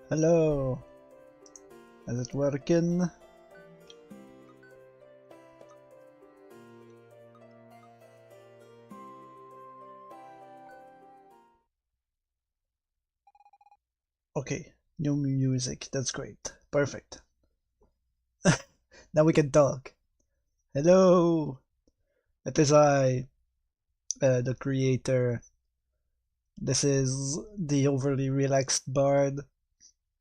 Hello. Is it working? Okay, new music. That's great. Perfect. Now we can talk. Hello. It is I, the creator. This is the overly relaxed bard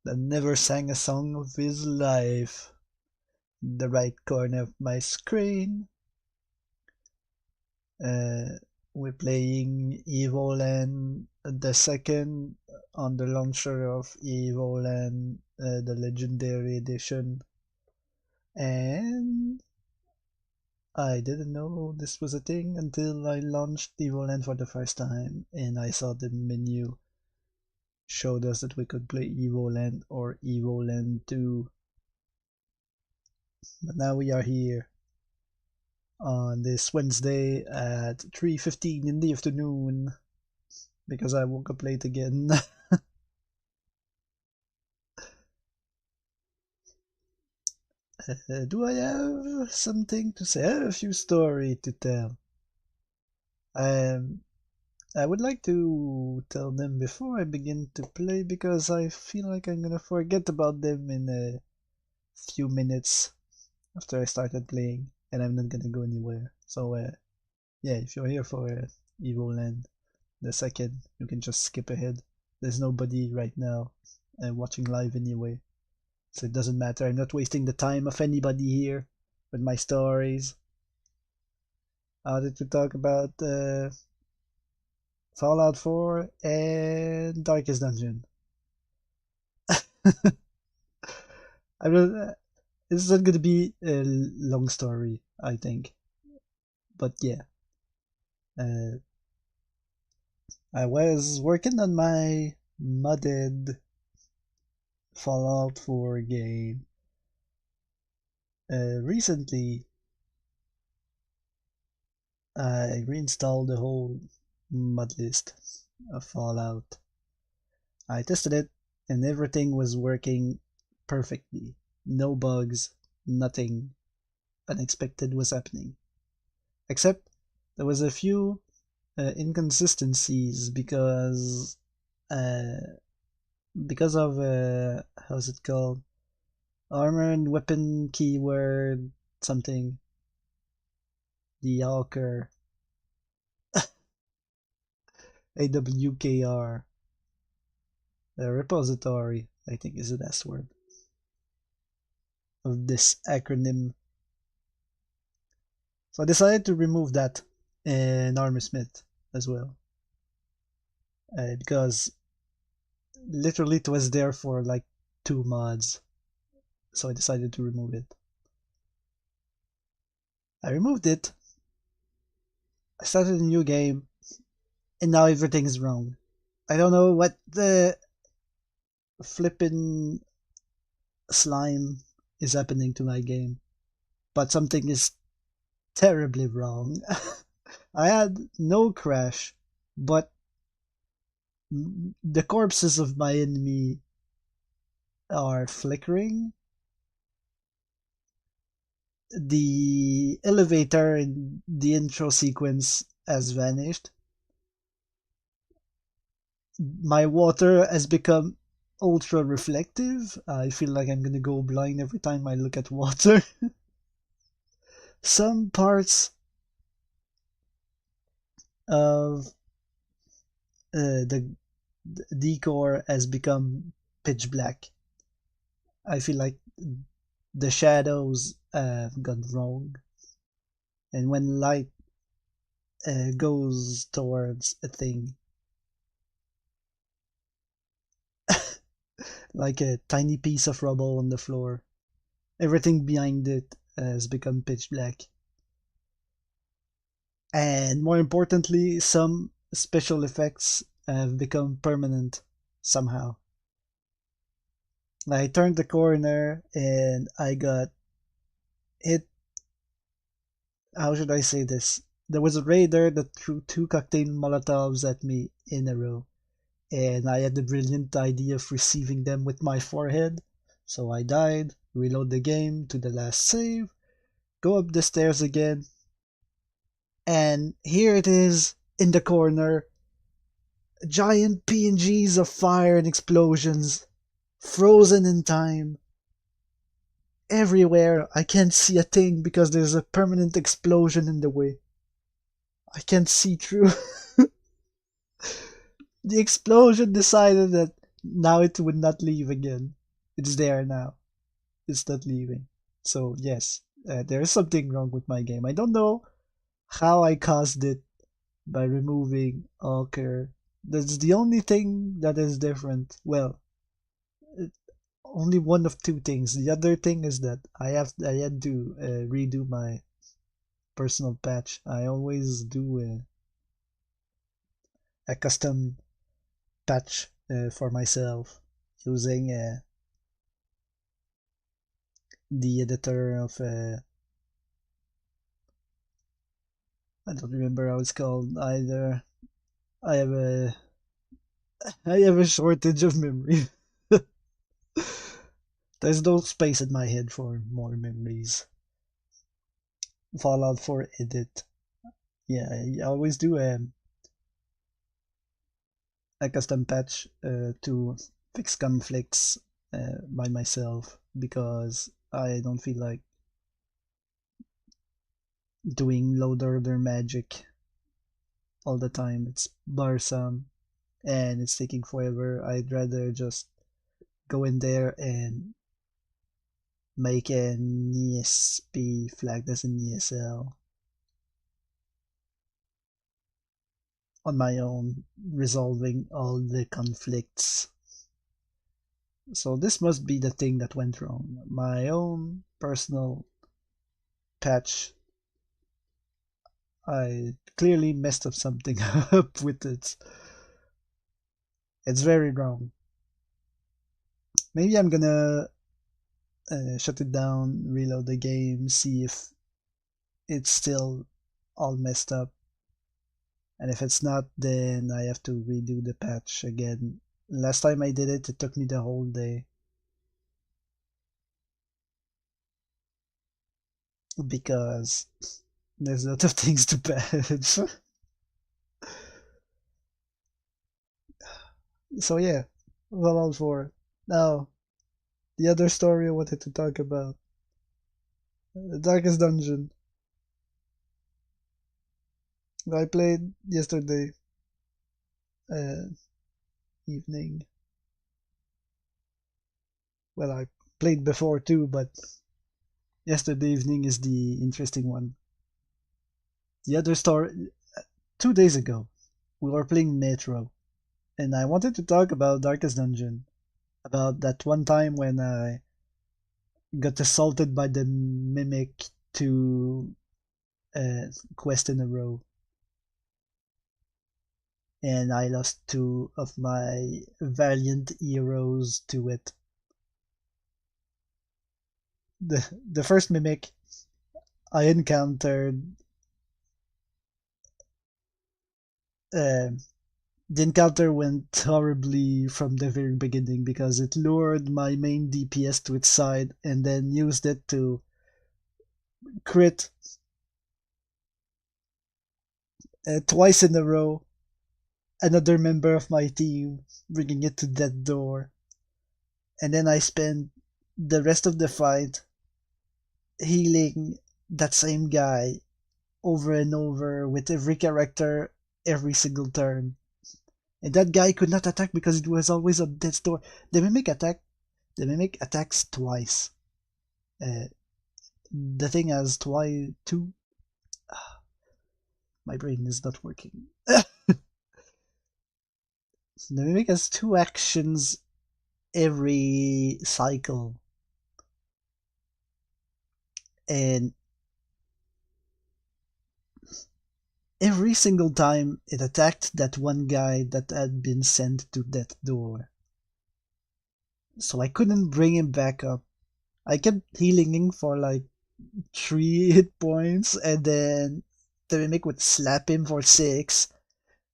that never sang a song of his life. The right corner of my screen. Uh, we're playing Evoland the second on the launcher of Evoland, the Legendary Edition. And I didn't know this was a thing until I launched Evoland for the first time and I saw the menu showed us that we could play Evoland or Evoland 2. But now we are here on this Wednesday at 3:15 in the afternoon because I woke up late again. Do I have something to say? I have a few stories to tell. Um, I would like to tell them before I begin to play because I feel like I'm gonna forget about them in a few minutes after I started playing, and I'm not gonna go anywhere. So, yeah, if you're here for Evoland the second, you can just skip ahead. There's nobody right now watching live anyway, so it doesn't matter. I'm not wasting the time of anybody here with my stories. I wanted to talk about Fallout 4 and Darkest Dungeon. I mean, it's not gonna be a long story, I think. But yeah, uh, I was working on my modded Fallout 4 game. Recently, I reinstalled the whole mod list of Fallout. I tested it, and everything was working perfectly. No bugs, nothing unexpected was happening. Except there was a few inconsistencies uh, because of how's it called, armor and weapon keyword something, the Hawker AWKR, the repository I think is the best word of this acronym. So I decided to remove that in Armorsmith as well, because literally it was there for like 2 mods, so I decided to remove it. I removed it, I started a new game, and now everything is wrong. I don't know what the flippin' slime is happening to my game, but something is terribly wrong. I had no crash, but the corpses of my enemy are flickering. The elevator in the intro sequence has vanished. My water has become ultra reflective. I feel like I'm gonna go blind every time I look at water. Some parts of the decor has become pitch black. I feel like the shadows have gone wrong, and when light goes towards a thing, like a tiny piece of rubble on the floor, everything behind it has become pitch black. And more importantly, some special effects have become permanent somehow. I turned the corner and I got hit. How should I say this? There was a raider that threw 2 cocktail molotovs at me in a row, and I had the brilliant idea of receiving them with my forehead. So I died, reload the game to the last save, go up the stairs again, and here it is in the corner. Giant PNGs of fire and explosions, frozen in time. Everywhere, I can't see a thing because there's a permanent explosion in the way. I can't see through. The explosion decided that now it would not leave again. It's there now. It's not leaving. So, yes, there is something wrong with my game. I don't know how I caused it by removing Alker. That's the only thing that is different. Well, only one of two things. The other thing is that I had to redo my personal patch. I always do a custom patch for myself using the editor of I don't remember how it's called either. I have a I have a shortage of memory. There's no space in my head for more memories. Fallout 4 edit. Yeah, I always do a custom patch to fix conflicts by myself because I don't feel like doing load order magic all the time. It's bothersome and it's taking forever. I'd rather just go in there and make an ESP flagged as an ESL on my own, resolving all the conflicts. So this must be the thing that went wrong. My own personal patch. I clearly messed up something up with it. It's very wrong. Maybe I'm gonna shut it down, reload the game, see if it's still all messed up. And if it's not, then I have to redo the patch again. Last time I did it, it took me the whole day. Because there's a lot of things to patch. So yeah, Fallout 4. Now, the other story I wanted to talk about. The Darkest Dungeon. I played yesterday uh, evening. Well, I played before too, but yesterday evening is the interesting one. The other story, 2 days ago, we were playing Metro, and I wanted to talk about Darkest Dungeon. About that one time when I got assaulted by the Mimic to quest in a row. And I lost two of my valiant heroes to it. The first Mimic I encountered, uh, the encounter went horribly from the very beginning because it lured my main DPS to its side and then used it to crit twice in a row another member of my team, bringing it to that door. And then I spent the rest of the fight healing that same guy over and over with every character every single turn. And that guy could not attack because it was always on death's door. The mimic attacks twice. Uh, the thing has twice two. My brain is not working. The mimic has two actions every cycle. And every single time it attacked that one guy that had been sent to that door. So I couldn't bring him back up. I kept healing him for like 3 hit points, and then the mimic would slap him for 6,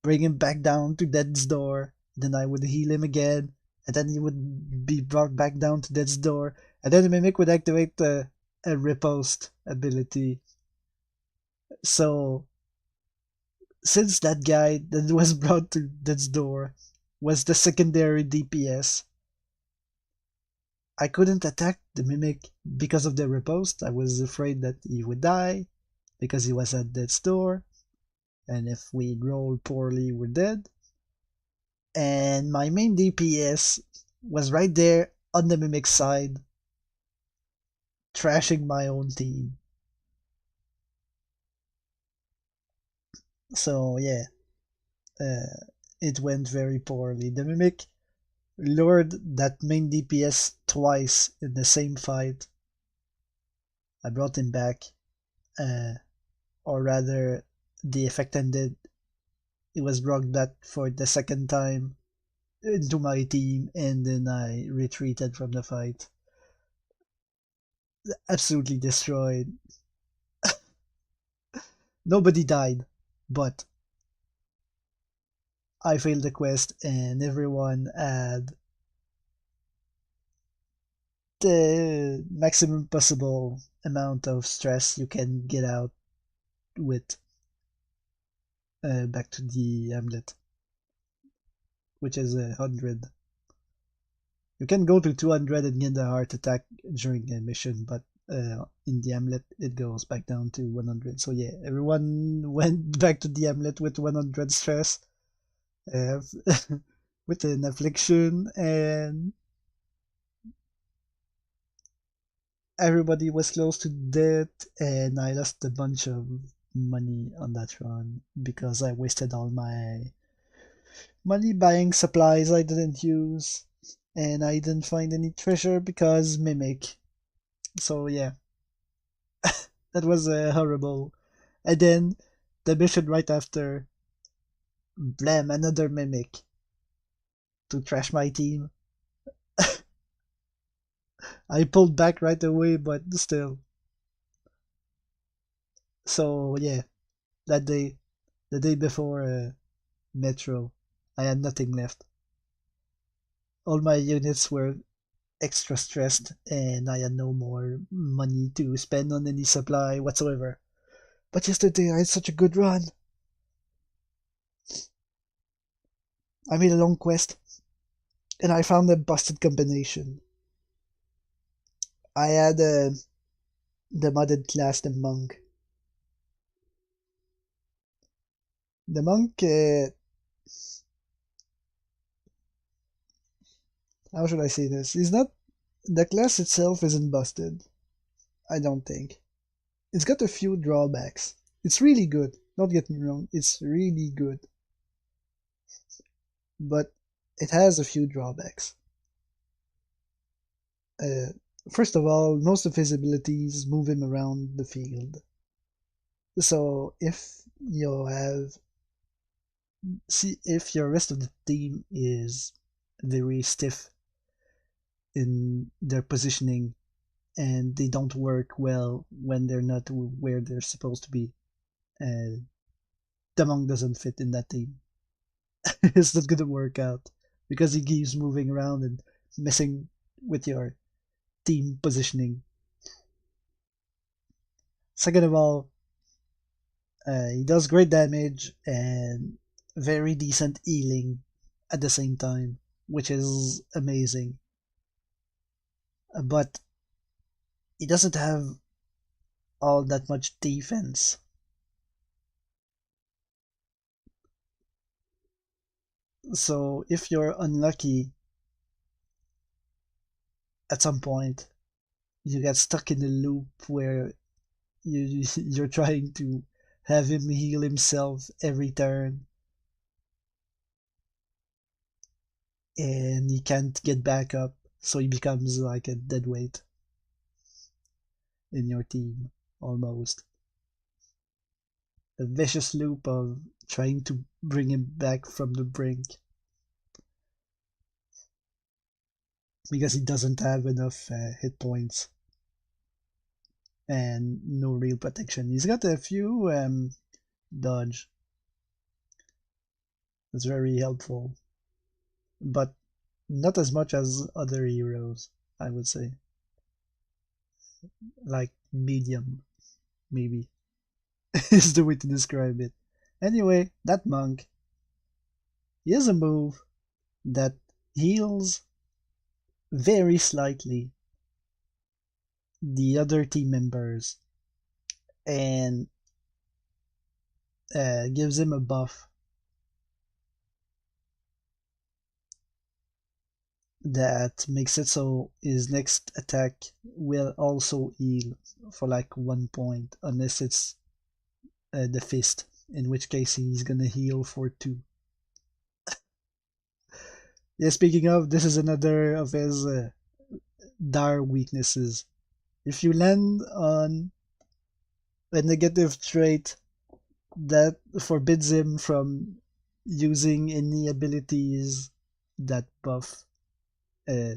bring him back down to death's door, then I would heal him again, and then he would be brought back down to death's door, and then the Mimic would activate a riposte ability. So, since that guy that was brought to death's door was the secondary DPS, I couldn't attack the Mimic because of the riposte. I was afraid that he would die because he was at death's door, and if we rolled poorly, we're dead. And my main DPS was right there on the Mimic side, trashing my own team. So yeah, it went very poorly. The Mimic lured that main DPS twice in the same fight. I brought him back, uh, or rather, the effect ended. It was brought back for the second time into my team, and then I retreated from the fight. Absolutely destroyed. Nobody died, but I failed the quest, and everyone had the maximum possible amount of stress you can get out with back to the Hamlet, which is 100. You can go to 200 and get a heart attack during a mission, but in the Hamlet it goes back down to 100. So yeah, everyone went back to the Hamlet with 100 stress, uh, with an affliction, and everybody was close to death, and I lost a bunch of money on that run because I wasted all my money buying supplies I didn't use, and I didn't find any treasure because Mimic. So yeah, that was horrible. And then the mission right after, blam, another Mimic to trash my team. I pulled back right away, but still. So yeah, that day, the day before Metro, I had nothing left. All my units were extra stressed, and I had no more money to spend on any supply whatsoever. But yesterday I had such a good run. I made a long quest, and I found a busted combination. I had the modded class, the monk. The monk, how should I say this? He's not. The class itself isn't busted, I don't think. It's got a few drawbacks. It's really good. Don't get me wrong, it's really good. But it has a few drawbacks. Uh, First of all, most of his abilities move him around the field. So if your rest of the team is very stiff in their positioning and they don't work well when they're not where they're supposed to be, uh, the monk doesn't fit in that team. It's not gonna work out because he keeps moving around and messing with your team positioning. Second of all, he does great damage and very decent healing at the same time, which is amazing. But he doesn't have all that much defense. So if you're unlucky at some point, you get stuck in a loop where you're trying to have him heal himself every turn, and he can't get back up, so he becomes like a dead weight in your team, almost. A vicious loop of trying to bring him back from the brink because he doesn't have enough hit points and no real protection. He's got a few dodge. That's very helpful. but not as much as other heroes, I would say. Like medium, maybe, is the way to describe it. Anyway, that monk, he has a move that heals very slightly the other team members and gives him a buff that makes it so his next attack will also heal for like 1 point, unless it's the fist, in which case he's gonna heal for 2. Yeah, speaking of, this is another of his dire weaknesses. If you land on a negative trait that forbids him from using any abilities that buff, uh,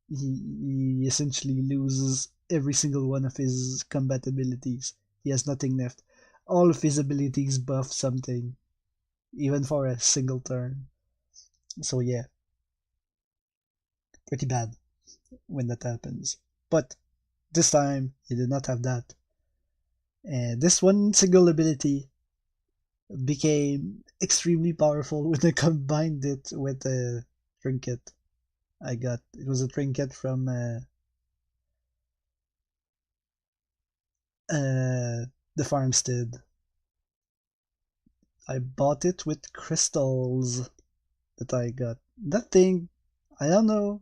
he essentially loses every single one of his combat abilities. He has nothing left. All of his abilities buff something, even for a single turn. So yeah, pretty bad when that happens. But this time he did not have that. And this one single ability became extremely powerful when I combined it with a trinket I got. It was a trinket from the farmstead. I bought it with crystals that I got. That thing, I don't know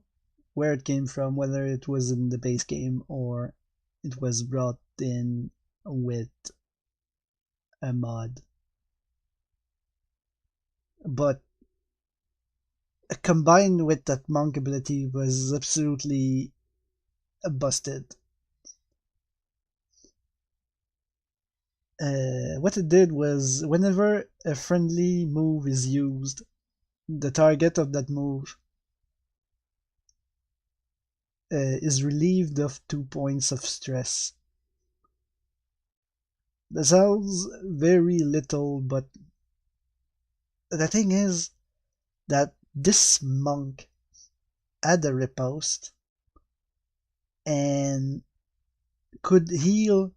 where it came from, whether it was in the base game or it was brought in with a mod. But combined with that monk ability was absolutely busted. What it did was whenever a friendly move is used, the target of that move is relieved of 2 points of stress. That sounds very little, but the thing is that this monk had a riposte and could heal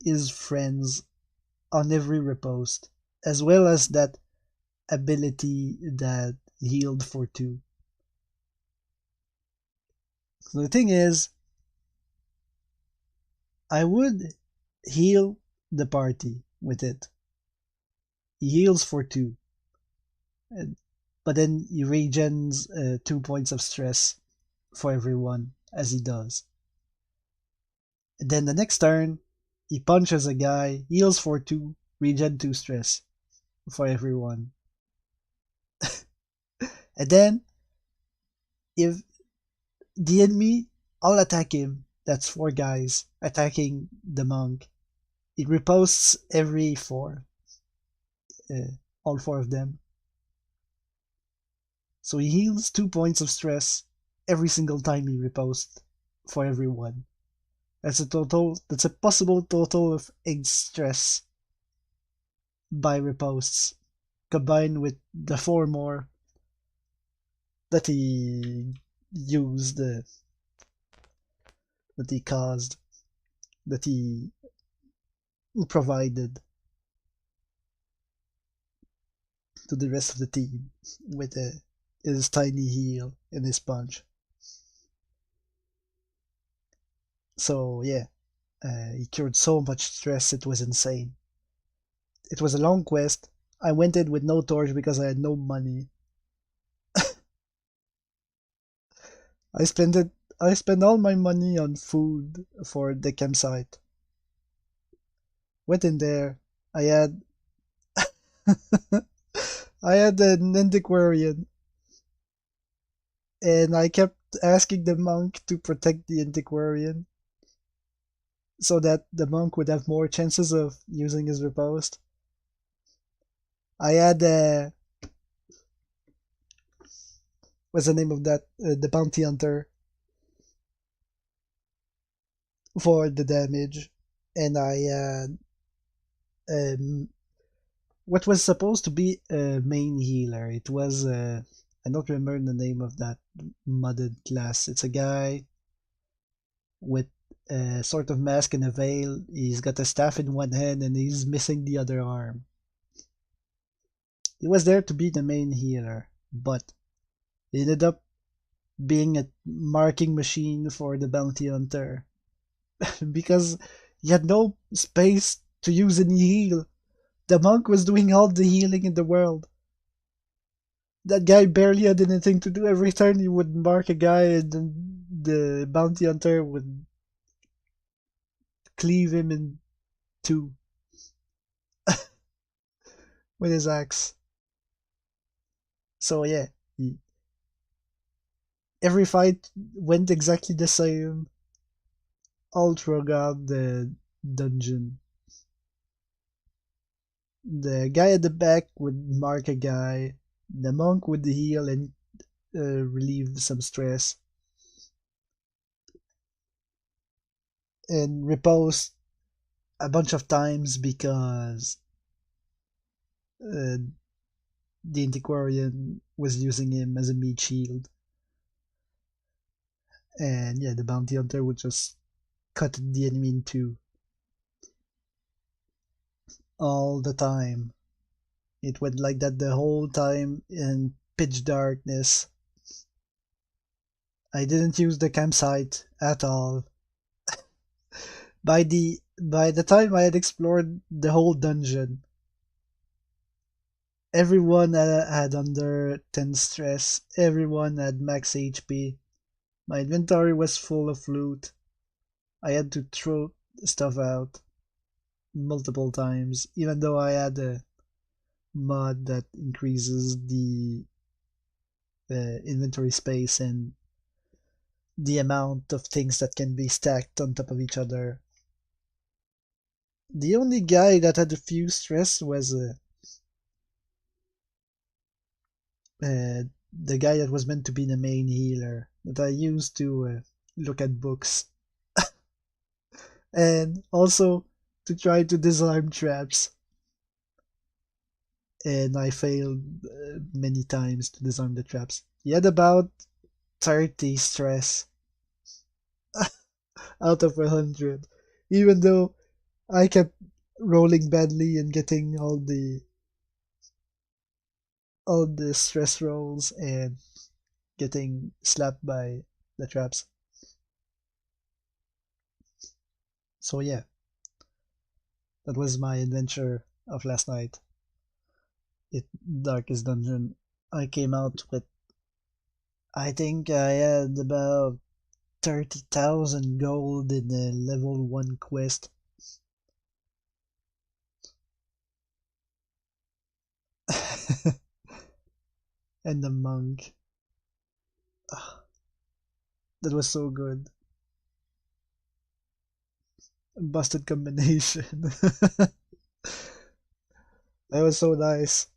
his friends on every riposte, as well as that ability that healed for 2. So the thing is, I would heal the party with it. He heals for 2, but then he regens 2 points of stress for everyone as he does. And then the next turn, he punches a guy, heals for 2, regen 2 stress for everyone. And then, if the enemy all attack him, that's 4 guys attacking the monk, it riposts every 4, all 4 of them. So he heals 2 points of stress every single time he riposts for everyone. That's a possible total of 8 stress by riposts, combined with the 4 more that he used, that he caused, that he provided to the rest of the team with his tiny heal and his punch. So yeah, he cured so much stress, it was insane. It was a long quest. I went in with no torch because I had no money. I spent it. I spent all my money on food for the campsite. Went in there. I had I had an antiquarian, and I kept asking the monk to protect the antiquarian so that the monk would have more chances of using his riposte. I had what's the name of that? The bounty hunter for the damage, and I had what was supposed to be a main healer. It was I don't remember the name of that modded class. It's a guy with a sort of mask and a veil. He's got a staff in one hand and he's missing the other arm. He was there to be the main healer, but he ended up being a marking machine for the bounty hunter because he had no space to use any heal. The monk was doing all the healing in the world. That guy barely had anything to do. Every turn he would mark a guy and then the bounty hunter would cleave him in two with his axe. So yeah, every fight went exactly the same all throughout the dungeon. The guy at the back would mark a guy, the monk would heal and relieve some stress, and repose a bunch of times because uh, the antiquarian was using him as a meat shield. And yeah, the bounty hunter would just cut the enemy in two all the time. It went like that the whole time in pitch darkness. I didn't use the campsite at all. By the time I had explored the whole dungeon, everyone had under 10 stress, everyone had max HP. My inventory was full of loot. I had to throw stuff out multiple times, even though I had a mod that increases the inventory space and the amount of things that can be stacked on top of each other. The only guy that had a few stress was the guy that was meant to be the main healer that I used to look at books and also to try to disarm traps. And I failed many times to disarm the traps. He had about 30 stress out of 100, even though I kept rolling badly and getting all the stress rolls and getting slapped by the traps. So yeah, that was my adventure of last night. It Darkest Dungeon. I came out with, I think I had about 30,000 gold in a level 1 quest. And the monk. Ah, that was so good. Busted combination. That was so nice.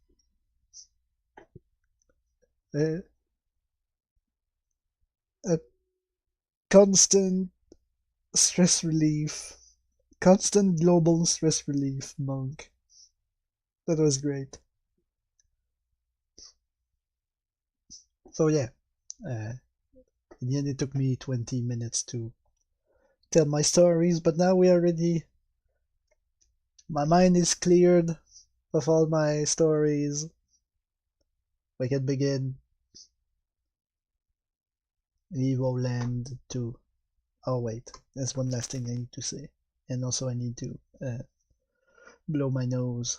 A, a constant stress relief. Constant global stress relief monk. That was great. So yeah, in the end it took me 20 minutes to tell my stories, but now we are ready. My mind is cleared of all my stories. We can begin Evoland 2. Oh wait, there's one last thing I need to say. And also I need to blow my nose.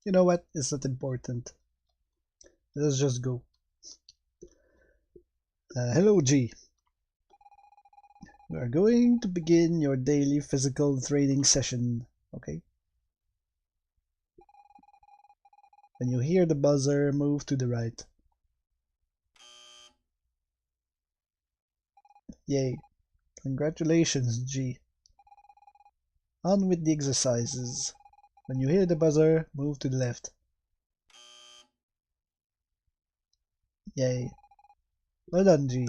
You know what? It's not important. Let's just go. Hello G. We are going to begin your daily physical training session. Okay? When you hear the buzzer, move to the right. Yay. Congratulations, G. On with the exercises. When you hear the buzzer, move to the left. Yay. Well done, G.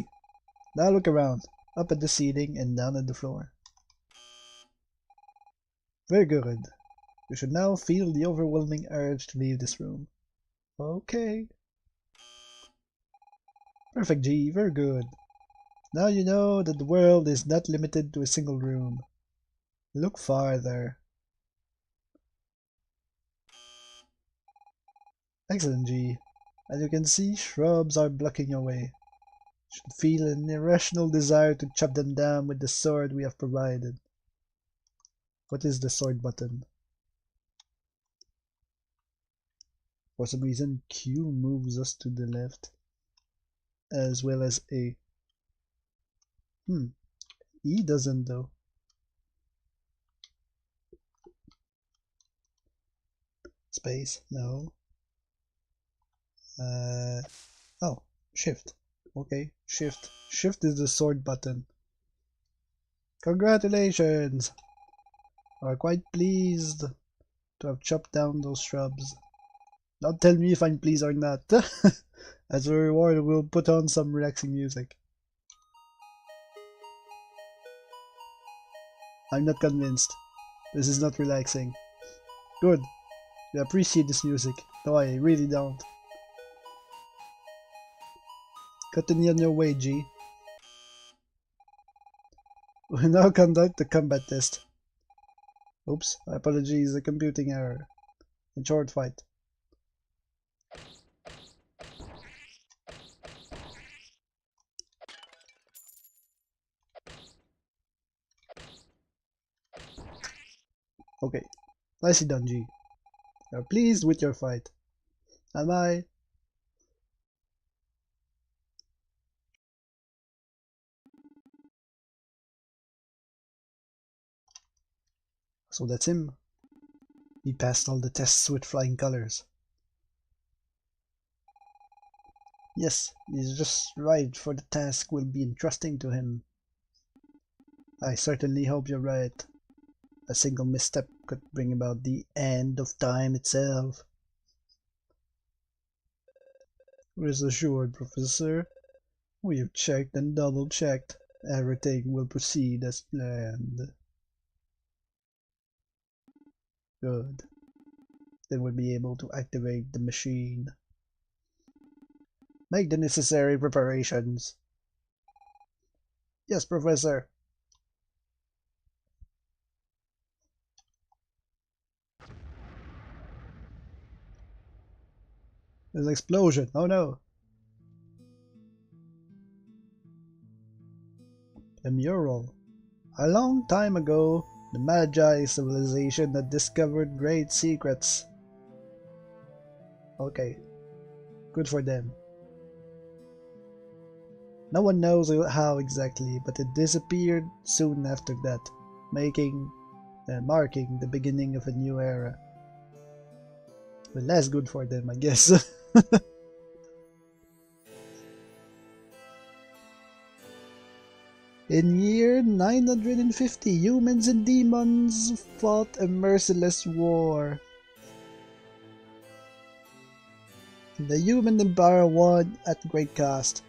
Now look around, up at the ceiling and down at the floor. Very good. You should now feel the overwhelming urge to leave this room. Okay. Perfect, G. Very good. Now you know that the world is not limited to a single room. Look farther. Excellent, G. As you can see, shrubs are blocking your way. You should feel an irrational desire to chop them down with the sword we have provided. What is the sword button? For some reason, Q moves us to the left, as well as A. E doesn't though. Space, no. Oh, shift. Okay, shift. Shift is the sword button. Congratulations! I'm quite pleased to have chopped down those shrubs. Don't tell me if I'm pleased or not. As a reward, we'll put on some relaxing music. I'm not convinced. This is not relaxing. Good. You appreciate this music. No, I really don't. Continue on your way, G. We now conduct the combat test. Oops, apologies, a computing error. A short fight. Okay, nicely done, G. You're pleased with your fight. Am I? So that's him. He passed all the tests with flying colors. Yes, he's just right for the task we'll be entrusting to him. I certainly hope you're right. A single misstep could bring about the end of time itself. Rest assured, Professor. We've checked and double-checked. Everything will proceed as planned. Good. Then we'll be able to activate the machine. Make the necessary preparations. Yes, Professor. There's an explosion. Oh no. A mural. A long time ago, the Magi civilization had discovered great secrets. Okay. Good for them. No one knows how exactly, but it disappeared soon after that, marking the beginning of a new era. Well, that's good for them, I guess. In year 950, humans and demons fought a merciless war. The human empire won at great cost.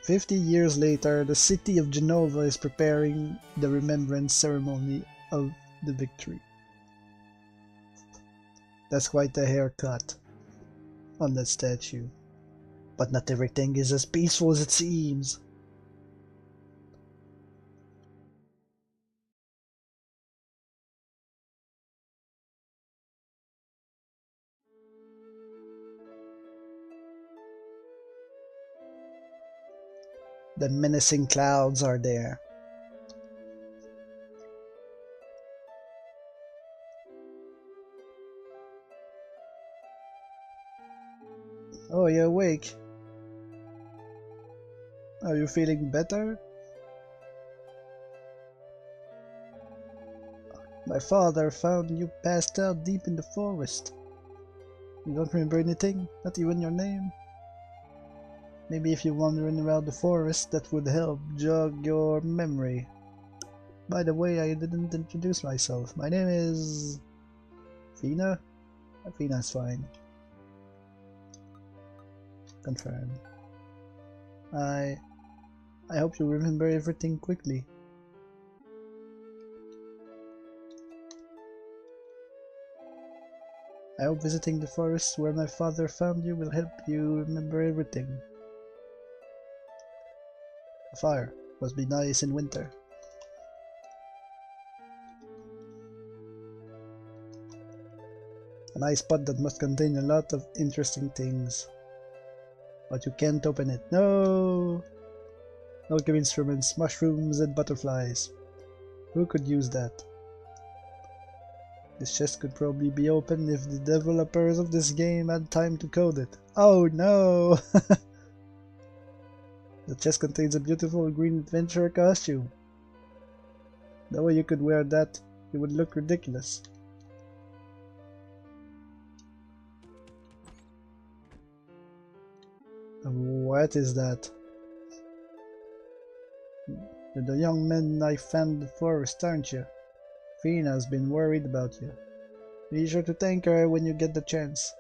50 years later, the city of Genova is preparing the remembrance ceremony of the victory. That's quite a haircut on that statue. But not everything is as peaceful as it seems. The menacing clouds are there. Oh, you're awake. Are you feeling better? My father found you passed out deep in the forest. You don't remember anything? Not even your name? Maybe if you're wandering around the forest, that would help jog your memory. By the way, I didn't introduce myself. My name is... Fina? Fina's fine. Confirm. I hope you remember everything quickly. I hope visiting the forest where my father found you will help you remember everything. A fire must be nice in winter. A nice pot that must contain a lot of interesting things. But you can't open it. No! Alchemy instruments, mushrooms, and butterflies. Who could use that? This chest could probably be opened if the developers of this game had time to code it. Oh no! The chest contains a beautiful green adventurer costume. No way you could wear that. It would look ridiculous. What is that? You're the young man I found in the forest, aren't you? Fina's been worried about you. Be sure to thank her when you get the chance.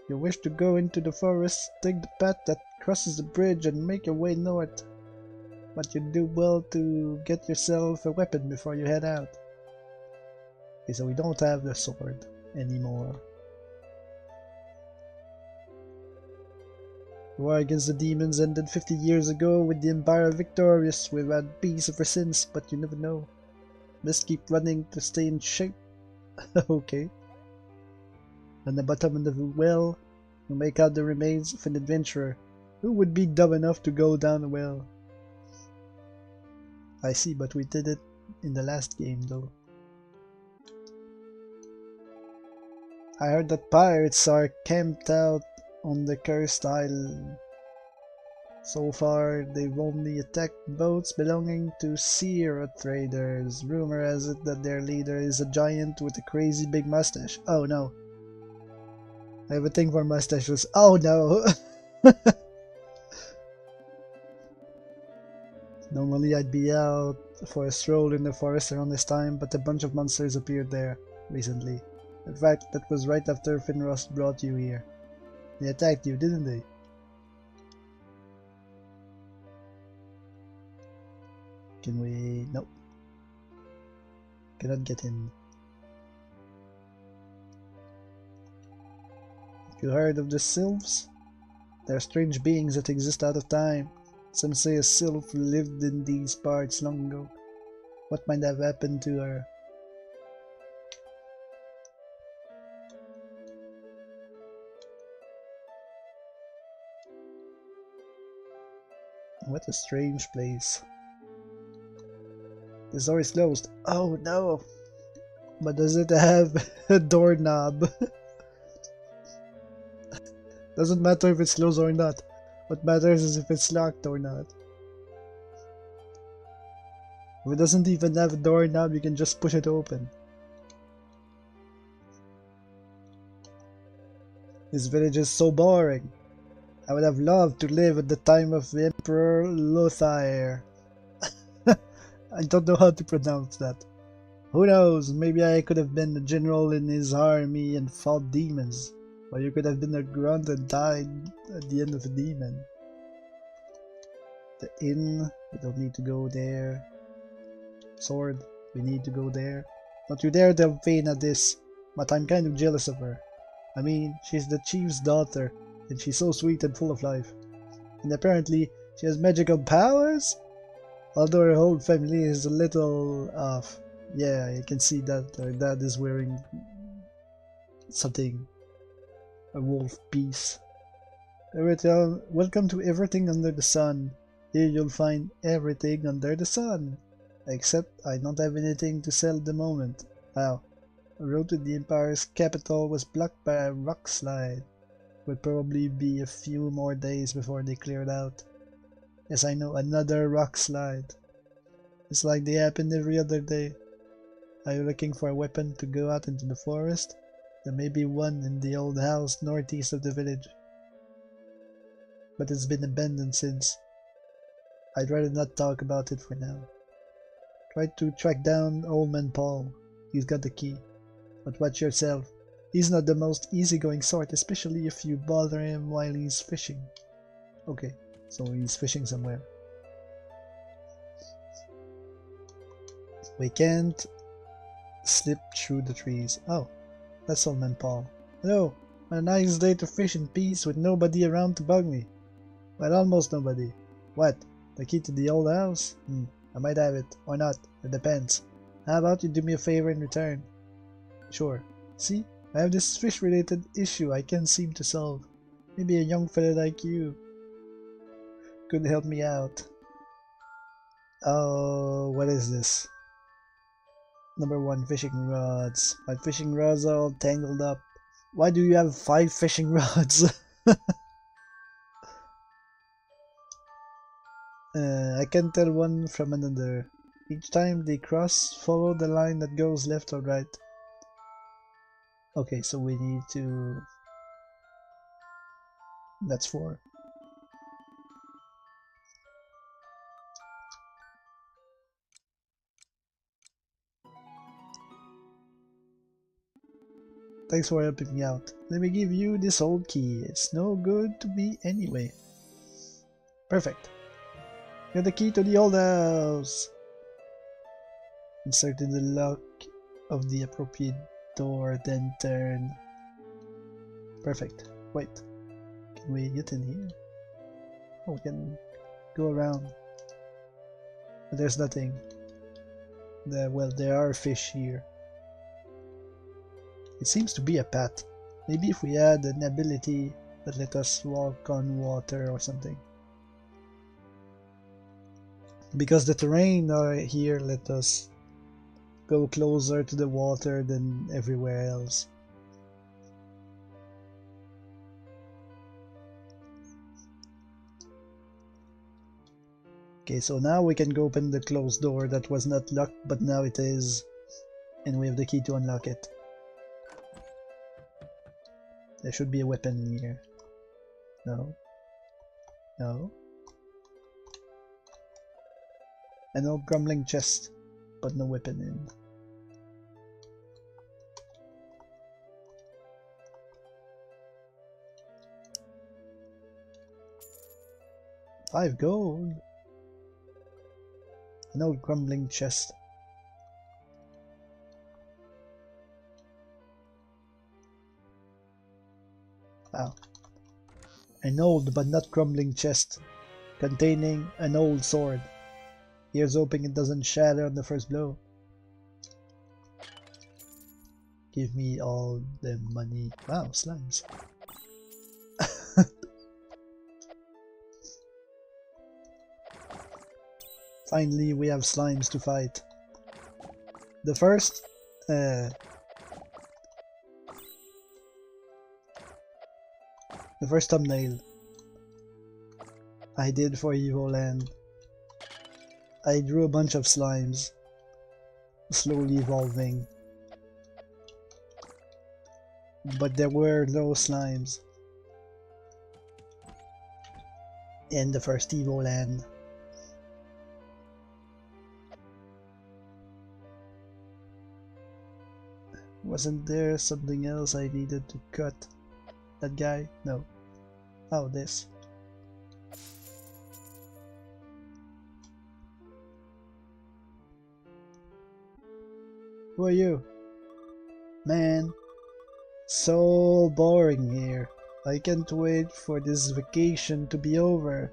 If you wish to go into the forest, take the path that crosses the bridge and make your way north. But you do well to get yourself a weapon before you head out. Okay, so we don't have the sword anymore. The war against the demons ended 50 years ago with the Empire victorious. We've had peace ever since, but you never know. Let's keep running to stay in shape. Okay. On the bottom of the well, we make out the remains of an adventurer. Who would be dumb enough to go down the well? I see, but we did it in the last game though. I heard that pirates are camped out on the cursed island. So far, they've only attacked boats belonging to sea traders. Rumor has it that their leader is a giant with a crazy big mustache. Oh no. I have a thing for mustaches. Oh no! Normally I'd be out for a stroll in the forest around this time, but a bunch of monsters appeared there recently. In fact, that was right after Finros brought you here. They attacked you, didn't they? Can we... Nope. Cannot get in. You heard of the sylphs? They are strange beings that exist out of time. Some say a sylph lived in these parts long ago. What might have happened to her? What a strange place. This door is closed. Oh no! But does it have a doorknob? Doesn't matter if it's closed or not. What matters is if it's locked or not. If it doesn't even have a doorknob, you can just push it open. This village is so boring. I would have loved to live at the time of the Emperor Lothair. I don't know how to pronounce that. Who knows, maybe I could have been a general in his army and fought demons. Or you could have been a grunt and died at the end of a demon. The inn, we don't need to go there. Sword, we need to go there. Don't you dare tell Fana this, but I'm kind of jealous of her. I mean, she's the chief's daughter, and she's so sweet and full of life. And apparently, she has magical powers? Although her whole family is a little off. Yeah, you can see that her dad is wearing something. A wolf piece. Welcome to everything under the sun. Here you'll find everything under the sun. Except I don't have anything to sell at the moment. Wow. The road to the Empire's capital was blocked by a rock slide. Would probably be a few more days before they cleared out. Yes, I know, another rock slide. It's like they happen every other day. Are you looking for a weapon to go out into the forest? There may be one in the old house northeast of the village, but it's been abandoned since. I'd rather not talk about it for now. Try to track down Old Man Paul. He's got the key. But watch yourself. He's not the most easygoing sort, especially if you bother him while he's fishing. Okay, so he's fishing somewhere. We can't slip through the trees. Oh, that's Old Man Paul. Hello, a nice day to fish in peace with nobody around to bug me. Well, almost nobody. What? The key to the old house? I might have it, or not, it depends. How about you do me a favor in return? Sure. See, I have this fish-related issue I can't seem to solve. Maybe a young fella like you could help me out. Oh, what is this? Number 1, fishing rods. My fishing rods are all tangled up. Why do you have 5 fishing rods? I can tell one from another. Each time they cross, follow the line that goes left or right. Okay, so we need to... That's 4. Thanks for helping me out. Let me give you this old key. It's no good to me anyway. Perfect. Get the key to the old house. Insert in the lock of the appropriate door, then turn. Perfect. Wait. Can we get in here? Oh, we can go around. But there's nothing. Well, there are fish here. It seems to be a path. Maybe if we had an ability that let us walk on water or something. Because the terrain here let us go closer to the water than everywhere else. Okay, so now we can go open the closed door that was not locked, but now it is. And we have the key to unlock it. There should be a weapon in here. No. No. An old grumbling chest, but no weapon in. $5 gold. An old grumbling chest. Wow. An old but not crumbling chest containing an old sword. Here's hoping it doesn't shatter on the first blow. Give me all the money. Wow, slimes. Finally, we have slimes to fight. The first thumbnail I did for Evoland, I drew a bunch of slimes slowly evolving, but there were no slimes in the first Evoland. Wasn't there something else I needed to cut? That guy? No. Oh, this. Who are you? Man, so boring here. I can't wait for this vacation to be over.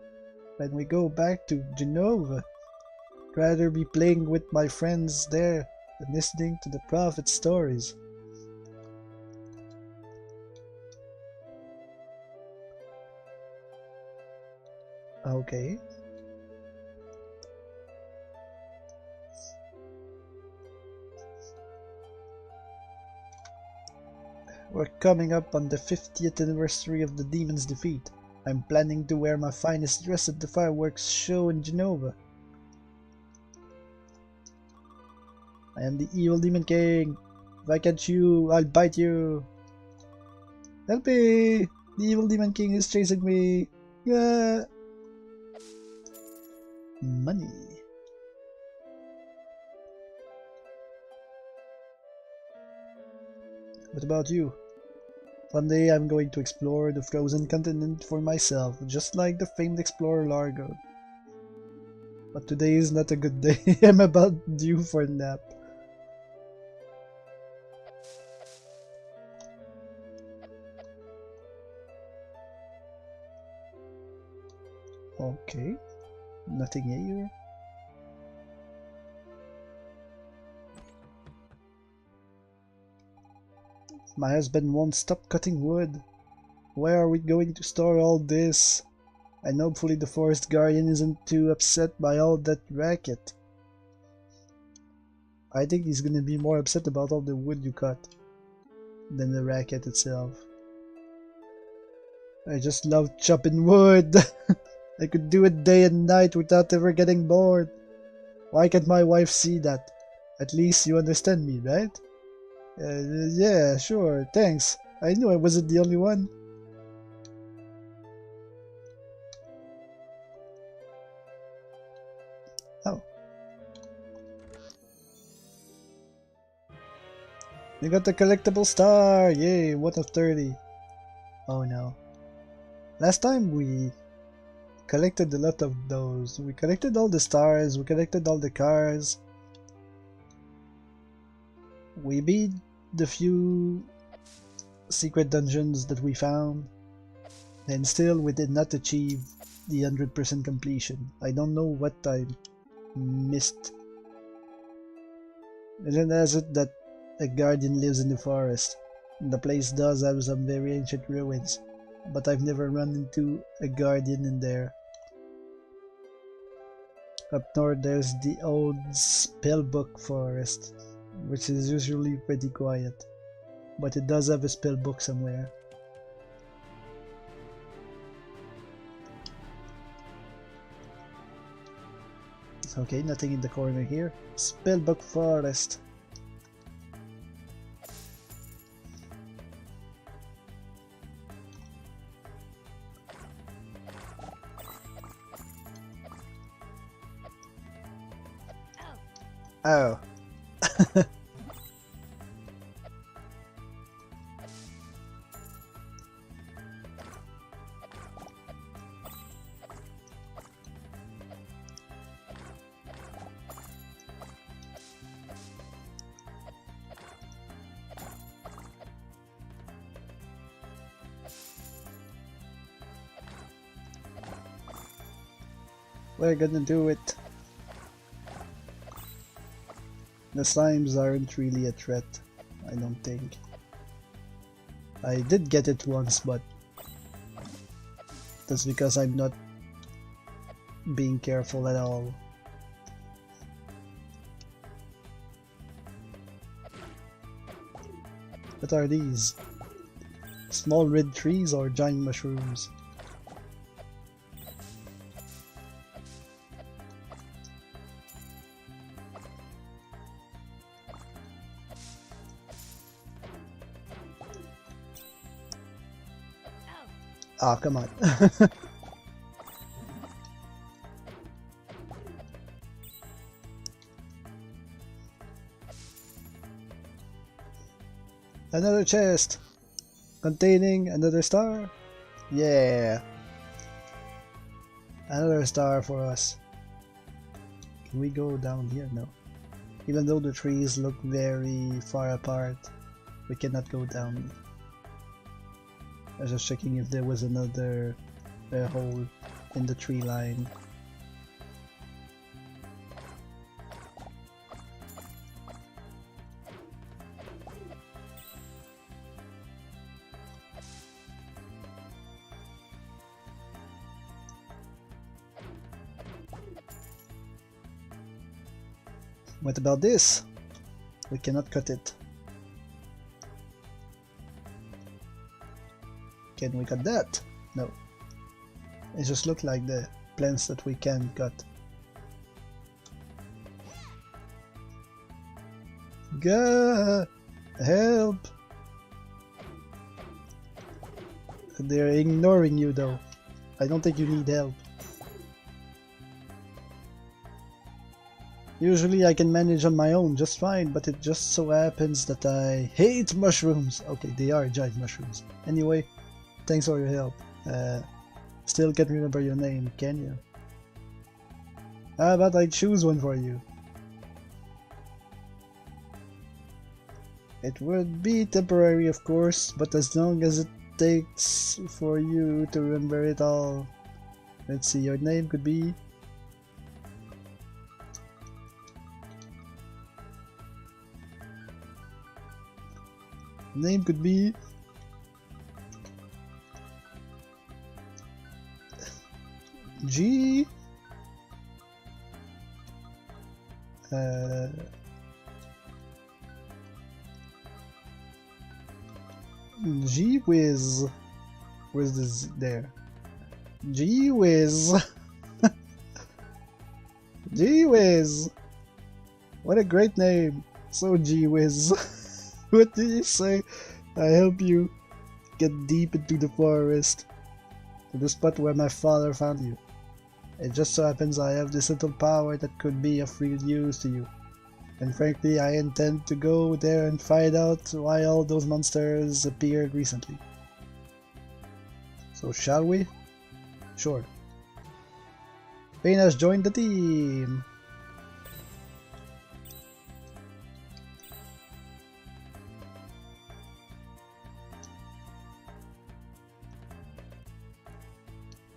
When we go back to Genova, I'd rather be playing with my friends there than listening to the prophet stories. Okay. We're coming up on the 50th anniversary of the demon's defeat. I'm planning to wear my finest dress at the fireworks show in Genova. I am the evil Demon King. If I catch you, I'll bite you. Help me! The evil Demon King is chasing me. Yeah. Money. What about you? One day I'm going to explore the frozen continent for myself, just like the famed explorer Largo. But today is not a good day. I'm about due for a nap. Okay, nothing here. My husband won't stop cutting wood. Where are we going to store all this? And hopefully the forest guardian isn't too upset by all that racket. I think he's gonna be more upset about all the wood you cut than the racket itself. I just love chopping wood. I could do it day and night without ever getting bored. Why can't my wife see that? At least you understand me, right? Yeah, sure, thanks. I knew I wasn't the only one. Oh. We got the collectible star! Yay, 1 of 30. Oh no. Last time we collected a lot of those. We collected all the stars, we collected all the cars. We beat the few secret dungeons that we found. And still we did not achieve the 100% completion. I don't know what I missed. Legend has it that a guardian lives in the forest. The place does have some very ancient ruins, but I've never run into a guardian in there. Up north there's the old spellbook forest, which is usually pretty quiet, but it does have a spellbook somewhere. Okay, nothing in the corner here. Spellbook forest. Oh. We're gonna do it. The slimes aren't really a threat, I don't think. I did get it once, but that's because I'm not being careful at all. What are these? Small red trees or giant mushrooms? Ah, oh, come on. Another chest containing another star. Yeah, another star for us. Can we go down here? No. Even though the trees look very far apart, we cannot go down. I was just checking if there was another hole in the tree line. What about this? We cannot cut it. Can we cut that? No. It just looks like the plants that we can cut. Gah! Help! They're ignoring you though. I don't think you need help. Usually I can manage on my own just fine, but it just so happens that I hate mushrooms. Okay, they are giant mushrooms. Anyway, thanks for your help. Still can't remember your name, can you? How about I choose one for you? It would be temporary, of course, but as long as it takes for you to remember it all. Let's see, your name could be... Name could be... G... Gee whiz. Where's this there? Gee whiz. Gee whiz. What a great name. So gee whiz. What did you say? I help you get deep into the forest, to the spot where my father found you. It just so happens I have this little power that could be of real use to you. And frankly, I intend to go there and find out why all those monsters appeared recently. So shall we? Sure. Payne has joined the team!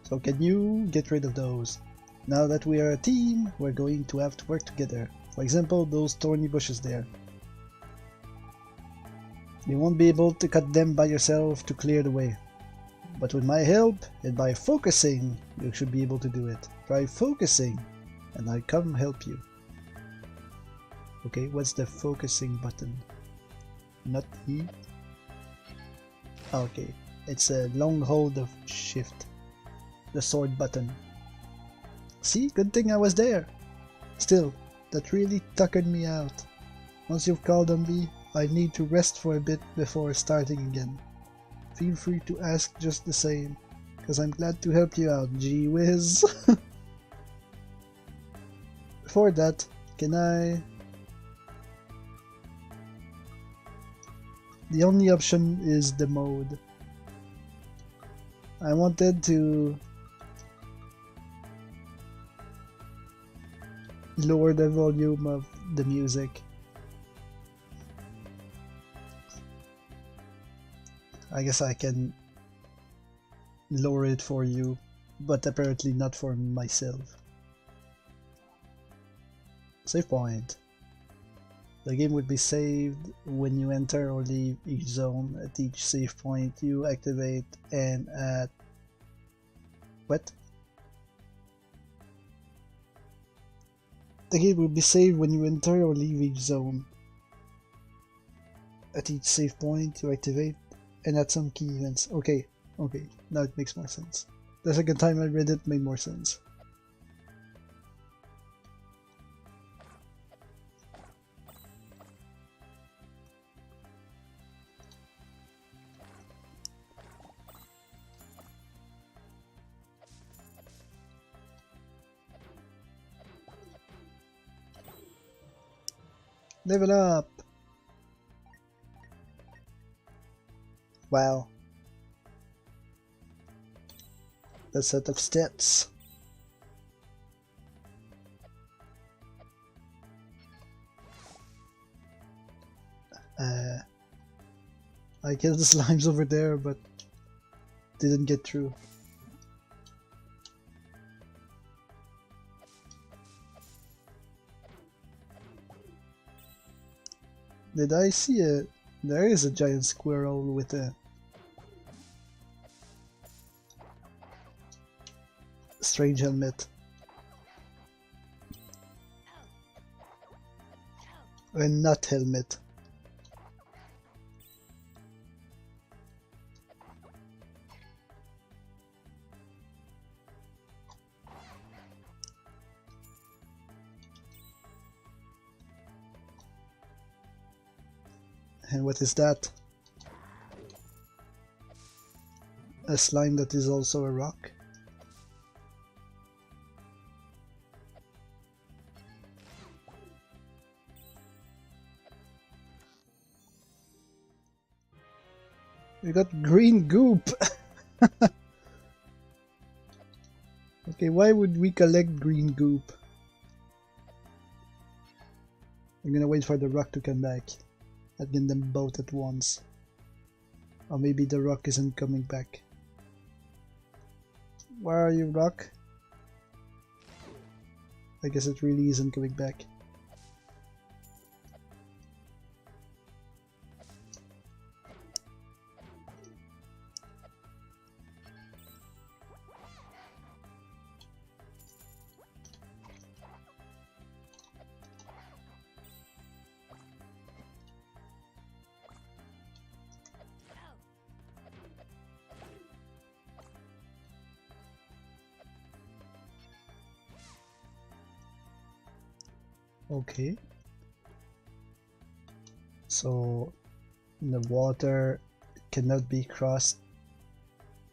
So can you get rid of those? Now that we are a team, we're going to have to work together. For example, those thorny bushes there. You won't be able to cut them by yourself to clear the way. But with my help, and by focusing, you should be able to do it. Try focusing, and I'll come help you. Okay, what's the focusing button? Not E? Okay, it's a long hold of shift. The sword button. See, good thing I was there. Still, that really tuckered me out. Once you've called on me, I need to rest for a bit before starting again. Feel free to ask just the same, cause I'm glad to help you out, gee whiz. Before that, can I... The only option is the mode. I wanted to lower the volume of the music. I guess I can lower it for you, but apparently not for myself. Save point. The game would be saved when you enter or leave each zone. At each save point you activate and at... What? The game will be saved when you enter or leave each zone. At each save point you activate and at some key events. Okay, now it makes more sense. The second time I read it made more sense. Level up! Wow. The set of stats. I killed the slimes over there, but didn't get through. Did I see a... There is a giant squirrel with a... strange helmet. A nut helmet. And what is that? A slime that is also a rock? We got green goop! Okay, why would we collect green goop? I'm gonna wait for the rock to come back. I'll get them both at once. Or maybe the rock isn't coming back. Where are you, rock? I guess it really isn't coming back. Okay. So the water cannot be crossed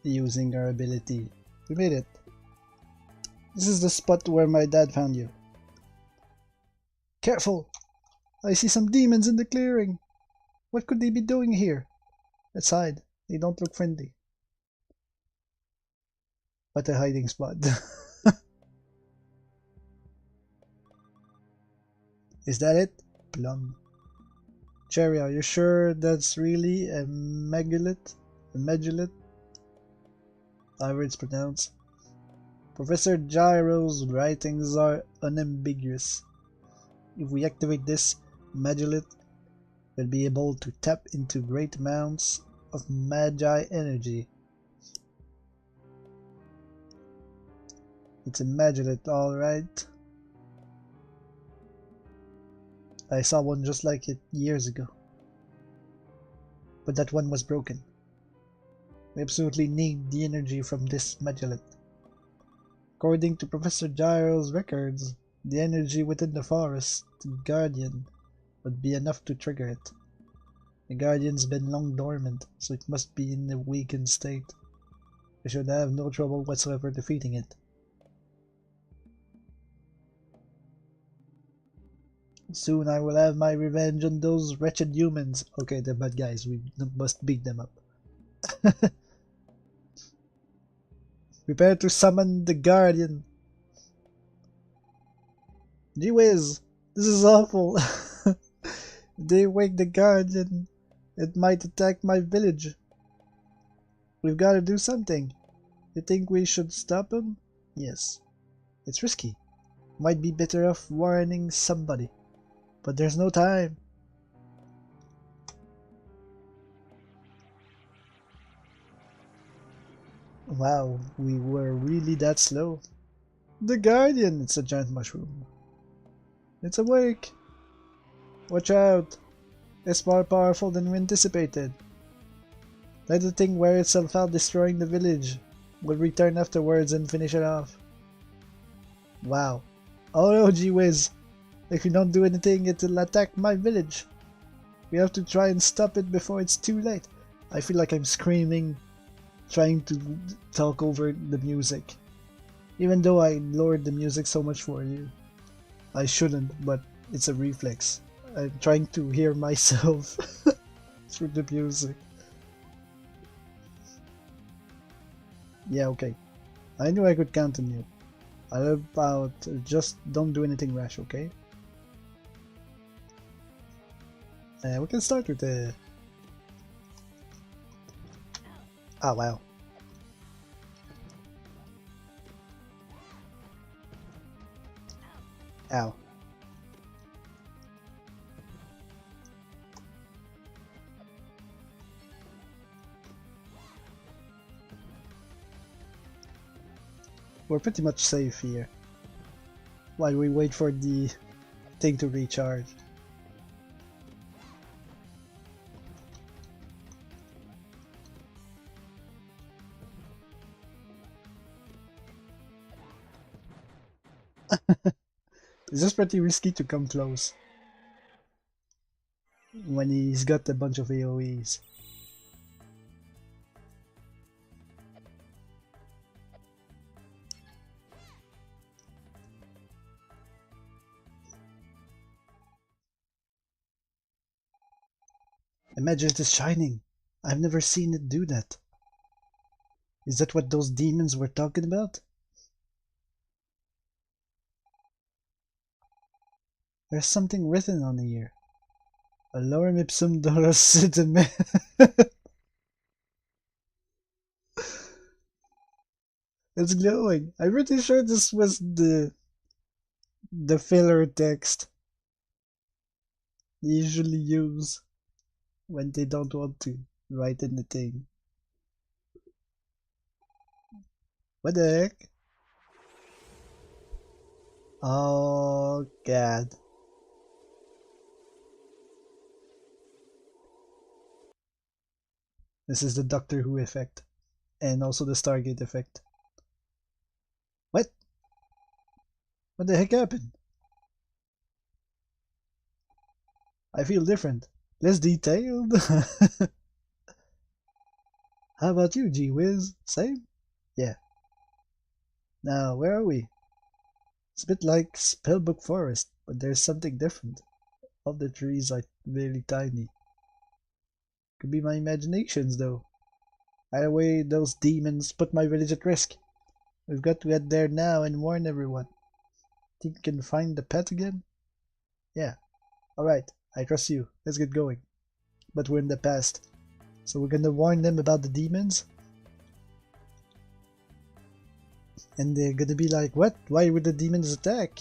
using our ability. We made it. This is the spot where my dad found you. Careful! I see some demons in the clearing. What could they be doing here? Let's hide. They don't look friendly. What a hiding spot. Is that it? Plum. Cherry, are you sure that's really a megalithe? A megalithe? However it's pronounced. Professor Gyro's writings are unambiguous. If we activate this, megalithe will be able to tap into great amounts of magi energy. It's a megalithe, alright. I saw one just like it years ago. But that one was broken. We absolutely need the energy from this megalithe. According to Professor Gyro's records, the energy within the forest guardian would be enough to trigger it. The guardian's been long dormant, so it must be in a weakened state. We should have no trouble whatsoever defeating it. Soon I will have my revenge on those wretched humans. Okay, they're bad guys, we must beat them up. Prepare to summon the Guardian. Gee whiz, this is awful. If they wake the Guardian, it might attack my village. We've got to do something. You think we should stop him? Yes. It's risky. Might be better off warning somebody. But there's no time. Wow, we were really that slow. The Guardian! It's a giant mushroom. It's awake! Watch out! It's more powerful than we anticipated. Let the thing wear itself out destroying the village. We'll return afterwards and finish it off. Wow. Oh no, gee whiz! If we don't do anything, it'll attack my village. We have to try and stop it before it's too late. I feel like I'm screaming, trying to talk over the music. Even though I lowered the music so much for you. I shouldn't, but it's a reflex. I'm trying to hear myself through the music. Yeah, okay. I knew I could count on you. How about just don't do anything rash, okay? We can start with the... Oh, wow. Ow. We're pretty much safe here. While we wait for the thing to recharge. It's just pretty risky to come close. When And he's got a bunch of AoEs. Imagine it is shining. I've never seen it do that. Is that what those demons were talking about? There's something written on here. Lorem ipsum dolus sitem. It's glowing. I'm pretty sure this was the filler text they usually use when they don't want to write in the thing. What the heck? Oh god. This is the Doctor Who effect. And also the Stargate effect. What? What the heck happened? I feel different. Less detailed? How about you, G-Wiz? Same? Yeah. Now, where are we? It's a bit like Spellbook Forest, but there's something different. All the trees are really tiny. Could be my imaginations, though. Either way, those demons put my village at risk. We've got to head there now and warn everyone. Think you can find the pet again? Yeah. Alright, I trust you. Let's get going. But we're in the past. So we're gonna warn them about the demons? And they're gonna be like, what? Why would the demons attack?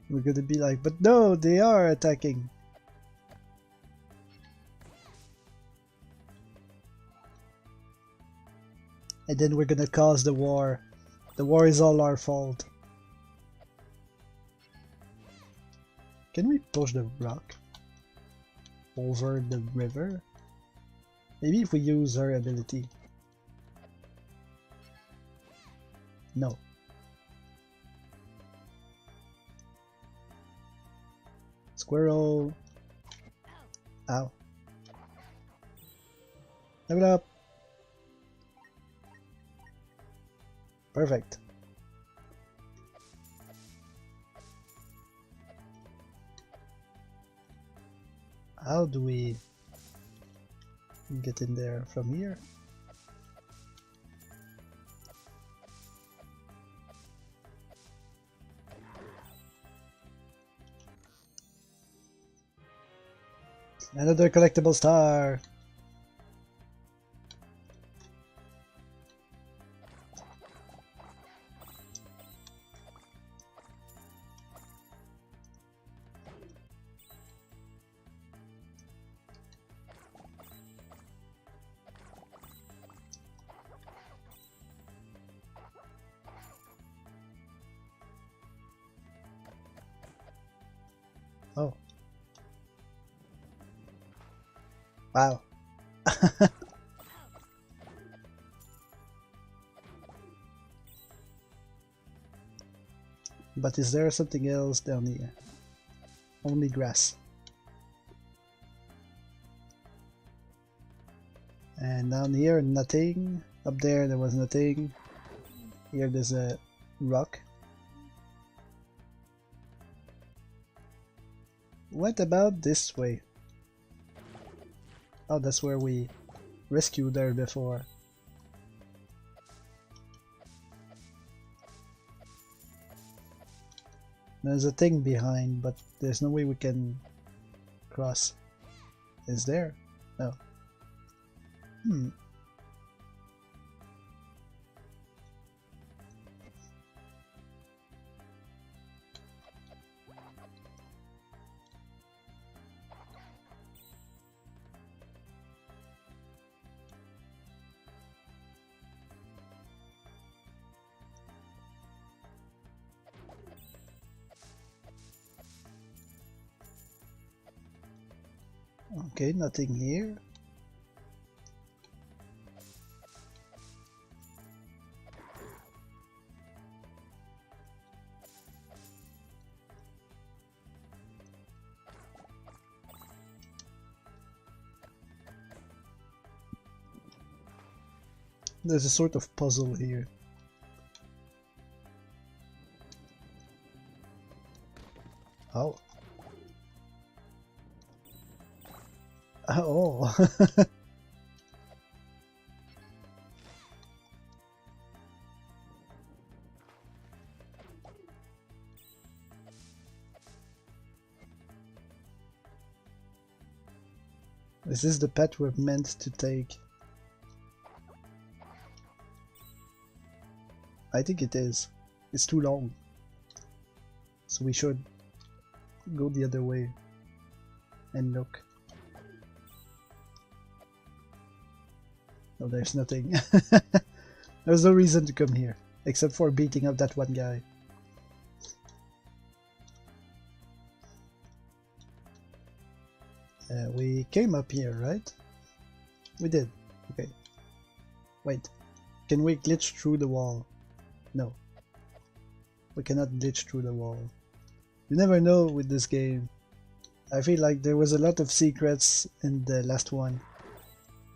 We're gonna be like, but no, they are attacking. And then we're gonna cause the war. The war is all our fault. Can we push the rock over the river? Maybe if we use her ability. No. Squirrel. Ow. Level up. Perfect. How do we get in there from here? Another collectible star! Oh. Wow. But is there something else down here? Only grass. And down here, nothing. Up there was nothing. Here there's a rock. What about this way? Oh, that's where we rescued her before. There's a thing behind, but there's no way we can cross. Is there? No. Okay, nothing here. There's a sort of puzzle here. Oh. Oh. Is this the path we're meant to take? I think it is. It's too long. So we should go the other way and look. No, there's nothing. There's no reason to come here, except for beating up that one guy. We came up here, right? We did. Okay. Wait. Can we glitch through the wall? No. We cannot glitch through the wall. You never know with this game. I feel like there was a lot of secrets in the last one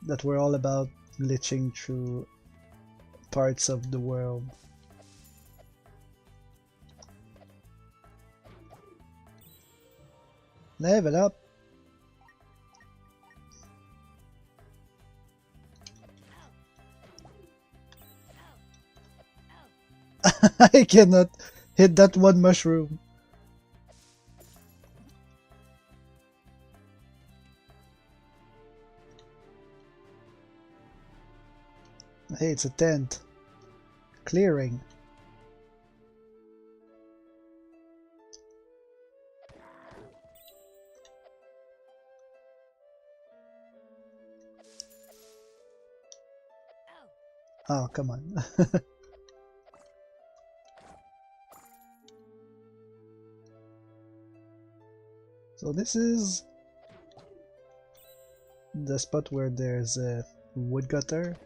that were all about glitching through parts of the world. Level up! I cannot hit that one mushroom. Hey, it's a tent. Clearing. Oh, come on. So this is the spot where there's a woodcutter.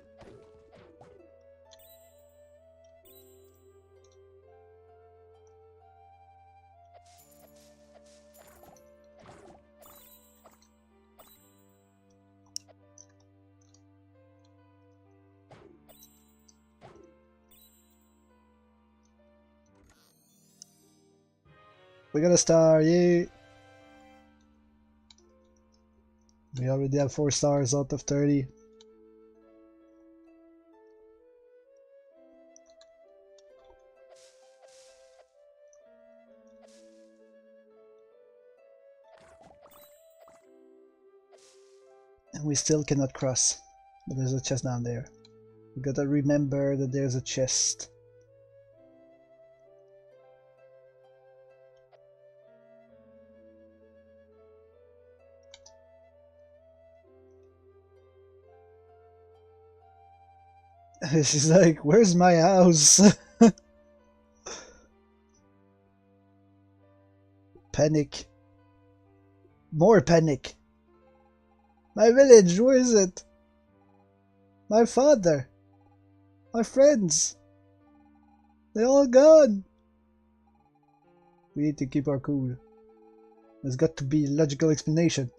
We got a star, yay! We already have 4 stars out of 30. And we still cannot cross. But there's a chest down there. We gotta remember that there's a chest. She's like, where's my house? Panic. More panic. My village, where is it? My father. My friends. They're all gone. We need to keep our cool. There's got to be a logical explanation.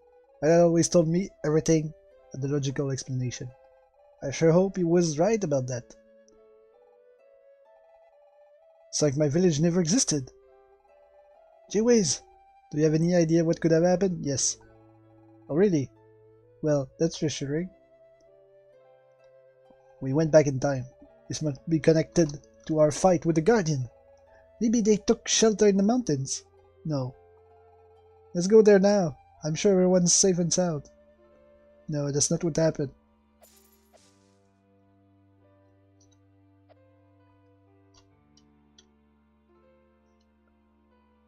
My dad always told me everything had the logical explanation. I sure hope he was right about that. It's like my village never existed. Gee whiz, do you have any idea what could have happened? Yes. Oh really? Well, that's reassuring. We went back in time. This must be connected to our fight with the Guardian. Maybe they took shelter in the mountains. No. Let's go there now. I'm sure everyone's safe and sound. No, that's not what happened.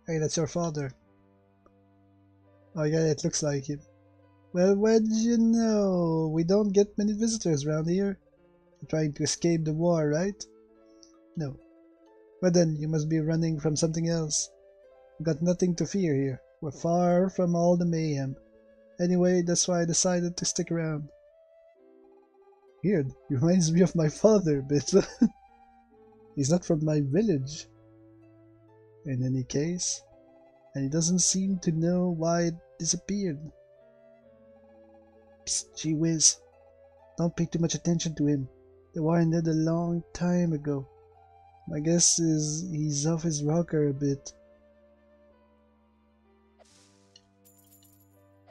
Hey, that's your father. Oh yeah, it looks like him. Well, what'd you know? We don't get many visitors around here. You're trying to escape the war, right? No. Well then, you must be running from something else. We've got nothing to fear here. We're far from all the mayhem. Anyway, that's why I decided to stick around. Weird. He reminds me of my father, but he's not from my village. In any case, and he doesn't seem to know why it disappeared. Psst, gee whiz. Don't pay too much attention to him. The wine did a long time ago. My guess is he's off his rocker a bit.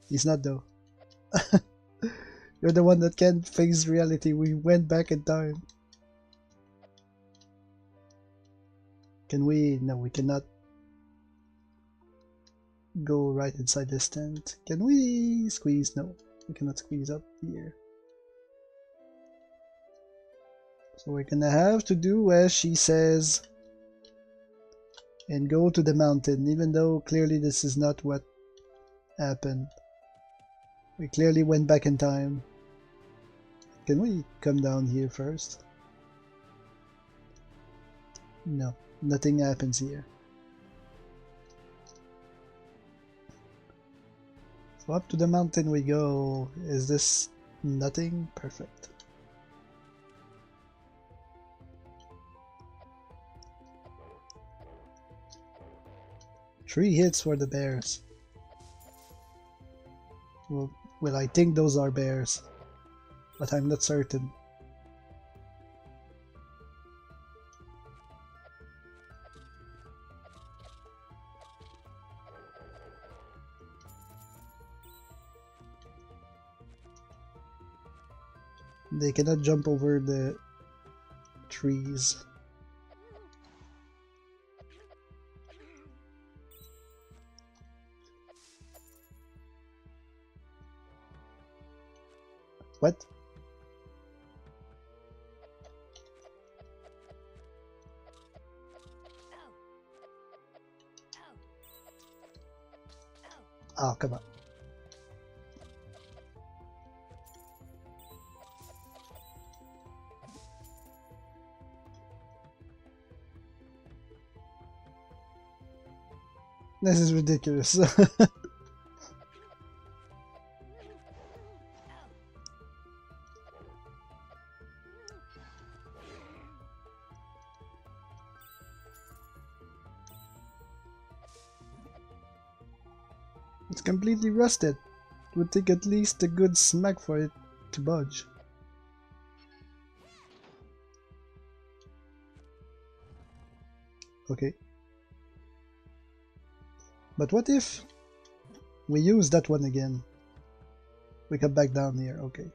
He's not though. You're the one that can't face reality. We went back in time. Can we? No, we cannot go right inside this tent. Can we squeeze? No, we cannot squeeze up here. So we're gonna have to do as she says and go to the mountain, even though clearly this is not what happened. We clearly went back in time. Can we come down here first? No, nothing happens here. So up to the mountain we go. Is this nothing? Perfect. Three hits for the bears. Well, I think those are bears, but I'm not certain. They cannot jump over the trees. What? Oh, come on. This is ridiculous. It's completely rusted. It would take at least a good smack for it to budge. Okay. But what if we use that one again? We come back down here, okay.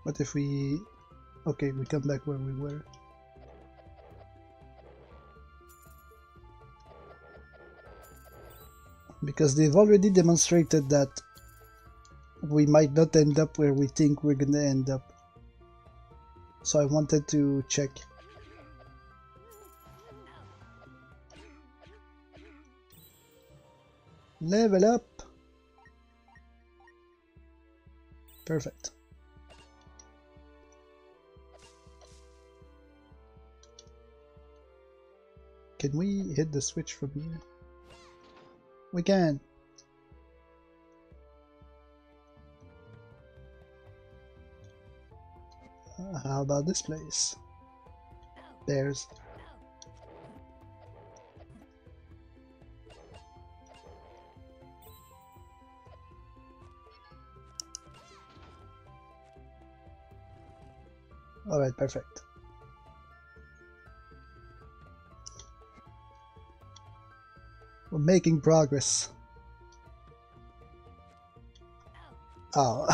What if we... Okay, we come back where we were. Because they've already demonstrated that we might not end up where we think we're gonna end up. So I wanted to check. Level up! Perfect. Can we hit the switch from here? We can. How about this place? Bears. Alright, perfect. We're making progress. Oh.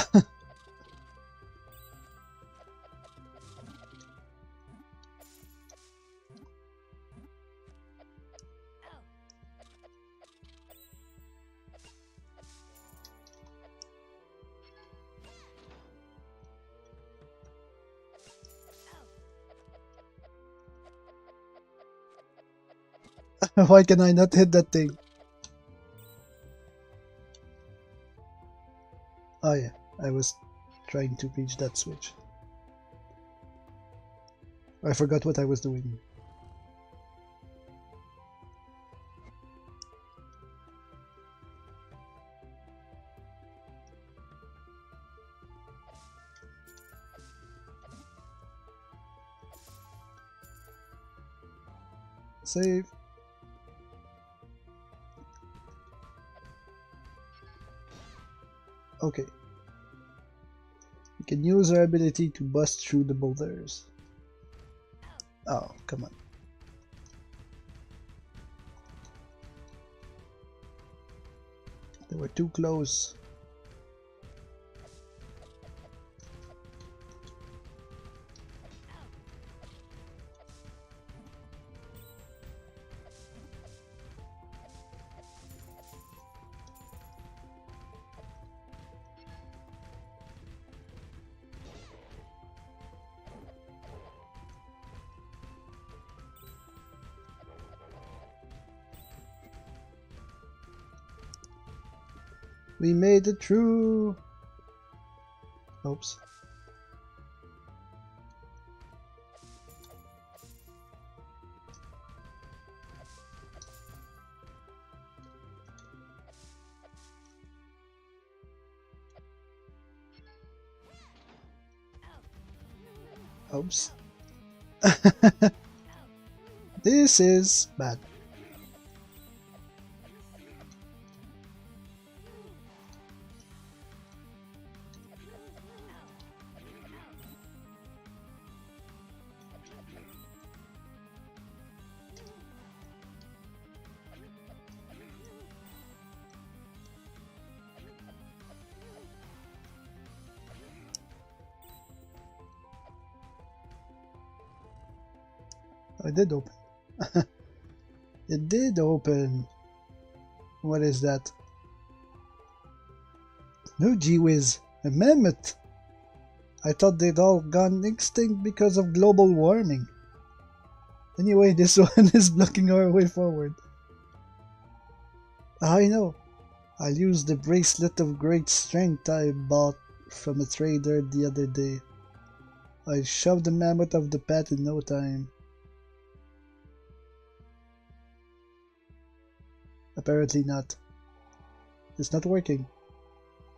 Why can I not hit that thing? Oh yeah, I was trying to reach that switch. I forgot what I was doing. Save. Okay. We can use our ability to bust through the boulders. Oh, come on. They were too close. We made it through. Oops. Oops. This is bad. Oh, it did open. It did open. What is that? No, gee whiz, a mammoth. I thought they'd all gone extinct because of global warming. Anyway, this one is blocking our way forward. I know. I'll use the bracelet of great strength I bought from a trader the other day. I shoved the mammoth off the path in no time. Apparently not. It's not working.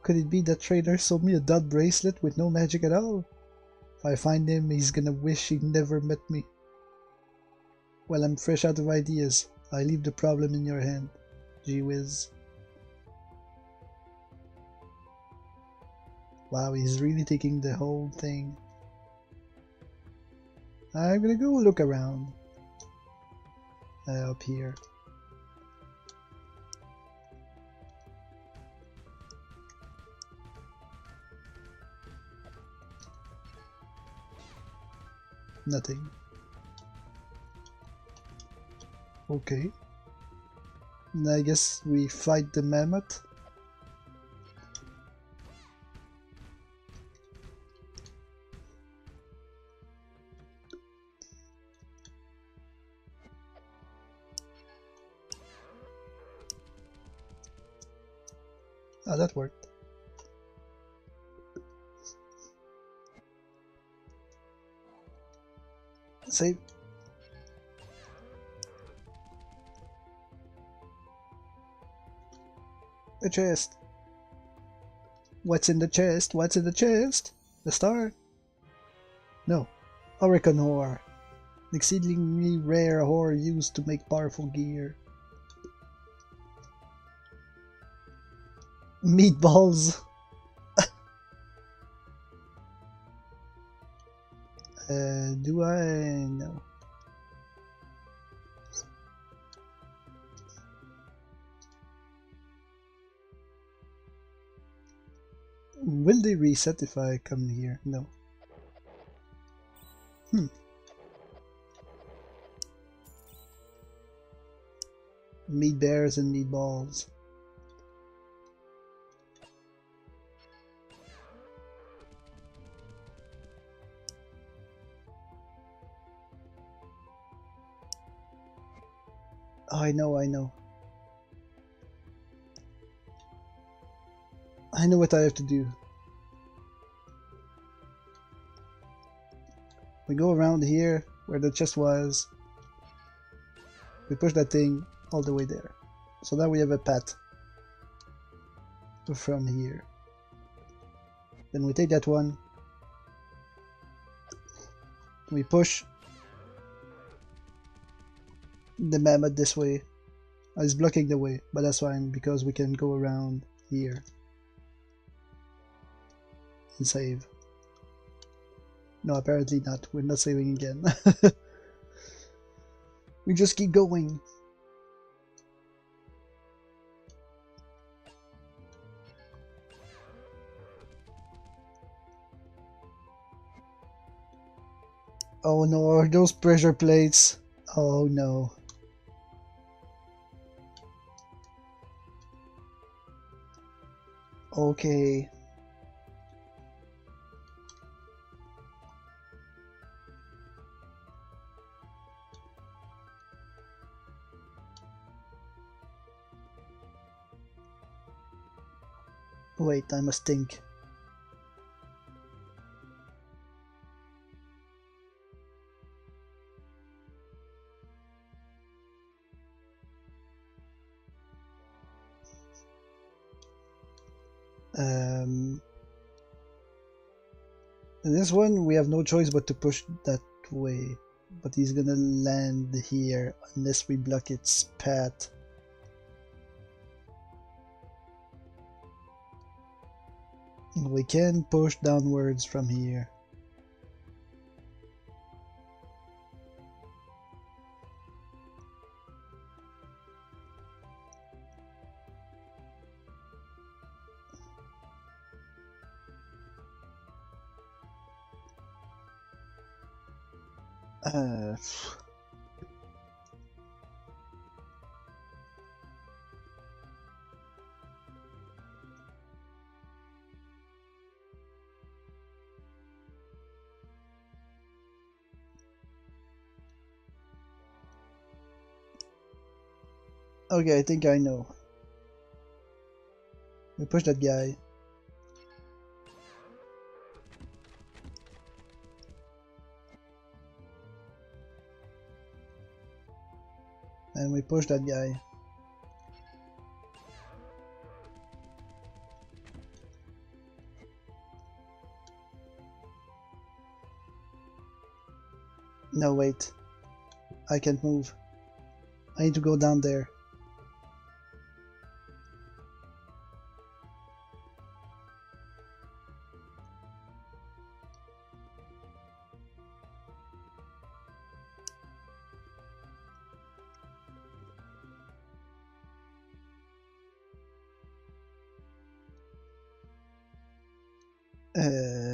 Could it be that trader sold me a dot bracelet with no magic at all? If I find him, he's gonna wish he never met me. Well, I'm fresh out of ideas. I leave the problem in your hand. Gee whiz. Wow, he's really taking the whole thing. I'm gonna go look around. Up here. Nothing. Okay. And I guess we fight the mammoth. Oh, that worked. Save. A chest. What's in the chest? What's in the chest? The star? No. Oricon ore. An exceedingly rare ore used to make powerful gear. Meatballs. Do I? No. Will they reset if I come here? No. Meat bears and meatballs. Oh, I know. I know what I have to do. We go around here where the chest was. We push that thing all the way there. So now we have a path from here. Then we take that one. We push. the mammoth this way. It's blocking the way, but that's fine because we can go around here and save. No, apparently not. We're not saving again. We just keep going. Oh no, are those pressure plates? Oh no. Okay. Wait, I must think. This one we have no choice but to push that way, but he's gonna land here unless we block its path. We can push downwards from here. Okay, I think I know. We push that guy. And we push that guy. No, wait. I can't move. I need to go down there.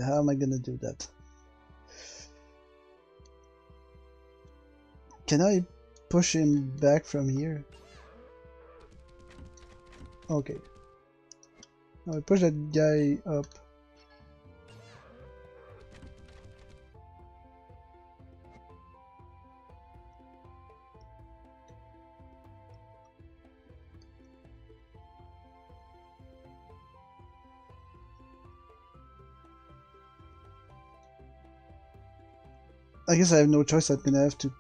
How am I gonna do that? Can I push him back from here? Okay. Now I push that guy up. I guess I have no choice. I'm gonna have to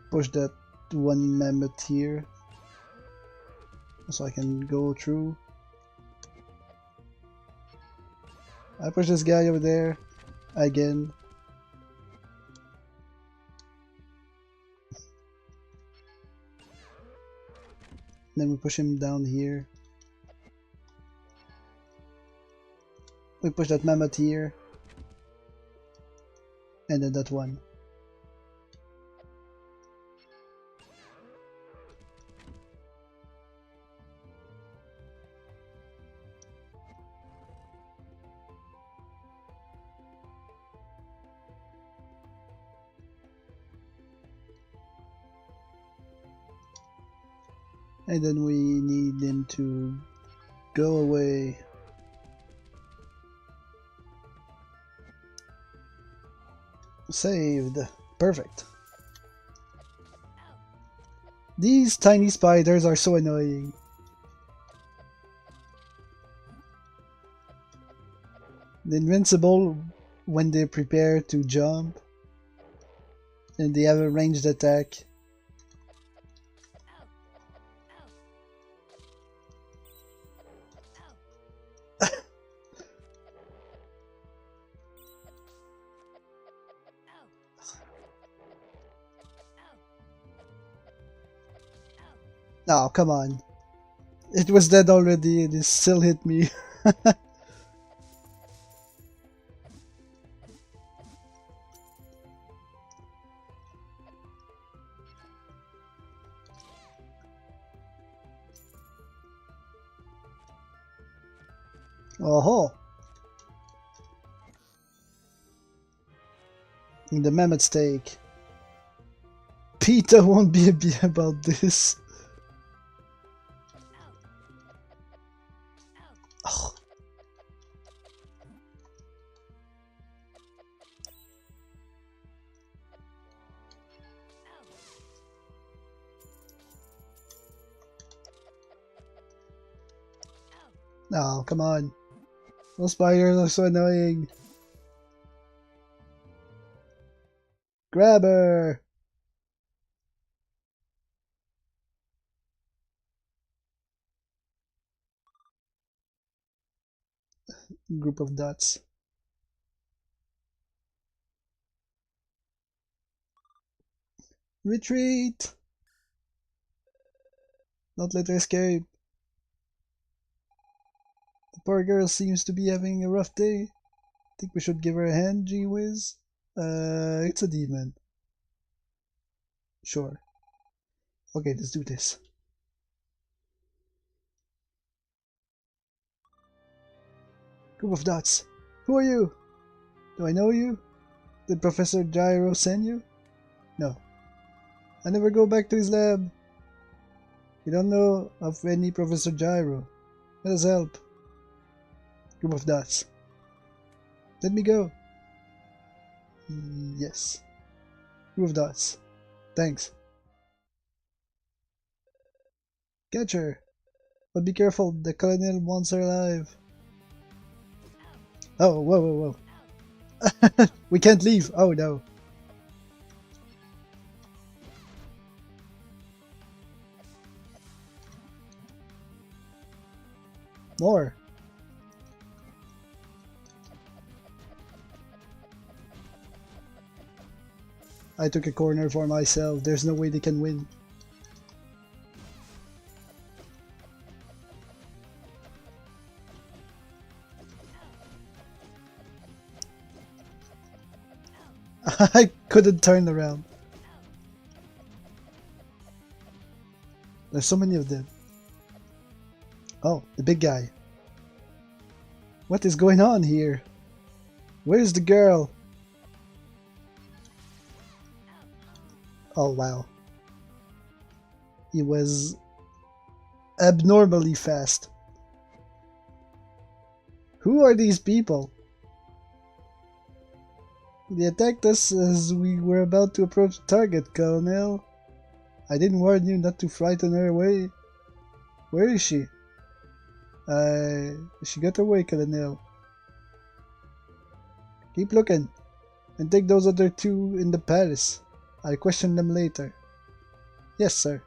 push that one mammoth here so I can go through. I push this guy over there again. Then we push him down here. We push that mammoth here. And then that one. And then we need him to go away. Saved. Perfect. These tiny spiders are so annoying. They're invincible when they prepare to jump. And they have a ranged attack. Oh, come on. It was dead already and it still hit me. Oh, the mammoth steak. PETA won't be happy about this. Oh. No, come on. Those spiders are so annoying. Grab her! Group of dots. Retreat! Not let her escape. The poor girl seems to be having a rough day. Think we should give her a hand, gee whiz? It's a demon. Sure. Okay, let's do this. Group of dots. Who are you? Do I know you? Did Professor Gyro send you? No. I never go back to his lab. We don't know of any Professor Gyro. Let us help. Group of dots. Let me go. Yes. Group of dots. Thanks. Catch her. But be careful, the colonel wants her alive. Oh, whoa, whoa, whoa. We can't leave. Oh no. More. I took a corner for myself. There's no way they can win. I couldn't turn around. There's so many of them. Oh, the big guy. What is going on here? Where's the girl? Oh wow. He was abnormally fast. Who are these people? They attacked us as we were about to approach the target, Colonel. I didn't warn you not to frighten her away. Where is she? She got away, Colonel. Keep looking, and take those other two in the palace. I'll question them later. Yes, sir.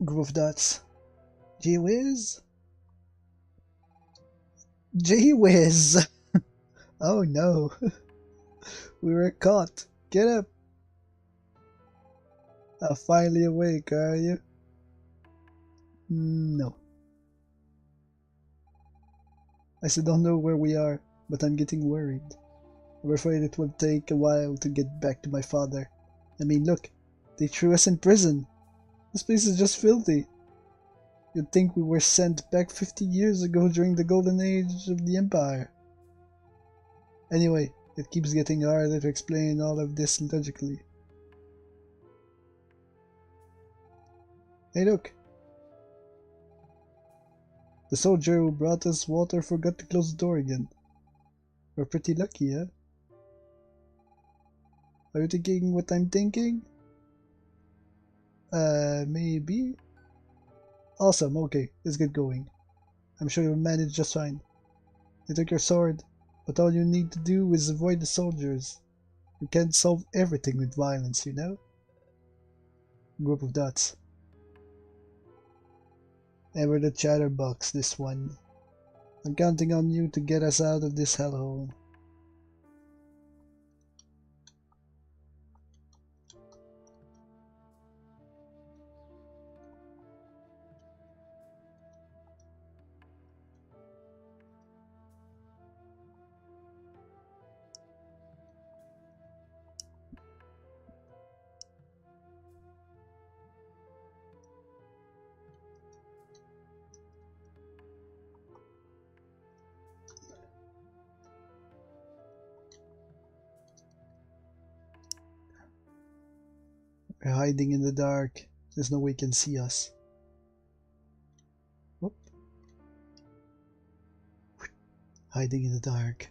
Group of dots. Gee whiz? Gee whiz! Oh no. We were caught. Get up. Finally awake, are you? No. I still don't know where we are, but I'm getting worried. I'm afraid it will take a while to get back to my father. I mean, look, they threw us in prison. This place is just filthy. You'd think we were sent back 50 years ago during the golden age of the Empire. Anyway, it keeps getting harder to explain all of this logically. Hey look! The soldier who brought us water forgot to close the door again. We're pretty lucky, huh? Are you thinking what I'm thinking? Maybe? Awesome, okay, let's get going. I'm sure you'll manage just fine. They took your sword, but all you need to do is avoid the soldiers. You can't solve everything with violence, you know? Group of dots. Ever the chatterbox, this one. I'm counting on you to get us out of this hellhole. We're hiding in the dark. There's no way you can see us. Whoop. Hiding in the dark.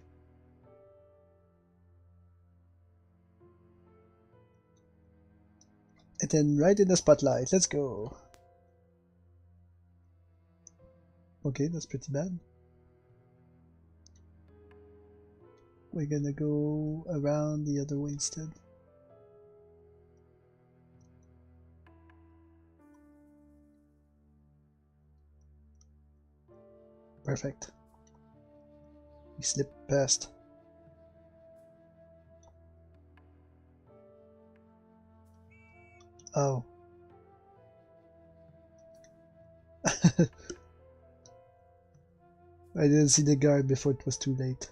And then right in the spotlight. Let's go. Okay, that's pretty bad. We're gonna go around the other way instead. Perfect. We slip past. Oh. I didn't see the guard before it was too late.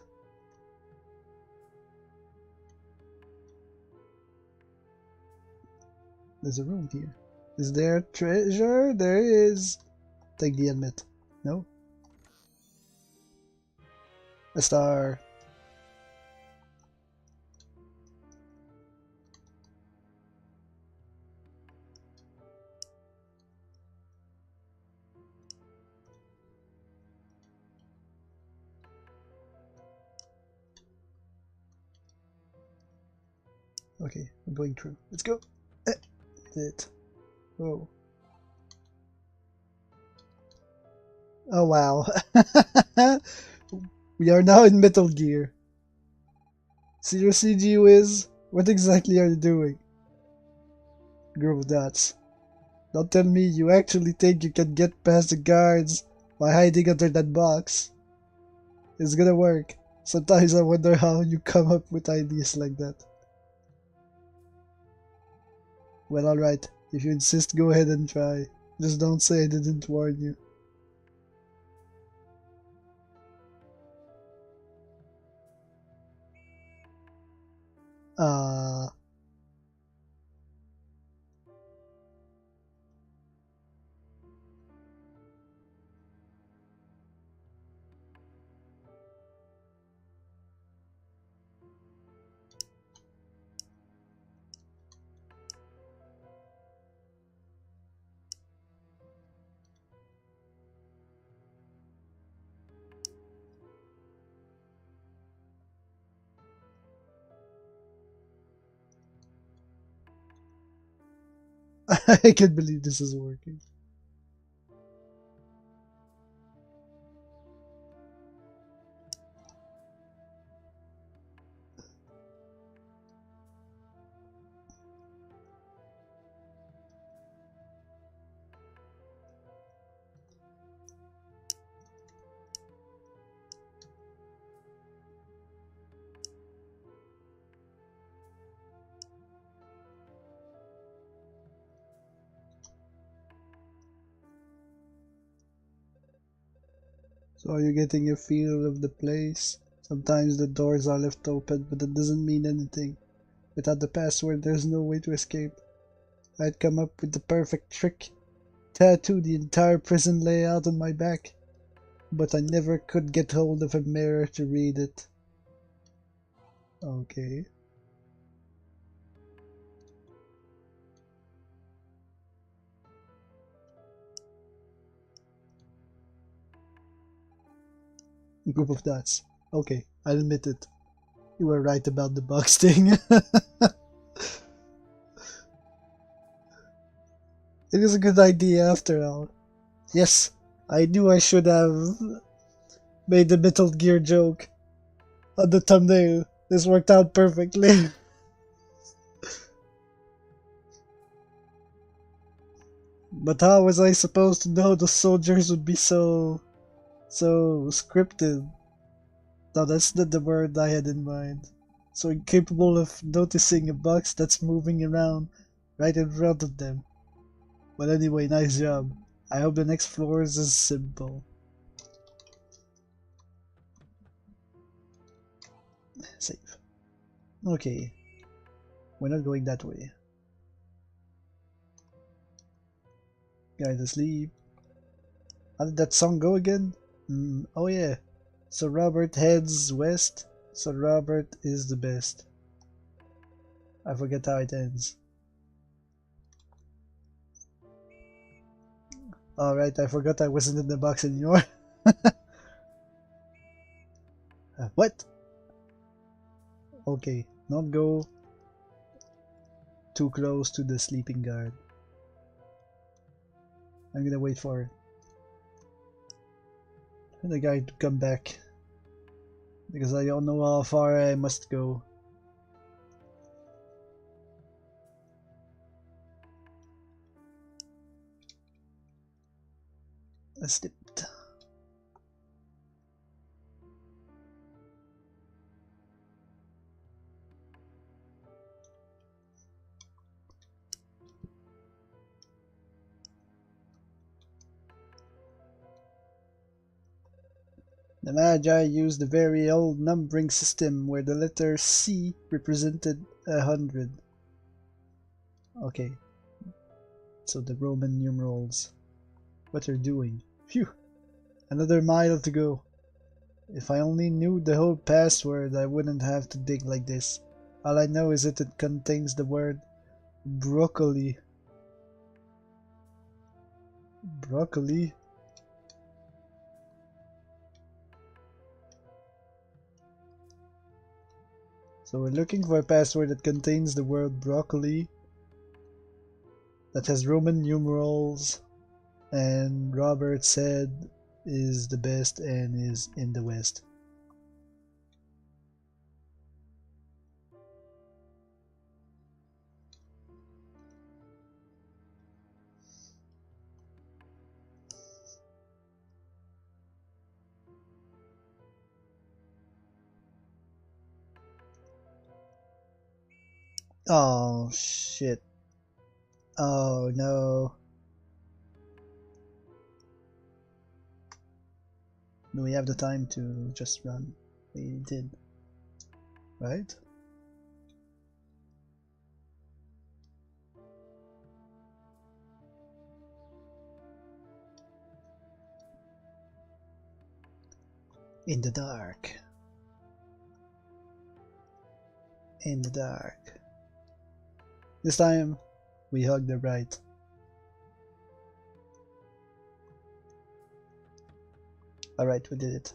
There's a room here. Is there treasure? There is. Take the helmet. No? A star. Okay, I'm going through. Let's go. Did it. Whoa. Oh wow. We are now in Metal Gear. See your CG whiz? What exactly are you doing? Group of dots. Don't tell me you actually think you can get past the guards by hiding under that box. It's gonna work. Sometimes I wonder how you come up with ideas like that. Well, alright. If you insist, go ahead and try. Just don't say I didn't warn you. I can't believe this is working. So are you getting a feel of the place? Sometimes the doors are left open, but that doesn't mean anything. Without the password, there's no way to escape. I'd come up with the perfect trick. Tattoo the entire prison layout on my back. But I never could get hold of a mirror to read it. Okay. Group of dots. Okay, I'll admit it. You were right about the box thing. It is a good idea after all. Yes, I knew I should have made the Metal Gear joke on the thumbnail. This worked out perfectly. But how was I supposed to know the soldiers would be so scripted? No, that's not the word I had in mind. So incapable of noticing a box that's moving around right in front of them. But anyway, nice job. I hope the next floor is as simple. Save. Okay. We're not going that way. Guys asleep. How did that song go again? Oh yeah. So Robert heads west. So Robert is the best. I forget how it ends. Alright, I forgot I wasn't in the box anymore. What? Okay, not go too close to the sleeping guard. I'm gonna wait for the guy to come back. Because I don't know how far I must go. I slipped. The Magi used a very old numbering system where the letter C represented 100. Okay, so the Roman numerals. What they're doing. Phew! Another mile to go. If I only knew the whole password, I wouldn't have to dig like this. All I know is that it contains the word broccoli. Broccoli? So we're looking for a password that contains the word broccoli, that has Roman numerals, and Robert said is the best and is in the West. Oh shit. Oh no. Do we have the time to just run? We did. Right? In the dark. In the dark. This time, we hug the right. Alright, we did it.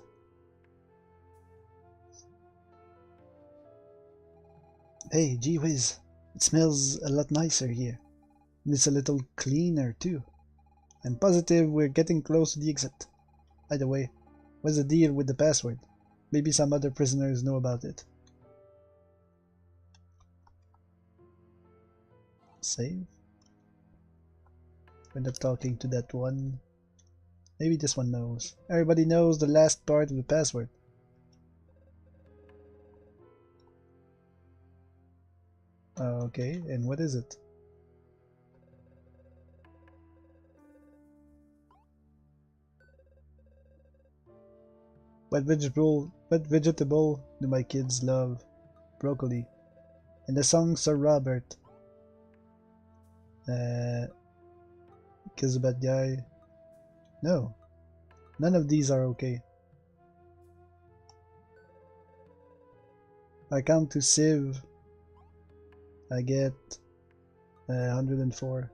Hey, gee whiz. It smells a lot nicer here. And it's a little cleaner too. I'm positive we're getting close to the exit. By the way, what's the deal with the password? Maybe some other prisoners know about it. Save? We're not talking to that one. Maybe this one knows. Everybody knows the last part of the password. Okay, and what is it? What vegetable do my kids love? Broccoli. And the song Sir Robert. Kiss a bad guy. No. None of these are okay. I count to Civ. I get 104.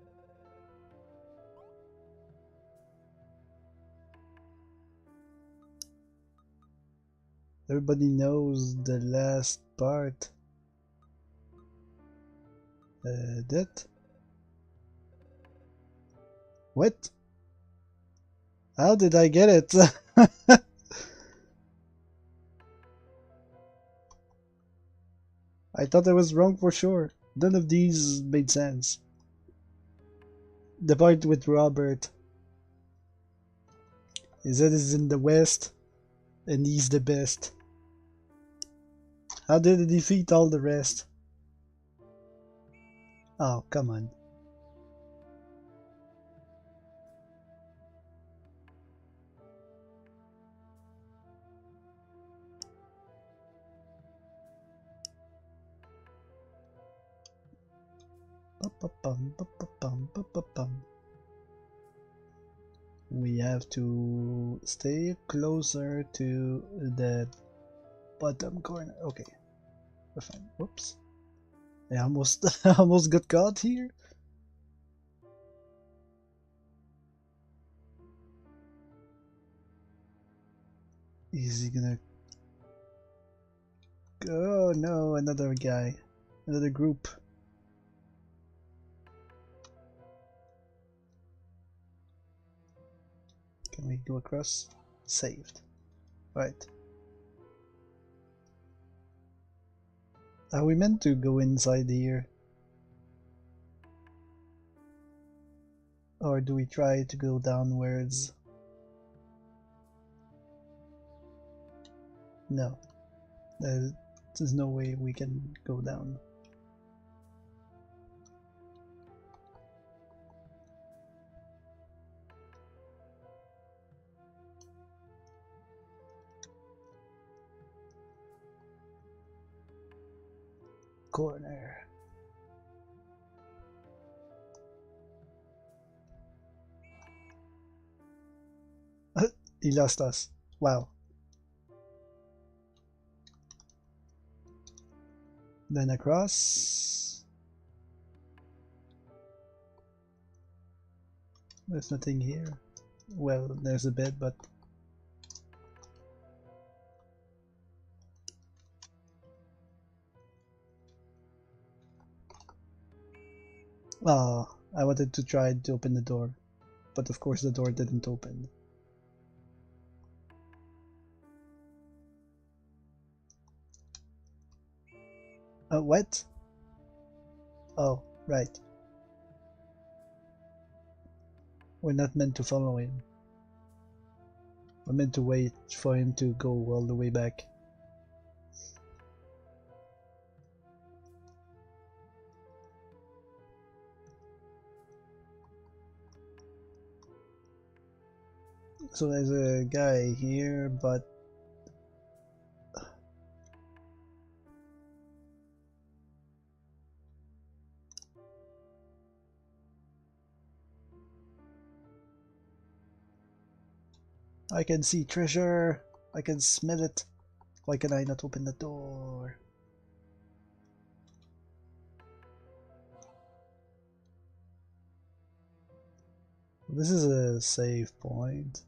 Everybody knows the last part. That? What? How did I get it? I thought I was wrong for sure. None of these made sense. The part with Robert. He said he's in the West, and he's the best. How did he defeat all the rest? Oh, come on. We have to stay closer to the bottom corner. Okay, we're fine. Whoops. I almost almost got caught here. Is he gonna... Oh no, another guy. Another group. Can we go across? Saved. Right. Are we meant to go inside here? Or do we try to go downwards? No. There's no way we can go down. Corner. He lost us. Wow. Then across. There's nothing here. Well, there's a bed, but... Oh, I wanted to try to open the door. But of course the door didn't open. What? Oh, right. We're not meant to follow him. We're meant to wait for him to go all the way back. So there's a guy here, but... I can see treasure! I can smell it! Why can I not open the door? This is a save point.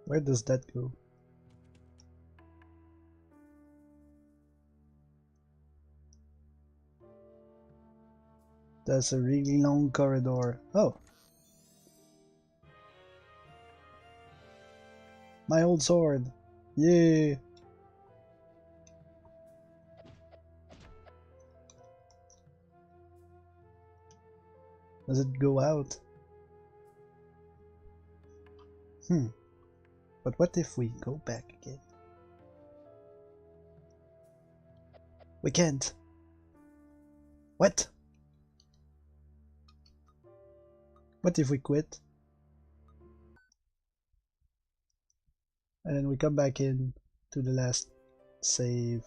Where does that go? That's a really long corridor. Oh! My old sword! Yay! Does it go out? But what if we go back again? We can't! What? What if we quit? And then we come back in to the last save.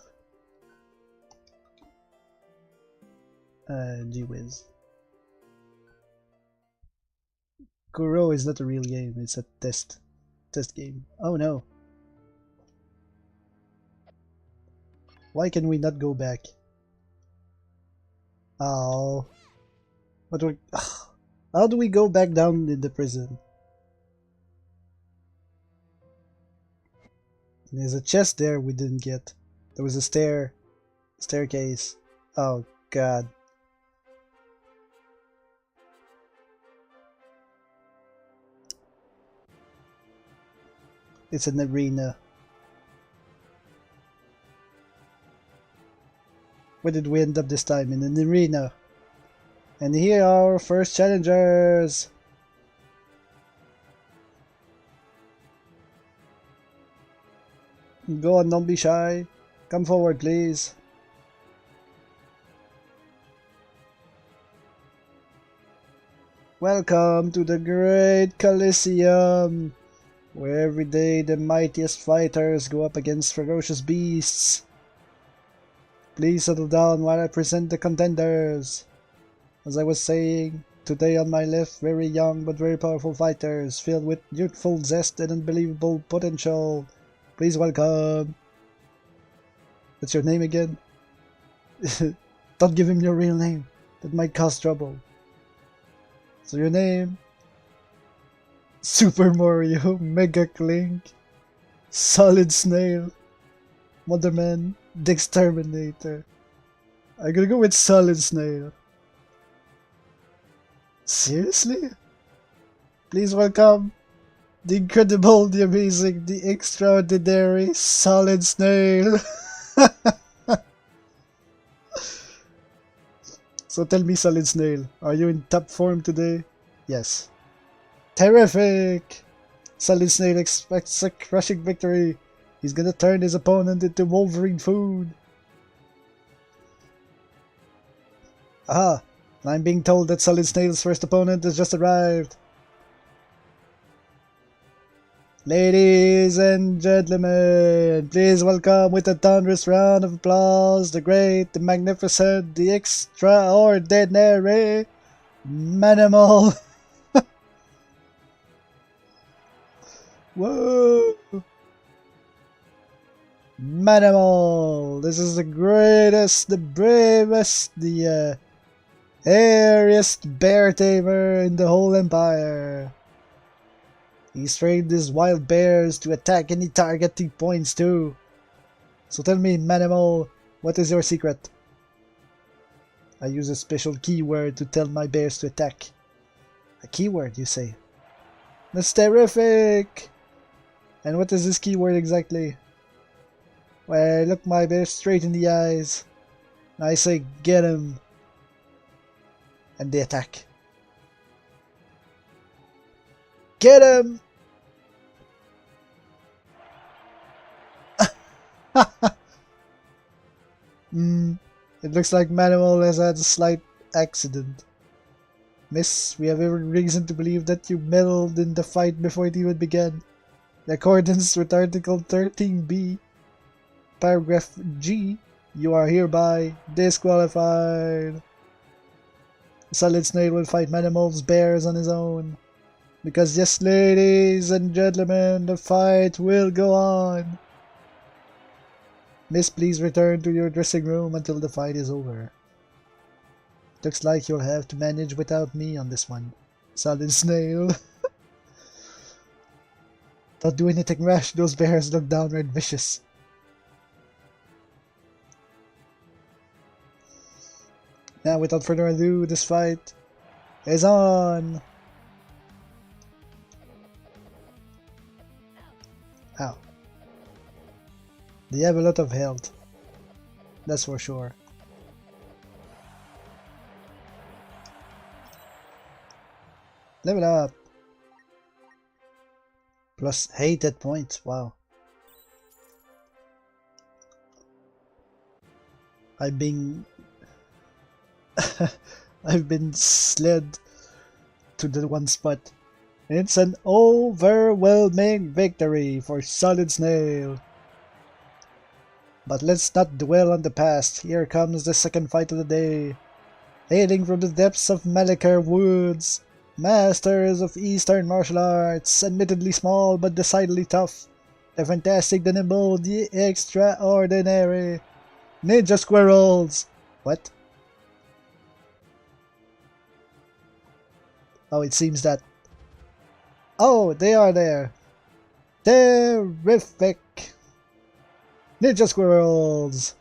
Gee whiz. Kuro is not a real game, it's a test game. Oh no. Why can we not go back? Oh. What we... How do we go back down in the prison? There's a chest there we didn't get. There was a staircase. Oh god. It's an arena. Where did we end up this time? In an arena. And here are our first challengers! Go on, don't be shy. Come forward, please. Welcome to the Great Coliseum, where every day the mightiest fighters go up against ferocious beasts. Please settle down while I present the contenders. As I was saying, today on my left, very young but very powerful fighters, filled with youthful zest and unbelievable potential. Please welcome... What's your name again? Don't give him your real name. That might cause trouble. So your name? Super Mario, Mega Clink, Solid Snail, Motherman, the Exterminator. I'm gonna go with Solid Snail. Seriously? Please welcome the incredible, the amazing, the extraordinary Solid Snail. So tell me, Solid Snail, are you in top form today? Yes. Terrific! Solid Snail expects a crushing victory. He's gonna turn his opponent into Wolverine food. Aha! I'm being told that Solid Snail's first opponent has just arrived. Ladies and gentlemen, please welcome with a thunderous round of applause the great, the magnificent, the extraordinary Manimal. Whoa! Manimal! This is the greatest, the bravest, the airiest bear tamer in the whole empire. He's trained his wild bears to attack any target he points to. So tell me, Manimal, what is your secret? I use a special keyword to tell my bears to attack. A keyword, you say? That's terrific! And what is this keyword exactly? Well, I look my bear straight in the eyes. And I say, get him! And they attack. Get him! It looks like Manimal has had a slight accident. Miss, we have every reason to believe that you meddled in the fight before it even began. In accordance with Article 13b, Paragraph G, you are hereby disqualified. Solid Snail will fight Manimal's bears on his own. Because yes, ladies and gentlemen, the fight will go on. Miss, please return to your dressing room until the fight is over. Looks like you'll have to manage without me on this one, Solid Snail. Don't do anything rash, those bears look downright vicious. Now, without further ado, this fight is on! Ow. They have a lot of health. That's for sure. Level up! Plus 8 hit points, wow. I've been slid to the one spot. It's an overwhelming victory for Solid Snail. But let's not dwell on the past. Here comes the second fight of the day. Hailing from the depths of Malachar Woods, masters of Eastern martial arts, admittedly small but decidedly tough, the fantastic, the nimble, the extraordinary, Ninja Squirrels! What? Oh, it seems that... Oh, they are there! Terrific! Ninja Squirrels!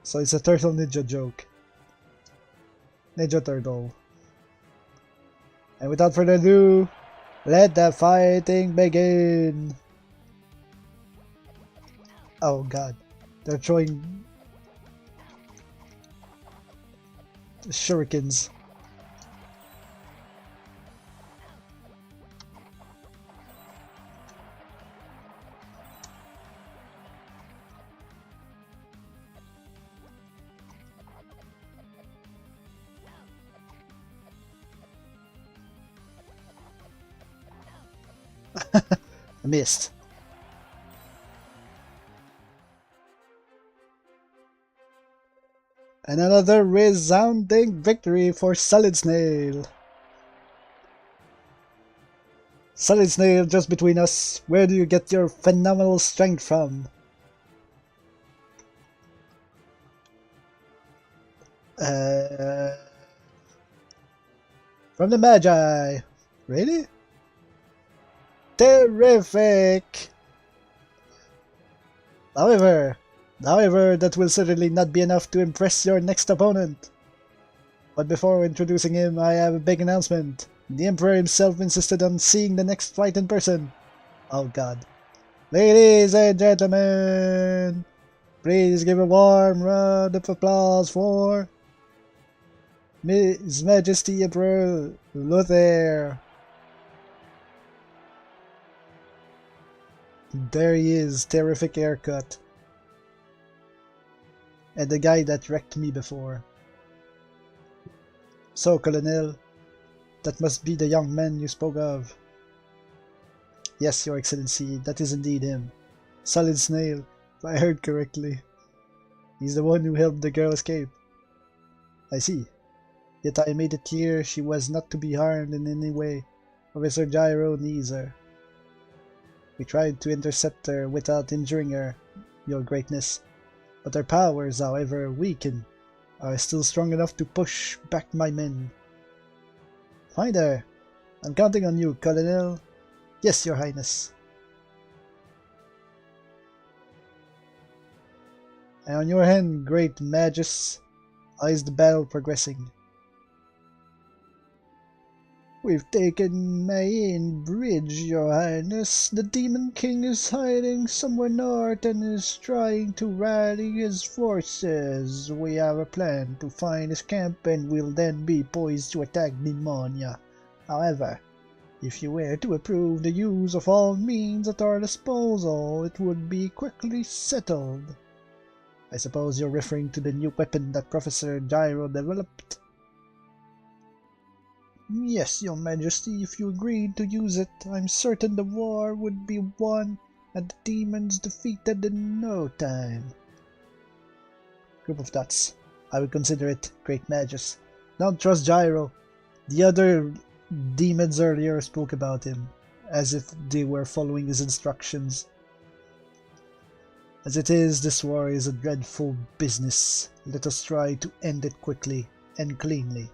So it's a Turtle Ninja joke. Ninja Turtle. And without further ado, let the fighting begin! Oh god, they're throwing... shurikens. I missed. And another resounding victory for Solid Snail. Solid Snail, just between us, where do you get your phenomenal strength from? From the Magi. Really? Terrific! However, that will certainly not be enough to impress your next opponent. But before introducing him, I have a big announcement. The Emperor himself insisted on seeing the next fight in person. Oh god. Ladies and gentlemen, please give a warm round of applause for His Majesty Emperor Lothair. There he is, terrific haircut. And the guy that wrecked me before. So, Colonel, that must be the young man you spoke of. Yes, Your Excellency, that is indeed him. Solid Snail, if I heard correctly. He's the one who helped the girl escape. I see. Yet I made it clear she was not to be harmed in any way. Professor Gyro needs her. We tried to intercept her without injuring her, Your Greatness. But her powers, however weakened, are still strong enough to push back my men. Find her. I'm counting on you, Colonel. Yes, Your Highness. And on your hand, Great Magus, how is the battle progressing? We've taken Mayan Bridge, Your Highness. The Demon King is hiding somewhere north and is trying to rally his forces. We have a plan to find his camp and will then be poised to attack Demonia. However, if you were to approve the use of all means at our disposal, it would be quickly settled. I suppose you're referring to the new weapon that Professor Gyro developed? Yes, Your Majesty, if you agreed to use it, I'm certain the war would be won and the demons defeated in no time. Group of Dots. I would consider it, Great Magus. Don't trust Gyro. The other demons earlier spoke about him, as if they were following his instructions. As it is, this war is a dreadful business. Let us try to end it quickly and cleanly.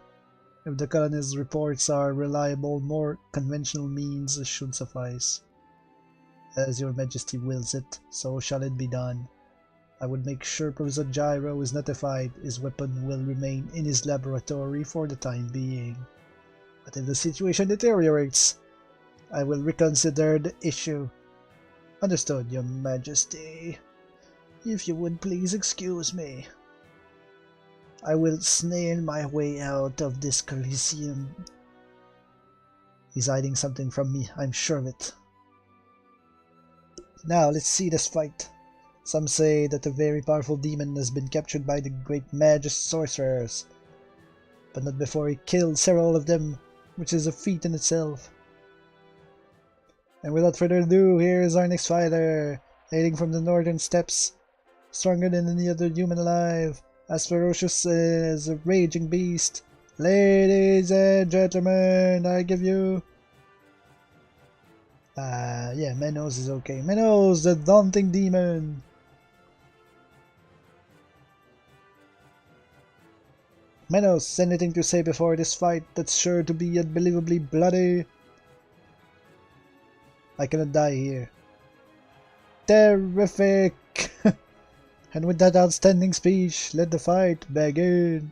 If the colonel's reports are reliable, more conventional means should suffice. As Your Majesty wills it, so shall it be done. I would make sure Professor Gyro is notified his weapon will remain in his laboratory for the time being. But if the situation deteriorates, I will reconsider the issue. Understood, Your Majesty. If you would please excuse me. I will snail my way out of this Coliseum. He's hiding something from me, I'm sure of it. Now, let's see this fight. Some say that a very powerful demon has been captured by the great Magus sorcerers, but not before he killed several of them, which is a feat in itself. And without further ado, here is our next fighter, hailing from the northern steppes, stronger than any other human alive, as ferocious as a raging beast. Ladies and gentlemen, I give you... yeah, Menos is okay. Menos, the daunting demon! Menos, anything to say before this fight that's sure to be unbelievably bloody? I cannot die here. Terrific! And with that outstanding speech, let the fight begin.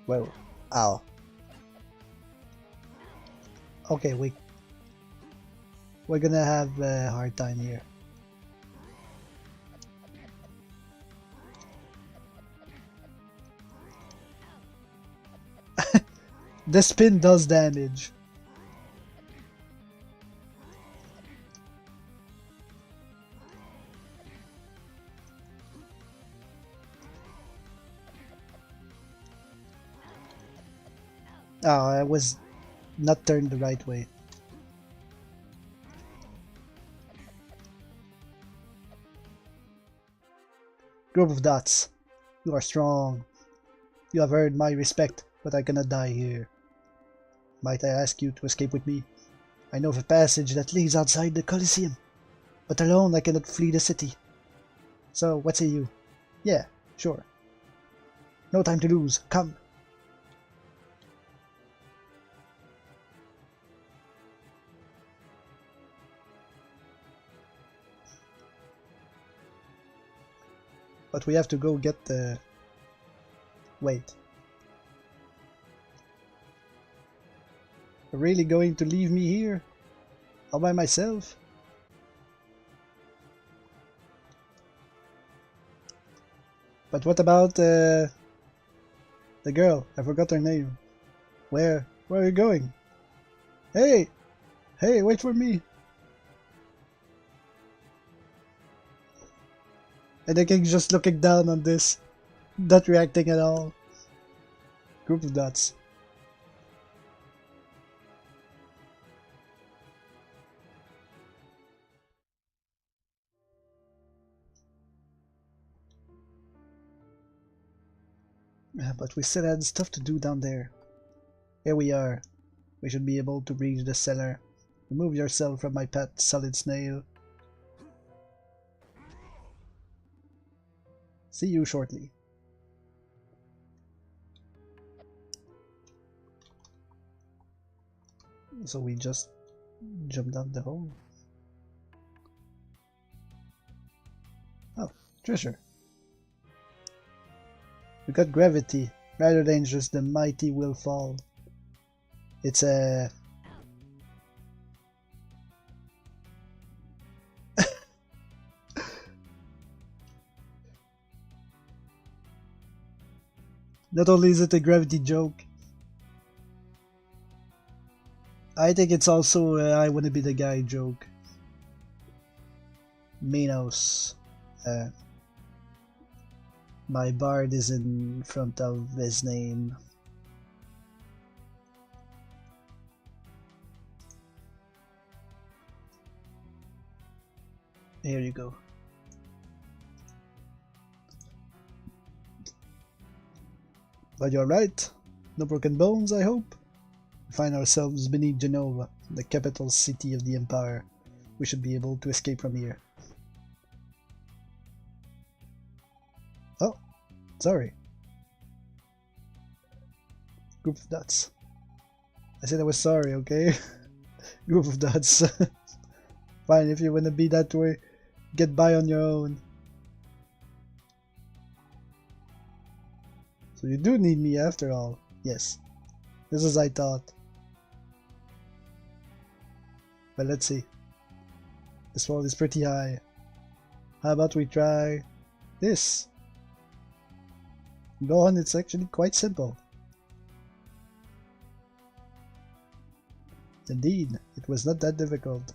Well, ow. Okay, we're gonna have a hard time here. The spin does damage. Oh, I was not turned the right way. Group of dots. You are strong. You have earned my respect, but I cannot die here. Might I ask you to escape with me? I know of a passage that leads outside the Colosseum, but alone I cannot flee the city. So, what say you? Yeah, sure. No time to lose. Come. But we have to go get the... Wait. You're really going to leave me here? All by myself? But what about the girl? I forgot her name. Where are you going? Hey! Hey, wait for me! And the king just looking down on this, not reacting at all. Group of dots. But we still had stuff to do down there. Here we are. We should be able to reach the cellar. Remove yourself from my pet, solid snail. See you shortly. So we just jumped down the hole. Oh, treasure. We got gravity. Rather dangerous, the mighty will fall. It's a... Not only is it a gravity joke, I think it's also I wanna be the guy joke. Minos. My bard is in front of his name. Here you go. But you're right. No broken bones, I hope. We find ourselves beneath Genova, the capital city of the Empire. We should be able to escape from here. Oh, sorry. Group of dots. I said I was sorry, okay? Group of dots. Fine, if you wanna be that way, get by on your own. So you do need me after all. Yes. Just as I thought. But let's see. This wall is pretty high. How about we try this? Go on, it's actually quite simple. Indeed, it was not that difficult.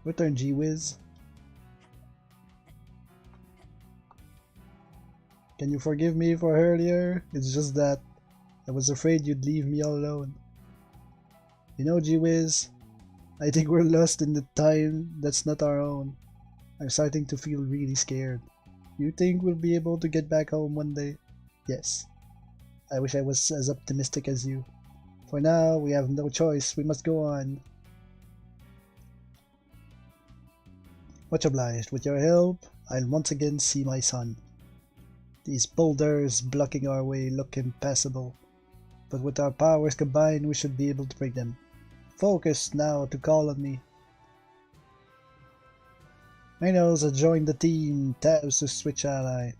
Return, G-Wiz. Can you forgive me for earlier? It's just that I was afraid you'd leave me all alone. You know, G-Wiz, I think we're lost in the time that's not our own. I'm starting to feel really scared. You think we'll be able to get back home one day? Yes. I wish I was as optimistic as you. For now, we have no choice. We must go on. Much obliged. With your help, I'll once again see my son. These boulders blocking our way look impassable, but with our powers combined, we should be able to break them. Focus now to call on me. Minos has joined the team. Tabs to switch ally.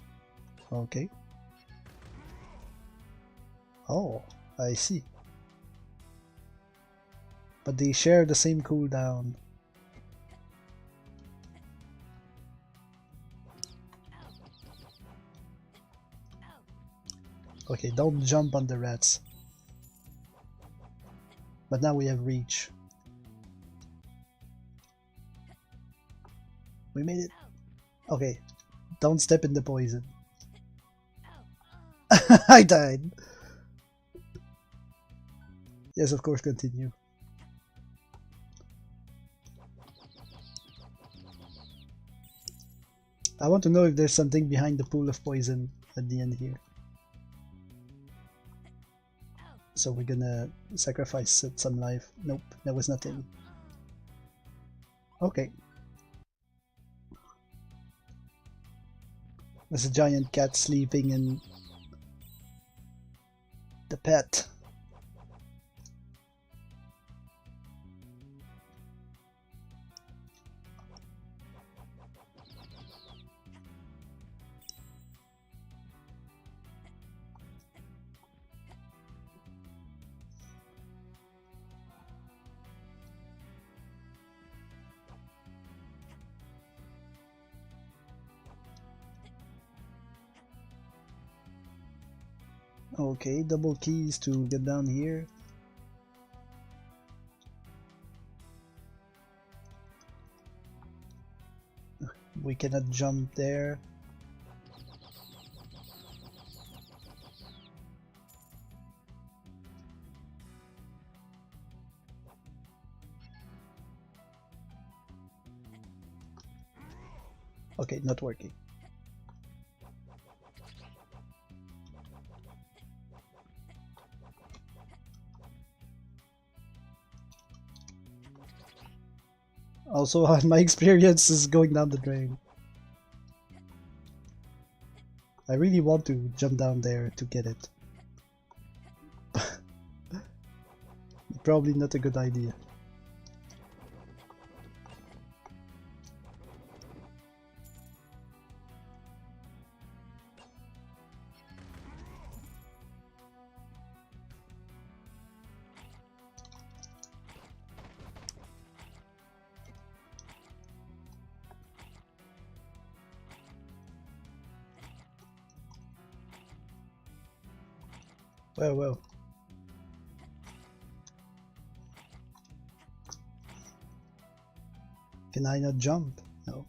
Okay. Oh, I see. But they share the same cooldown. Okay, don't jump on the rats. But now we have reach. We made it. Okay, don't step in the poison. I died. Yes, of course, continue. I want to know if there's something behind the pool of poison at the end here. So we're gonna sacrifice some life. Nope, there was nothing. Okay. There's a giant cat sleeping in the pet. Okay, double keys to get down here. We cannot jump there. Okay, not working. Also, my experience is going down the drain. I really want to jump down there to get it. Probably not a good idea. Well. Can I not jump? No.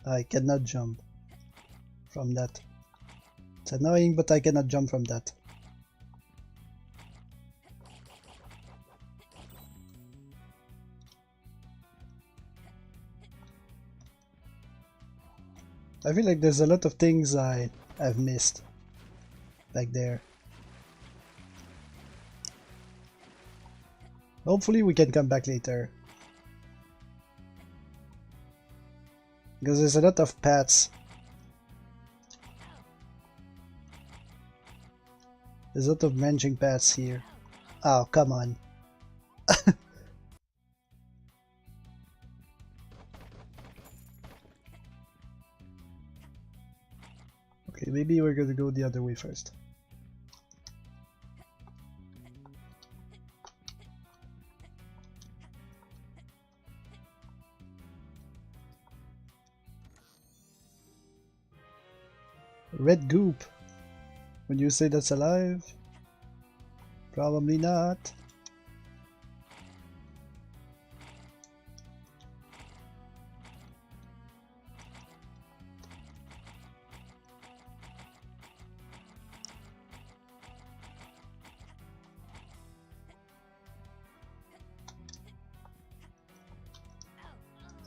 I cannot jump from that. It's annoying, but I cannot jump from that. I feel like there's a lot of things I've missed. Like there. Hopefully we can come back later. Because there's a lot of paths. There's a lot of branching paths here. Oh, come on. Okay, maybe we're gonna go the other way first. Red goop. Would you say that's alive? Probably not.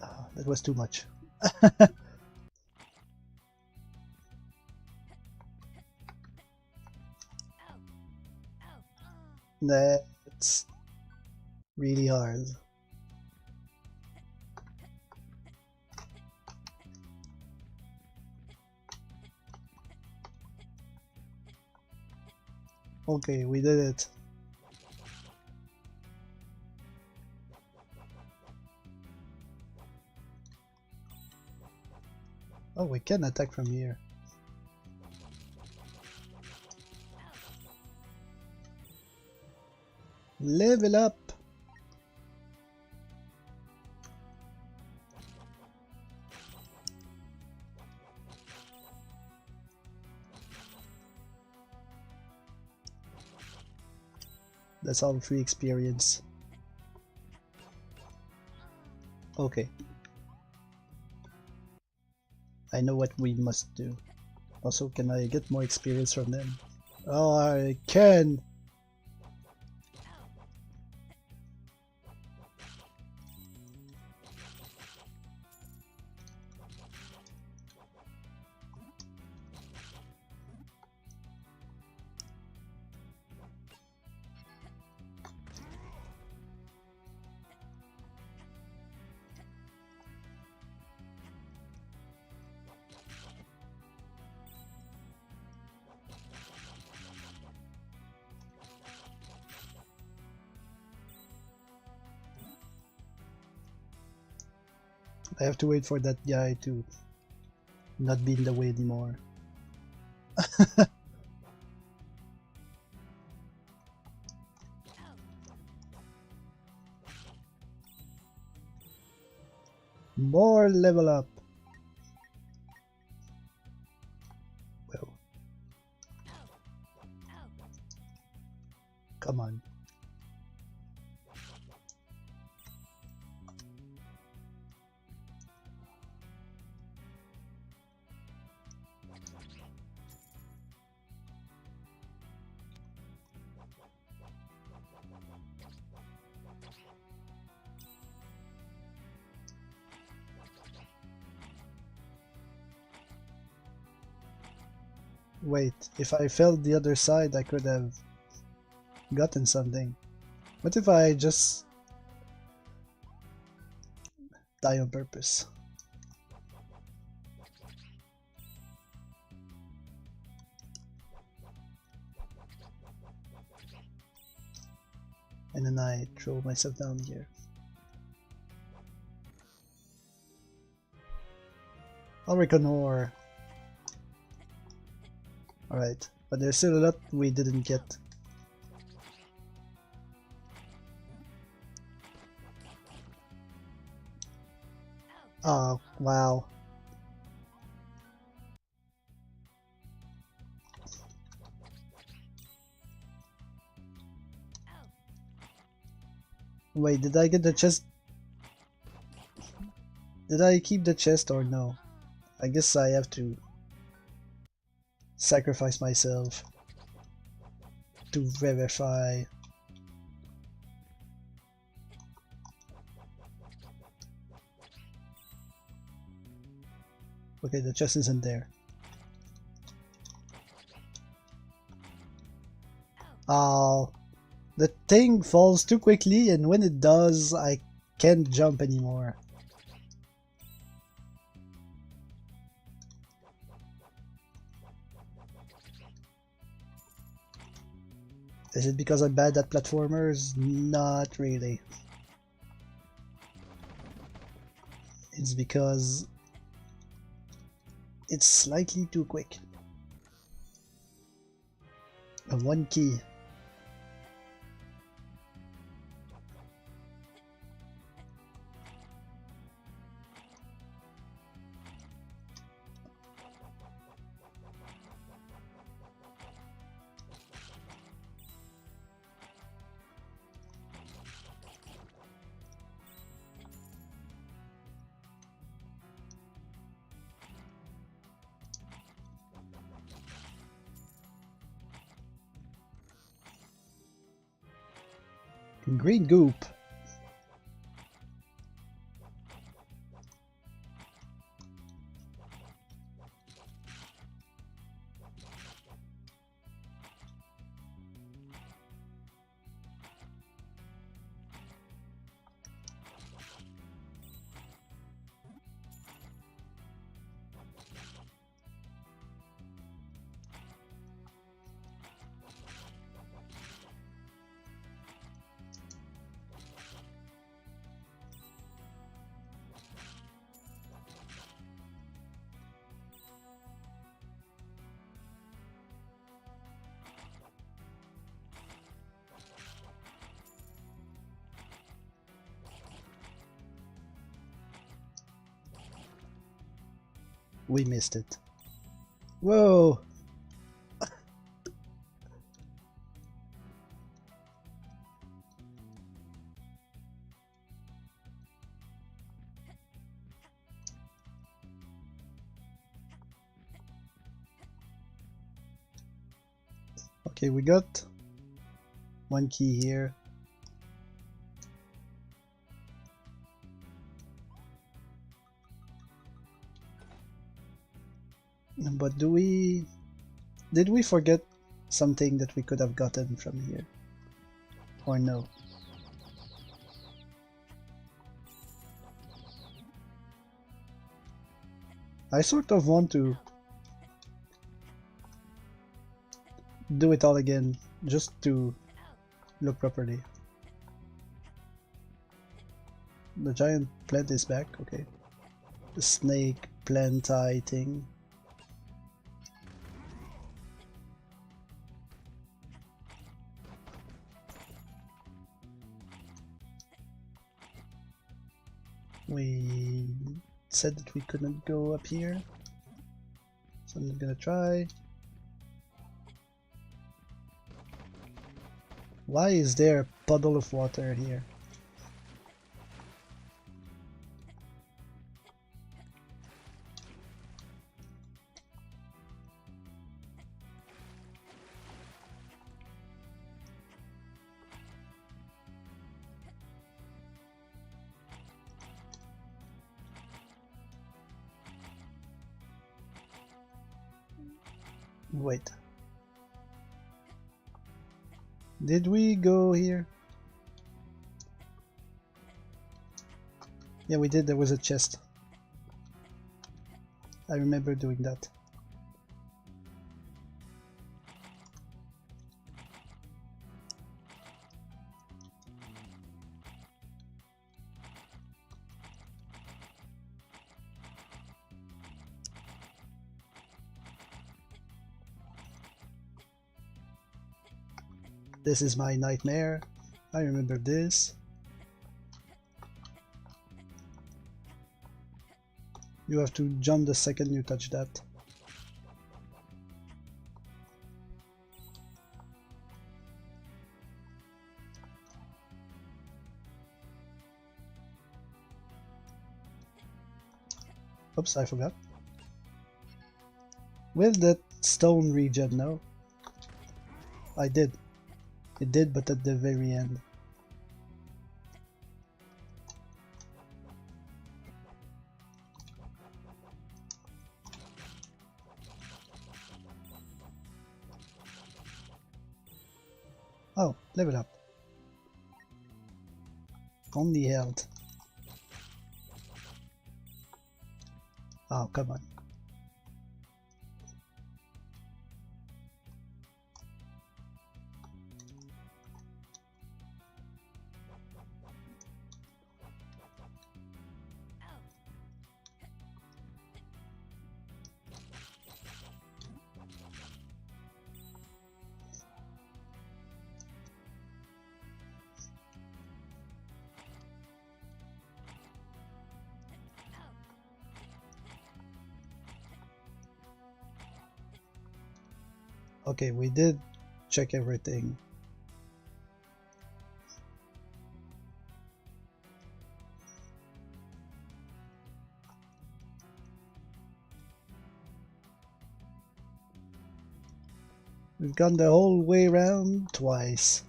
Oh, that was too much. That's really hard. Okay, we did it. Oh, we can attack from here. Level up! That's all free experience. Okay. I know what we must do. Also, can I get more experience from them? Oh, I can! I have to wait for that guy to not be in the way anymore. More level up. Well, come on. Wait, if I fell the other side, I could have gotten something. What if I just die on purpose? And then I throw myself down here. Ore. Alright, but there's still a lot we didn't get. Oh, wow. Wait, did I get the chest? Did I keep the chest or no? I guess I have to sacrifice myself to verify. Okay, the chest isn't there. Oh, the thing falls too quickly, and when it does, I can't jump anymore. Is it because I'm bad at platformers? Not really. It's because it's slightly too quick. And one key. Green goop. We missed it. Whoa! Okay, we got one key here. But did we forget something that we could have gotten from here? Or no? I sort of want to do it all again, just to look properly. The giant plant is back, okay. The snake plant eye thing. We said that we couldn't go up here, so I'm gonna try. Why is there a puddle of water here? Wait. Did we go here? Yeah, we did. There was a chest. I remember doing that. This is my nightmare. I remember this. You have to jump the second you touch that. Oops, I forgot. Will that stone regen now? I did. It did, but at the very end. Oh, level up. Only health. Oh, come on. Okay, we did check everything. We've gone the whole way around twice.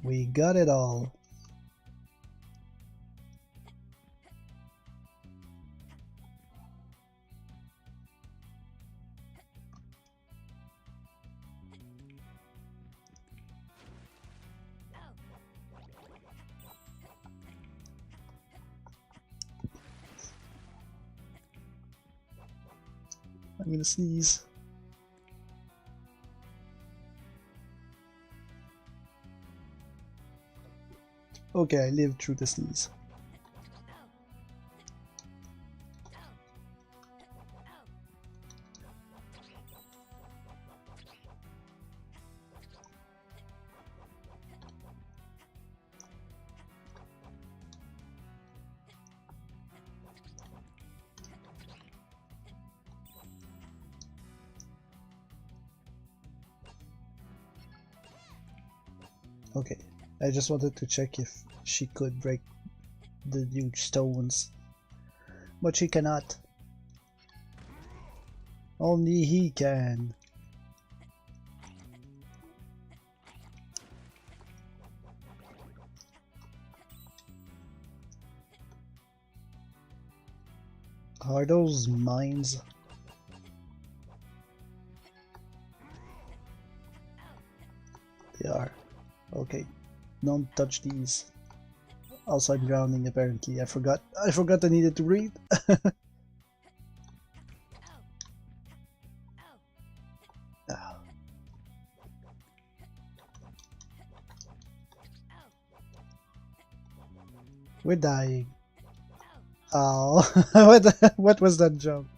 We got it all. I'm gonna sneeze. Okay, I lived through the sneeze. Okay, I just wanted to check if she could break the huge stones, but she cannot. Only he can. Are those mines? They are. Okay. Don't touch these. Also, I'm drowning apparently. I forgot I needed to breathe. Ah. We're dying. Oh, what was that jump?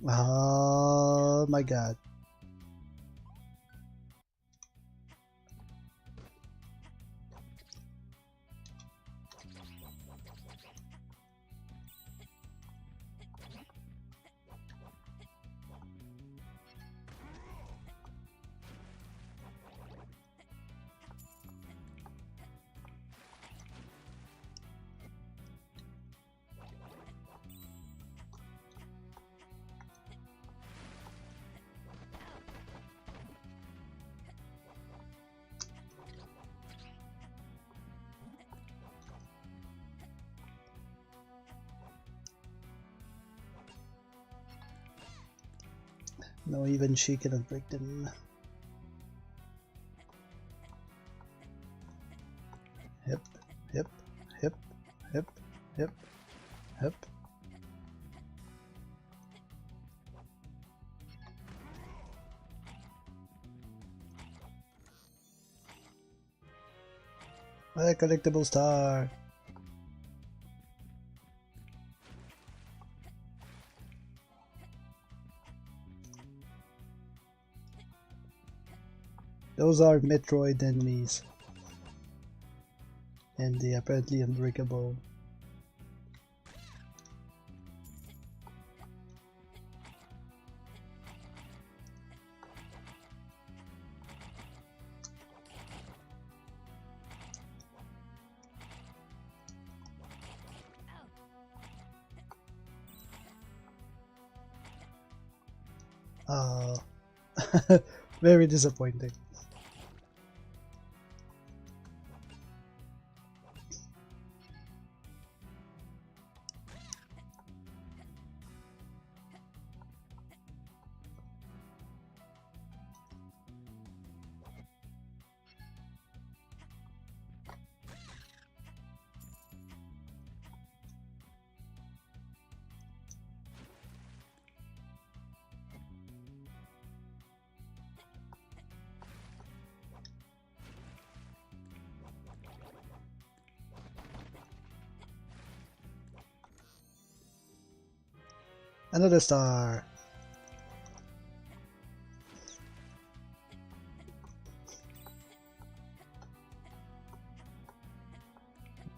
Oh my god. No, even she cannot break them. Hip, hip, hip, hip, hip, hip. A collectible star. Those are Metroid enemies. And they are apparently unbreakable. Uh, very disappointing. Another star.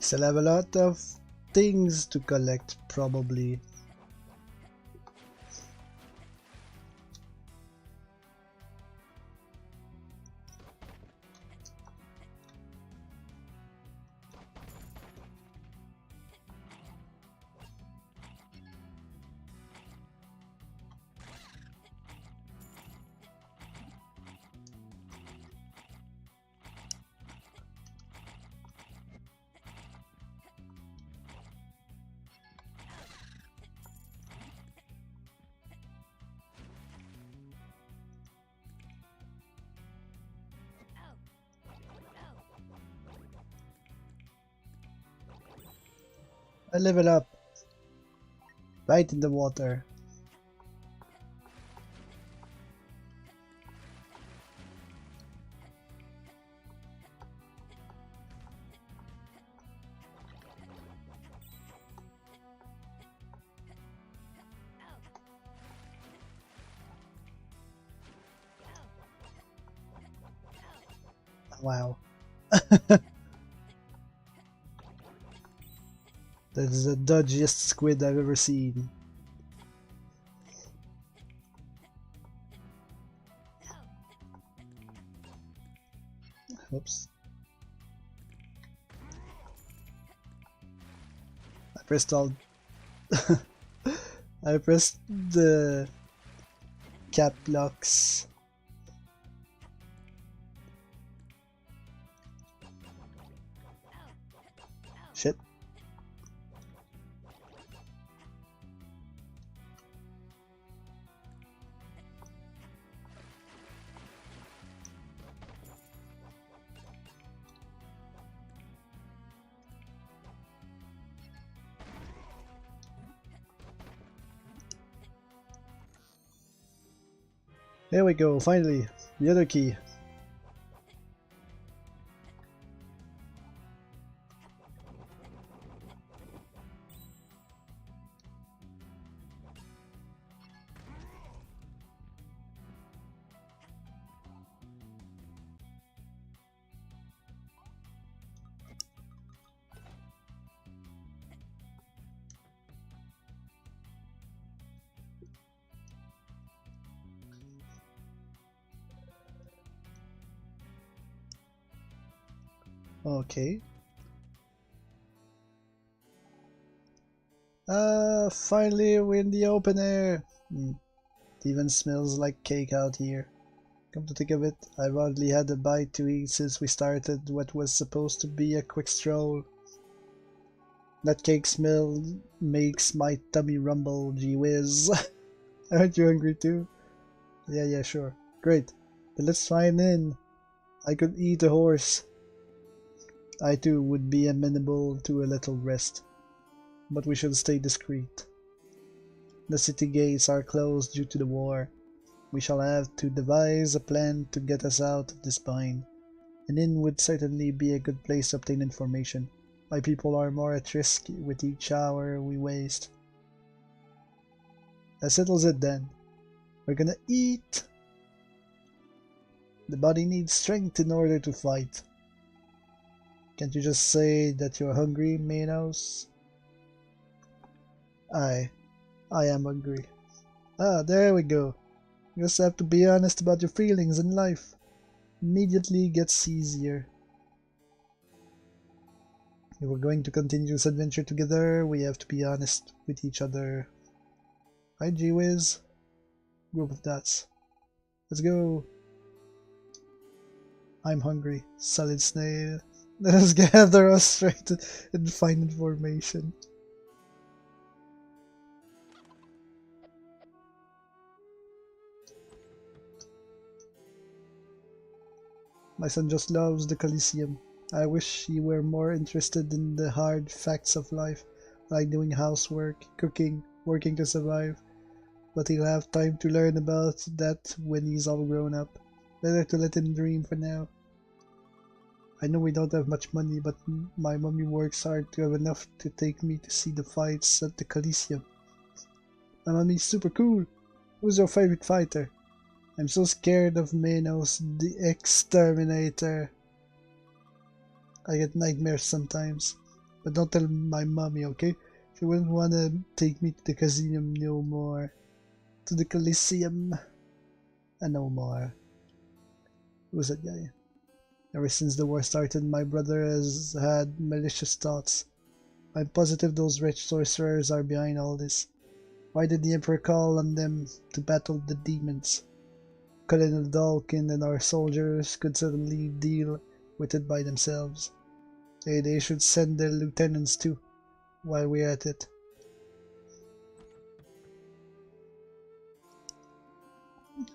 Still have a lot of things to collect, probably. I level up. Right in the water. Wow. That is the dodgiest squid I've ever seen. Oops. I pressed all... I pressed the cap locks. Shit. Here we go, finally, the other key. Okay. Finally we're in the open air. It even smells like cake out here. Come to think of it, I've hardly had a bite to eat since we started what was supposed to be a quick stroll. That cake smell makes my tummy rumble, gee whiz. Aren't you hungry too? Yeah, sure. Great. Then let's find in. I could eat a horse. I too would be amenable to a little rest. But we should stay discreet. The city gates are closed due to the war. We shall have to devise a plan to get us out of this bind. An inn would certainly be a good place to obtain information. My people are more at risk with each hour we waste. That settles it then. We're gonna eat! The body needs strength in order to fight. Can't you just say that you're hungry, Manos? I am hungry. Ah, there we go. You just have to be honest about your feelings in life. Immediately gets easier. If we're going to continue this adventure together, we have to be honest with each other. Hi, G-Wiz. Group of dots. Let's go. I'm hungry. Solid snail. Let us gather our strength and find information. My son just loves the Coliseum. I wish he were more interested in the hard facts of life, like doing housework, cooking, working to survive. But he'll have time to learn about that when he's all grown up. Better to let him dream for now. I know we don't have much money, but my mommy works hard to have enough to take me to see the fights at the Coliseum. My mommy's super cool. Who's your favorite fighter? I'm so scared of Manos the Exterminator. I get nightmares sometimes. But don't tell my mommy, okay? She wouldn't wanna take me to the Coliseum no more. To the Coliseum. No more. Who's that guy? Ever since the war started, my brother has had malicious thoughts. I'm positive those rich sorcerers are behind all this. Why did the Emperor call on them to battle the demons? Colonel Dalkin and our soldiers could certainly deal with it by themselves. They should send their lieutenants too, while we're at it.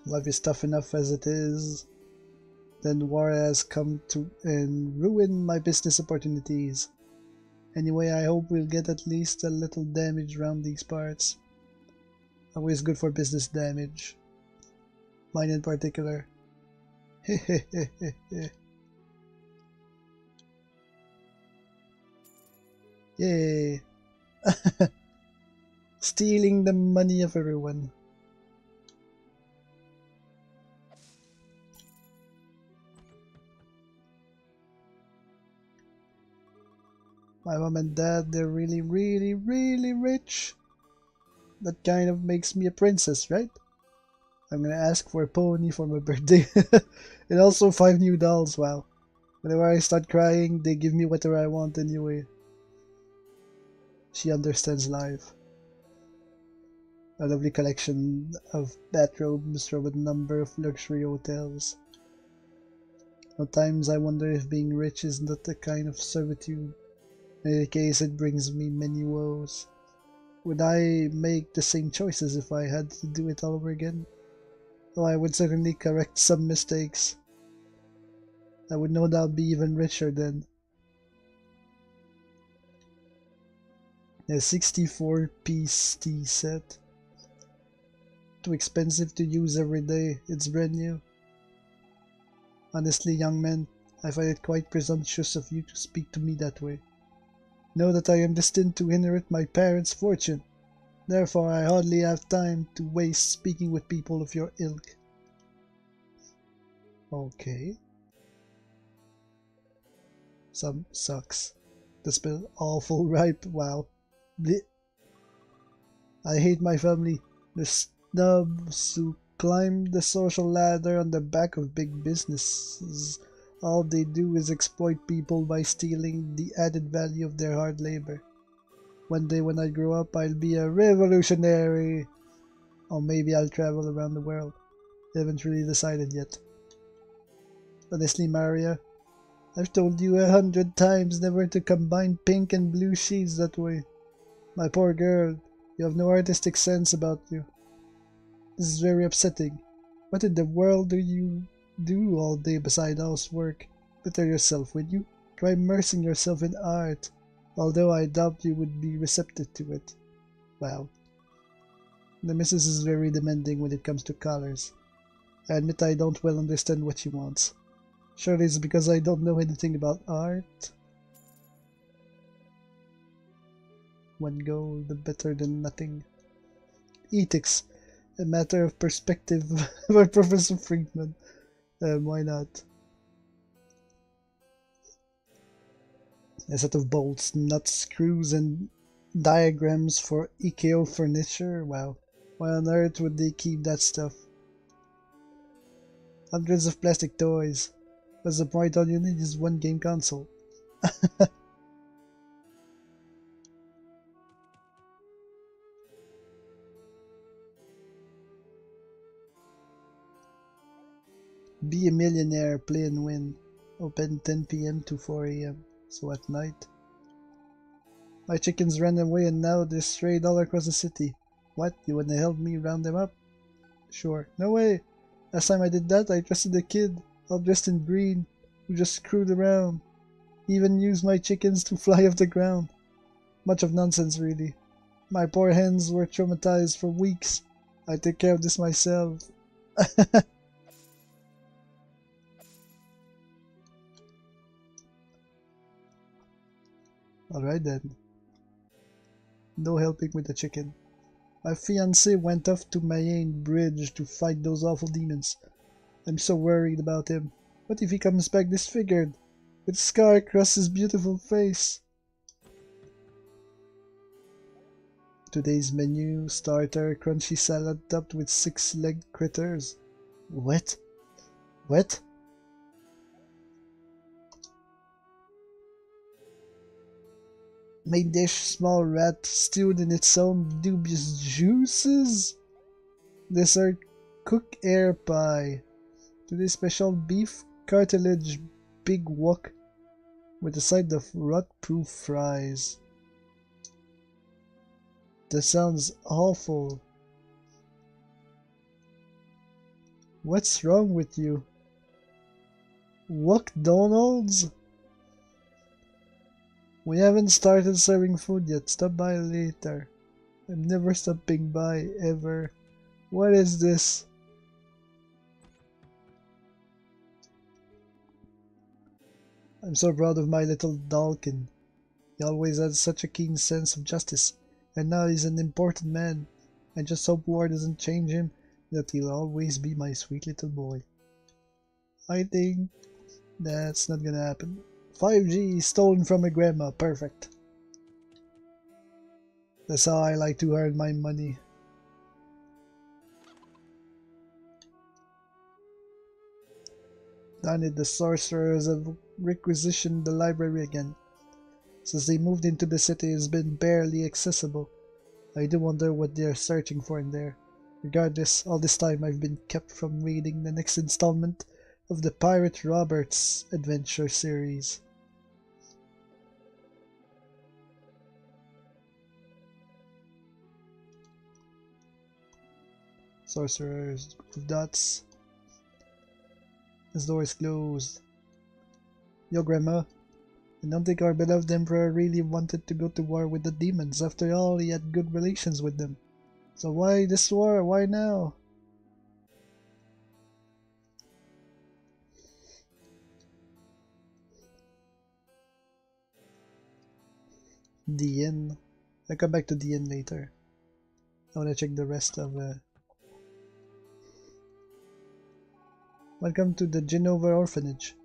Life is tough enough as it is. Then war has come to and ruin my business opportunities. Anyway, I hope we'll get at least a little damage around these parts. Always good for business damage. Mine in particular. Yay! Stealing the money of everyone. My mom and dad, they're really rich. That kind of makes me a princess, right? I'm gonna ask for a pony for my birthday. And also 5 new dolls, wow. Whenever I start crying, they give me whatever I want anyway. She understands life. A lovely collection of bathrobes from a number of luxury hotels. Sometimes I wonder if being rich is not a kind of servitude. In any case, it brings me many woes. Would I make the same choices if I had to do it all over again? Oh, I would certainly correct some mistakes. I would no doubt be even richer then. A 64-piece tea set. Too expensive to use every day. It's brand new. Honestly, young man, I find it quite presumptuous of you to speak to me that way. Know that I am destined to inherit my parents' fortune. Therefore, I hardly have time to waste speaking with people of your ilk. Okay. Some sucks. The spell awful ripe. Wow. Blech. I hate my family. The snubs who climb the social ladder on the back of big businesses. All they do is exploit people by stealing the added value of their hard labor. One day when I grow up, I'll be a revolutionary. Or maybe I'll travel around the world. I haven't really decided yet. Honestly, Maria, I've told you 100 times never to combine pink and blue sheets that way. My poor girl, you have no artistic sense about you. This is very upsetting. What in the world do you do all day beside housework? Better yourself, will you? Try immersing yourself in art, although I doubt you would be receptive to it. Wow. The missus is very demanding when it comes to colors. I admit I don't well understand what she wants. Surely it's because I don't know anything about art. One goal, the better than nothing. Ethics, a matter of perspective by Professor Friedman. Why not? A set of bolts, nuts, screws, and diagrams for IKEA furniture? Wow. Why on earth would they keep that stuff? Hundreds of plastic toys. What's the point? All you need is one game console. Be a millionaire, play and win. Open 10 p.m. to 4 a.m. So at night. My chickens ran away and now they're strayed all across the city. What? You wanna help me round them up? Sure. No way! Last time I did that, I trusted a kid, all dressed in green, who just screwed around. He even used my chickens to fly off the ground. Much of nonsense, really. My poor hens were traumatized for weeks. I take care of this myself. Alright then. No helping with the chicken. My fiancé went off to Mayenne Bridge to fight those awful demons. I'm so worried about him. What if he comes back disfigured, with a scar across his beautiful face? Today's menu, starter, crunchy salad topped with 6-legged critters. What? What? Main dish, small rat stewed in its own dubious juices. Dessert, cook air pie. Today's special beef cartilage big wok with a side of rot-proof fries. That sounds awful. What's wrong with you? McDonald's? We haven't started serving food yet. Stop by later. I'm never stopping by, ever. What is this? I'm so proud of my little Dalkin. He always had such a keen sense of justice, and now he's an important man. I just hope war doesn't change him, that he'll always be my sweet little boy. I think that's not gonna happen. 5G stolen from my grandma, perfect. That's how I like to earn my money. Darn it, the sorcerers have requisitioned the library again. Since they moved into the city, it's been barely accessible. I do wonder what they're searching for in there. Regardless, all this time I've been kept from reading the next installment of the Pirate Roberts adventure series. Sorcerers with dots. This door is closed. Yo, Grandma. I don't think our beloved Emperor really wanted to go to war with the demons. After all, he had good relations with them. So why this war? Why now? The inn. I'll come back to the inn later. I wanna check the rest of Welcome to the Genova Orphanage.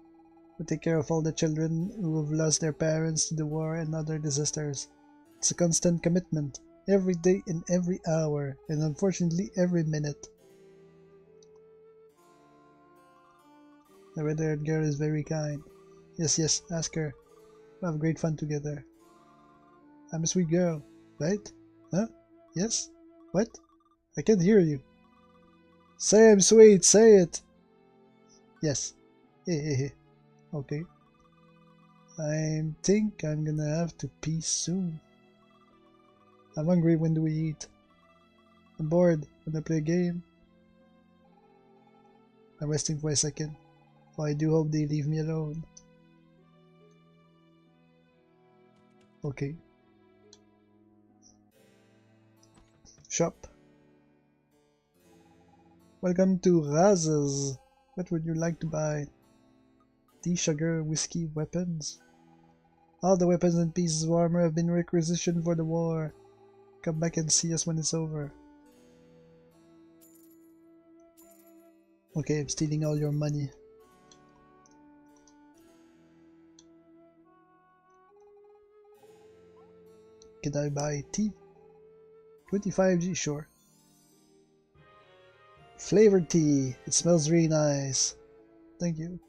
We take care of all the children who have lost their parents to the war and other disasters. It's a constant commitment, every day and every hour, and unfortunately every minute. The red-haired girl is very kind. Yes, ask her. We'll have great fun together. I'm a sweet girl, right? Huh? Yes? What? I can't hear you. Say I'm sweet, say it! Yes. Hey. Okay. I think I'm gonna have to pee soon. I'm hungry. When do we eat? I'm bored. Wanna play a game? I'm resting for a second. Well, I do hope they leave me alone. Okay. Shop. Welcome to Raz's. What would you like to buy? Tea, sugar, whiskey, weapons? All the weapons and pieces of armor have been requisitioned for the war. Come back and see us when it's over. Okay, I'm stealing all your money. Can I buy tea? 25G, sure. Flavored tea. It smells really nice. Thank you.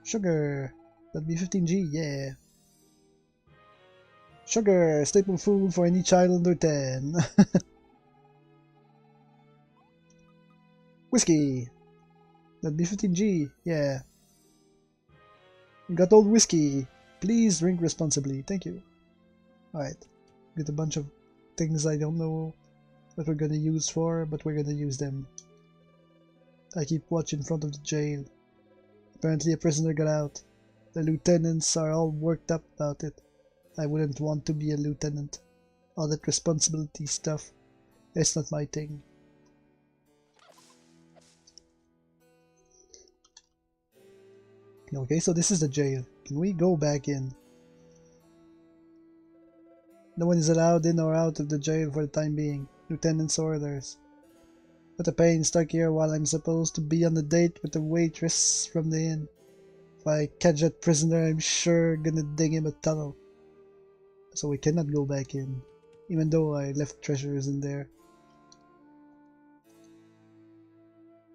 Sugar. That'd be 15G, yeah. Sugar, staple food for any child under 10. Whiskey. That'd be 15G, yeah. We got old whiskey. Please drink responsibly. Thank you. Alright. Get a bunch of things I don't know what we're gonna use for, but we're gonna use them. I keep watch in front of the jail. Apparently a prisoner got out. The lieutenants are all worked up about it. I wouldn't want to be a lieutenant. All that responsibility stuff, it's not my thing. Okay, so this is the jail. Can we go back in? No one is allowed in or out of the jail for the time being. Lieutenant's orders. What a pain, stuck here while I'm supposed to be on a date with the waitress from the inn. If I catch that prisoner, I'm sure gonna dig him a tunnel. So we cannot go back in, even though I left treasures in there.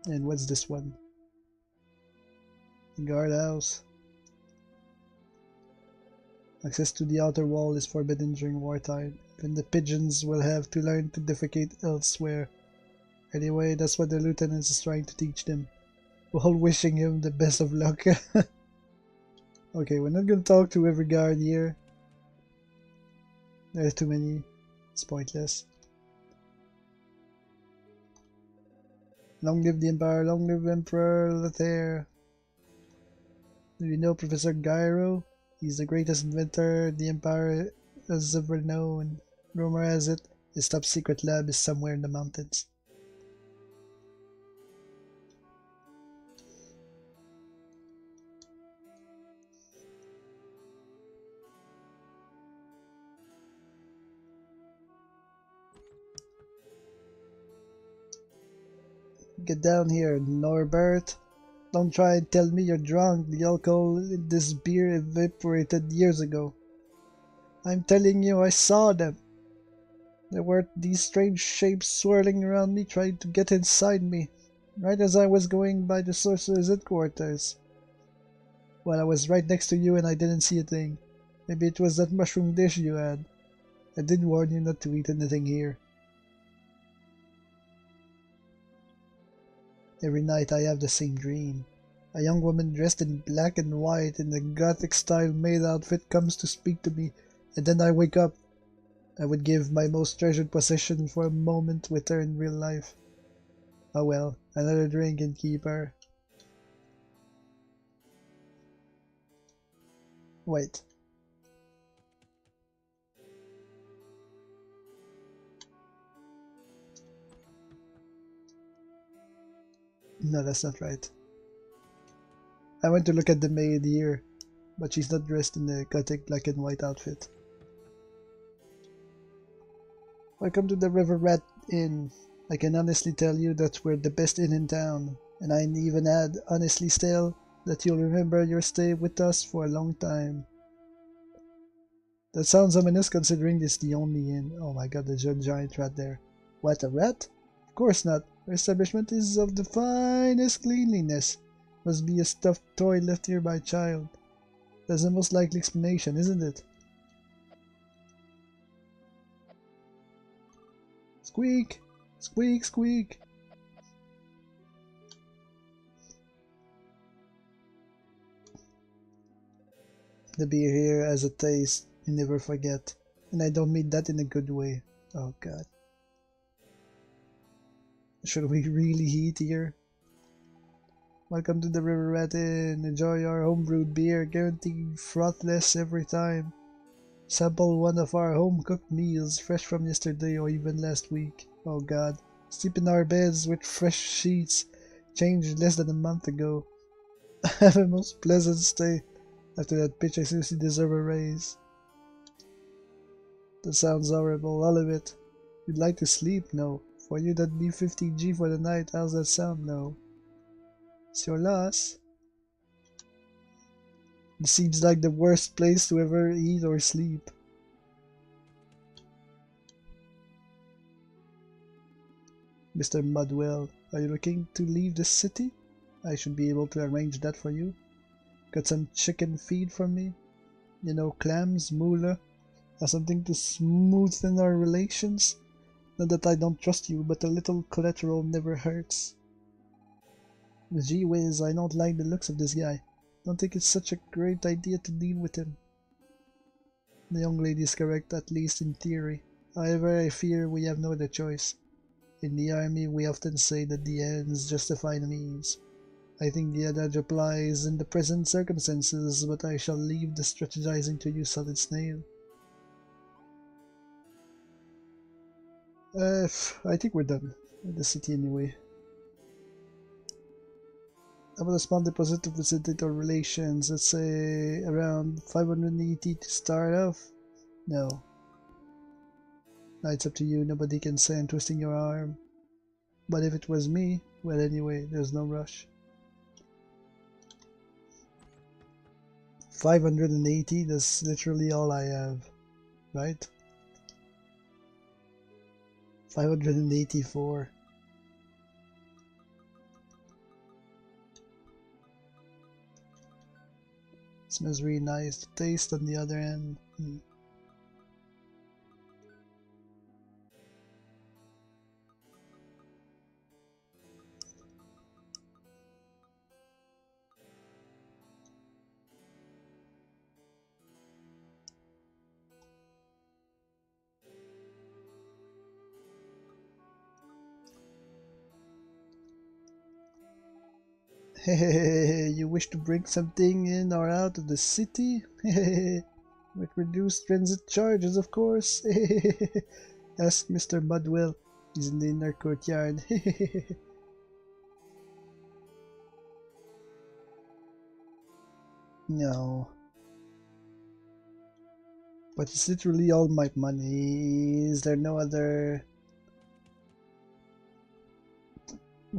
And what's this one? Guardhouse. Access to the outer wall is forbidden during wartime. Even the pigeons will have to learn to defecate elsewhere. Anyway, that's what the lieutenant is trying to teach them. While wishing him the best of luck. Okay, we're not gonna talk to every guard here. There's too many. It's pointless. Long live the Empire, long live Emperor Lothair. Do you know Professor Gyro? He's the greatest inventor the Empire has ever known. Rumor has it, his top secret lab is somewhere in the mountains. Get down here, Norbert. Don't try and tell me you're drunk. The alcohol in this beer evaporated years ago. I'm telling you, I saw them. There were these strange shapes swirling around me, trying to get inside me, right as I was going by the sorcerer's headquarters. Well, I was right next to you and I didn't see a thing. Maybe it was that mushroom dish you had. I did warn you not to eat anything here. Every night I have the same dream. A young woman dressed in black and white in a gothic-style maid outfit comes to speak to me, and then I wake up. I would give my most treasured possession for a moment with her in real life. Oh well, another drink and keep her. Wait. No, that's not right. I went to look at the maid here, but she's not dressed in the gothic black and white outfit. Welcome to the River Rat Inn. I can honestly tell you that we're the best inn in town, and I even add, honestly still, that you'll remember your stay with us for a long time. That sounds ominous considering this is the only inn. Oh my god, there's a giant rat there. What, a rat? Of course not. Our establishment is of the finest cleanliness. Must be a stuffed toy left here by a child. That's the most likely explanation, isn't it? Squeak! Squeak, squeak! The beer here has a taste you never forget. And I don't mean that in a good way. Oh god. Should we really eat here? Welcome to the River Rat Inn. Enjoy our homebrewed beer, guaranteed frothless every time. Sample one of our home-cooked meals, fresh from yesterday or even last week. Oh god. Sleep in our beds with fresh sheets, changed less than a month ago. Have a most pleasant stay. After that pitch, I seriously deserve a raise. That sounds horrible, all of it. You'd like to sleep? No. For you, that'd be 50G for the night. How's that sound? No. It's your loss. It seems like the worst place to ever eat or sleep. Mr. Mudwell, are you looking to leave the city? I should be able to arrange that for you. Got some chicken feed for me? You know, clams, moolah, or something to smoothen our relations? Not that I don't trust you, but a little collateral never hurts. Gee whiz, I don't like the looks of this guy. Don't think it's such a great idea to deal with him. The young lady is correct, at least in theory. However, I fear we have no other choice. In the army, we often say that the ends justify the means. I think the adage applies in the present circumstances, but I shall leave the strategizing to you, Solid Snail. I think we're done with the city anyway. How about a small deposit to facilitate our relations? Let's say around 580 to start off? No. Now it's up to you, nobody can say I'm twisting your arm. But if it was me, well anyway, there's no rush. 580, that's literally all I have, right? 584. Smells really nice. The taste on the other end. Hehehe, you wish to bring something in or out of the city? Hehehe, with reduced transit charges, of course. Hehehe, ask Mr. Mudwell. He's in the inner courtyard. Hehehe. No. But it's literally all my money. Is there no other...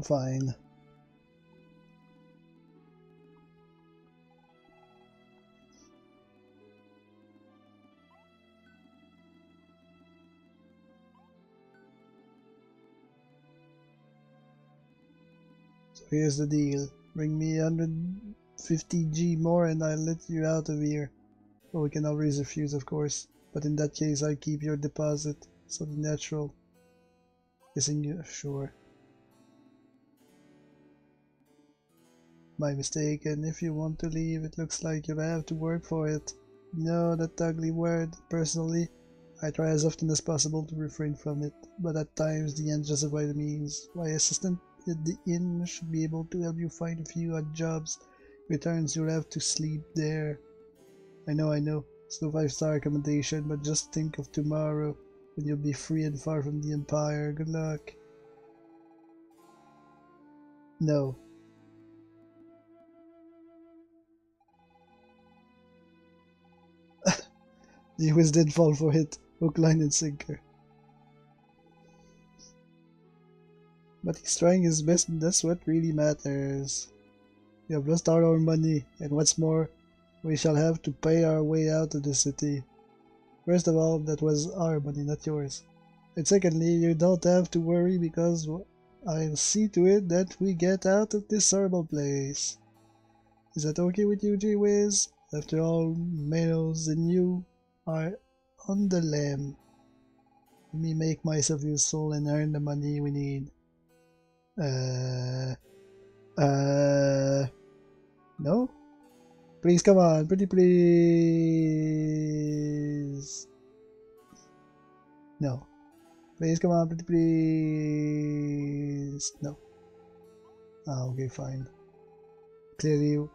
Fine. So here's the deal. Bring me 150G more and I'll let you out of here. Well, we can always refuse, of course. But in that case, I keep your deposit. Something natural. Guessing you... Sure. My mistake, and if you want to leave, it looks like you'll have to work for it. No, that ugly word. Personally, I try as often as possible to refrain from it, but at times the ends justify the means. My assistant at the inn should be able to help you find a few odd jobs. Returns, you'll have to sleep there. I know. It's no 5-star accommodation, but just think of tomorrow, when you'll be free and far from the Empire. Good luck. No. He always did fall for it. Hook, line, and sinker. But he's trying his best, and that's what really matters. We have lost all our money, and what's more, we shall have to pay our way out of the city. First of all, that was our money, not yours. And secondly, you don't have to worry because I'll see to it that we get out of this horrible place. Is that okay with you, G-Wiz? After all, males and you are on the lam. Let me make myself useful and earn the money we need. No? Please, come on, pretty please. No. Please, come on, pretty please. No. Ah, okay, fine. Clearly,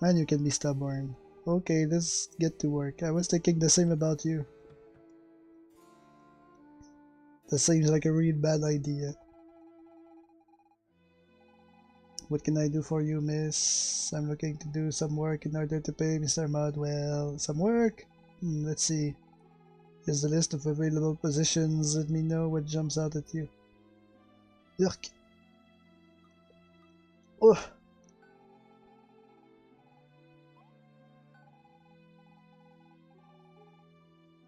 man, you can be stubborn. Okay, let's get to work. I was thinking the same about you. That seems like a real bad idea. What can I do for you, miss? I'm looking to do some work in order to pay Mr. Mudwell. Some work? Let's see. Here's the list of available positions. Let me know what jumps out at you. Yuck. Ugh.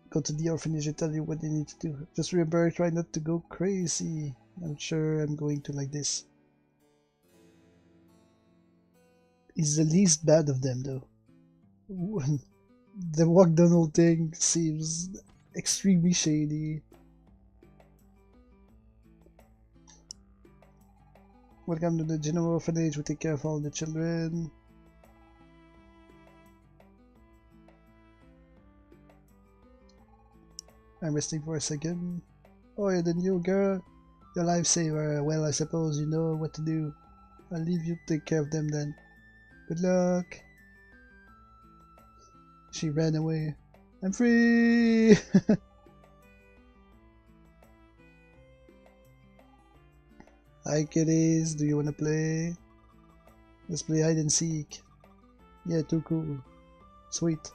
Go to the orphanage and tell you what you need to do. Just remember, try not to go crazy. I'm sure I'm going to like this. He's the least bad of them, though. The McDonald thing seems extremely shady. Welcome to the General Orphanage. We take care of all the children. I'm resting for a second. Oh, you're the new girl. Your lifesaver. Well, I suppose you know what to do. I'll leave you to take care of them then. Good luck. She ran away. I'm free! Hi kiddies, do you wanna play? Let's play hide and seek. Yeah, too cool. Sweet.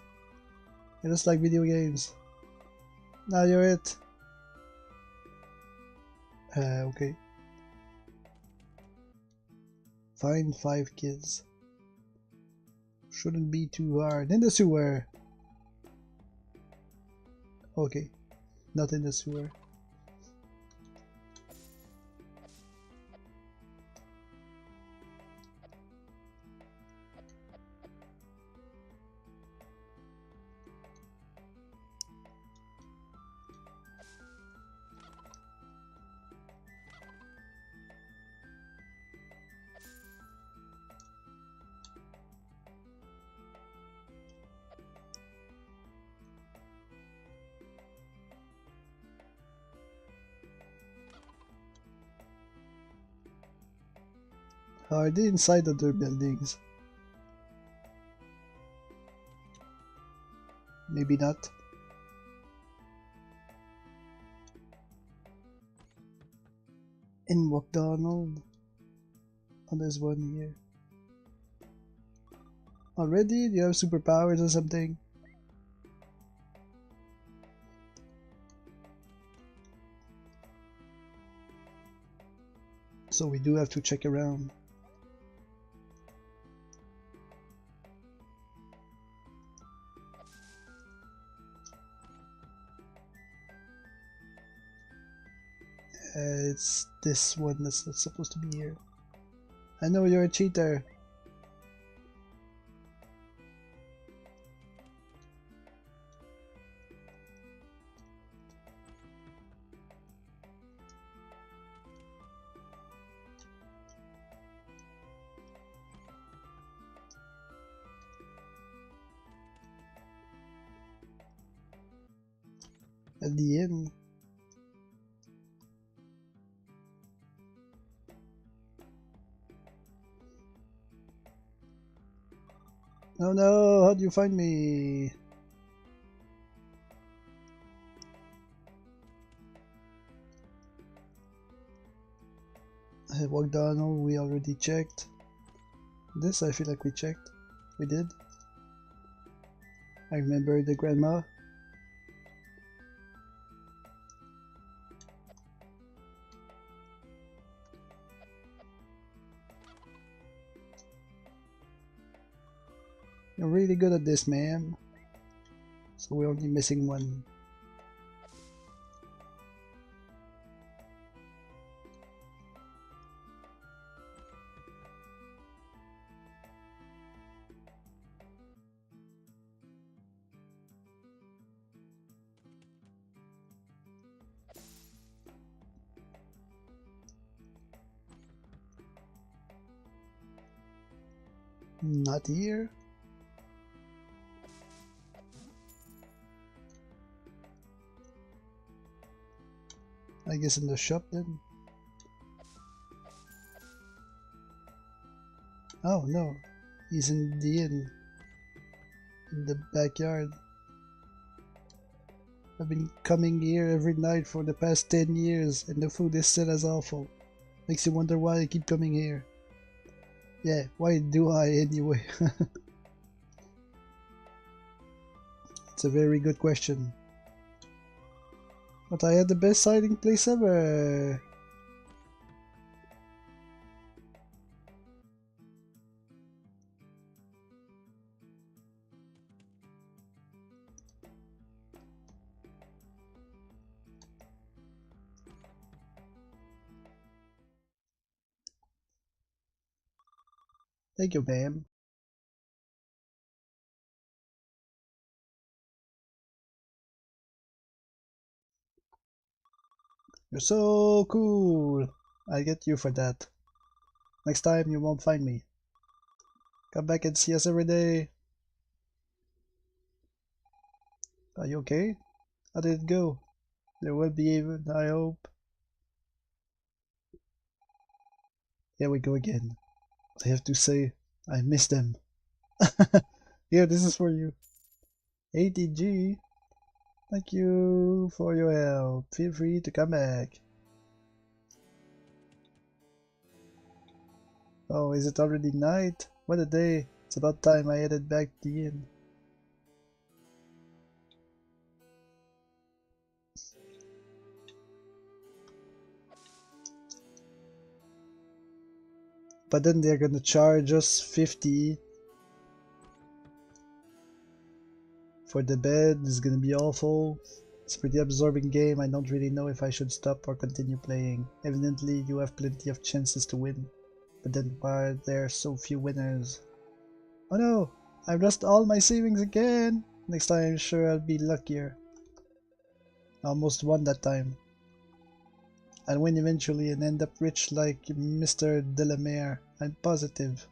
I just like video games. Now you're it. Okay. Find 5 kids. Shouldn't be too hard. In the sewer! Okay. Not in the sewer. Are they inside other buildings? Maybe not. In McDonald. Oh, there's one here. Already? Do you have superpowers or something? So we do have to check around. It's this one that's not supposed to be here. I know you're a cheater. At the end. Oh no, how do you find me? McDonald, we already checked. This I feel like we checked. We did. I remember the grandma. You're really good at this, man. So we're only missing one. Not here. I guess in the shop then. Oh no, he's in the inn. In the backyard. I've been coming here every night for the past 10 years and the food is still as awful. Makes you wonder why I keep coming here. Yeah, why do I anyway? It's a very good question. But I had the best hiding place ever. Thank you, ma'am. You're so cool. I'll get you for that. Next time you won't find me. Come back and see us every day. Are you okay? How did it go? There will be even, I hope. Here we go again. I have to say, I miss them. Here, this is for you. ATG. Thank you for your help. Feel free to come back. Oh, is it already night? What a day. It's about time I headed back to the inn. But then they're gonna charge us 50 for the bed. It's gonna be awful. It's a pretty absorbing game. I don't really know if I should stop or continue playing. Evidently, you have plenty of chances to win. But then why are there so few winners? Oh no! I've lost all my savings again! Next time I'm sure I'll be luckier. I almost won that time. I'll win eventually and end up rich like Mr. Delamere. I'm positive.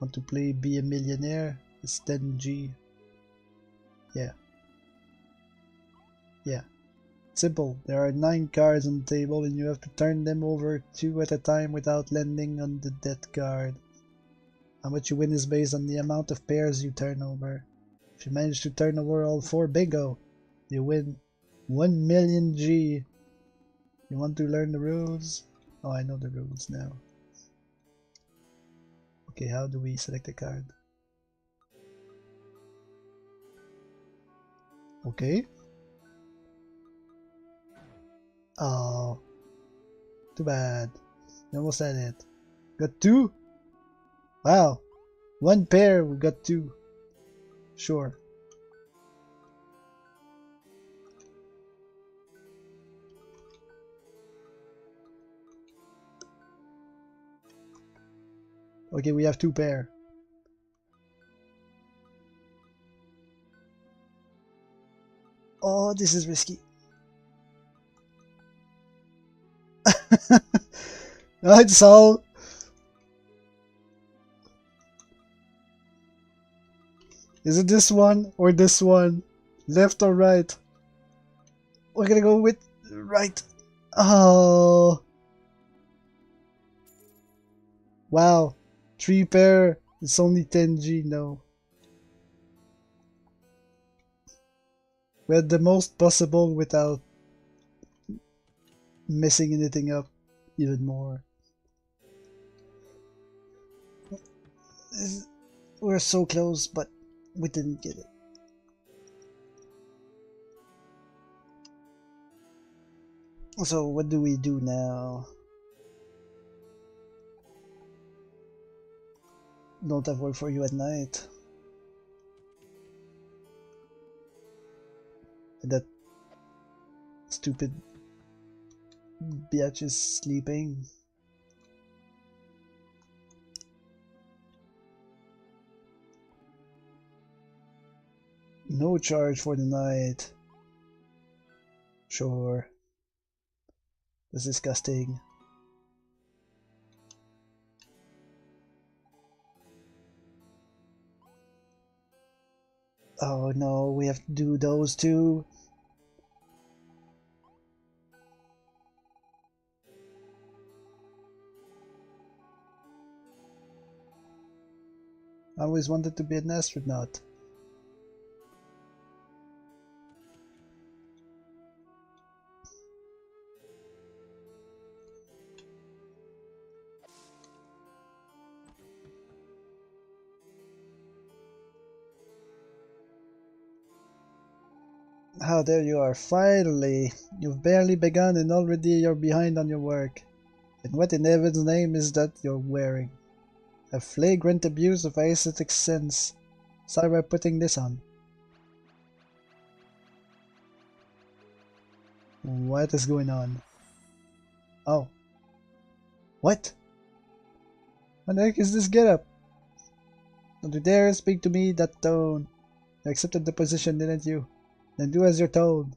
Want to play Be a Millionaire? It's 10G. Yeah. Yeah. Simple. There are 9 cards on the table and you have to turn them over 2 at a time without landing on the death card. How much you win is based on the amount of pairs you turn over. If you manage to turn over all 4, bingo! You win 1 million G. You want to learn the rules? Oh, I know the rules now. Okay, how do we select a card? Okay. Oh, too bad. You almost had it. Got 2? Wow. 1 pair, we got 2. Sure. Okay, we have 2 pair. Oh, this is risky. That's all. Is it this one or this one? Left or right? We're gonna go with right. Oh. Wow. 3 pair. It's only 10G. No. We had the most possible without messing anything up even more. We're so close, but we didn't get it. So what do we do now? don't have work for you at night. That stupid bitch is sleeping. No charge for the night. Sure. That's disgusting. Oh no, we have to do those too. I always wanted to be an astronaut. Ah, there you are, finally! You've barely begun and already you're behind on your work. And what in heaven's name is that you're wearing? A flagrant abuse of aesthetic sense. Sorry we're putting this on. What is going on? Oh. What? What the heck is this getup? Don't you dare speak to me that tone. You accepted the position, didn't you? Then do as you're told.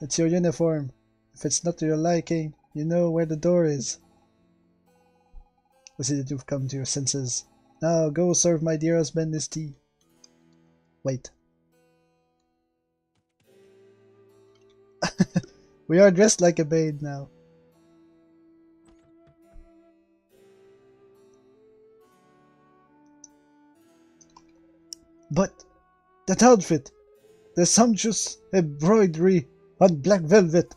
It's your uniform. If it's not to your liking, you know where the door is. I see that you've come to your senses. Now go serve my dear husband his tea. Wait. We are dressed like a maid now. But that outfit! The sumptuous embroidery on black velvet!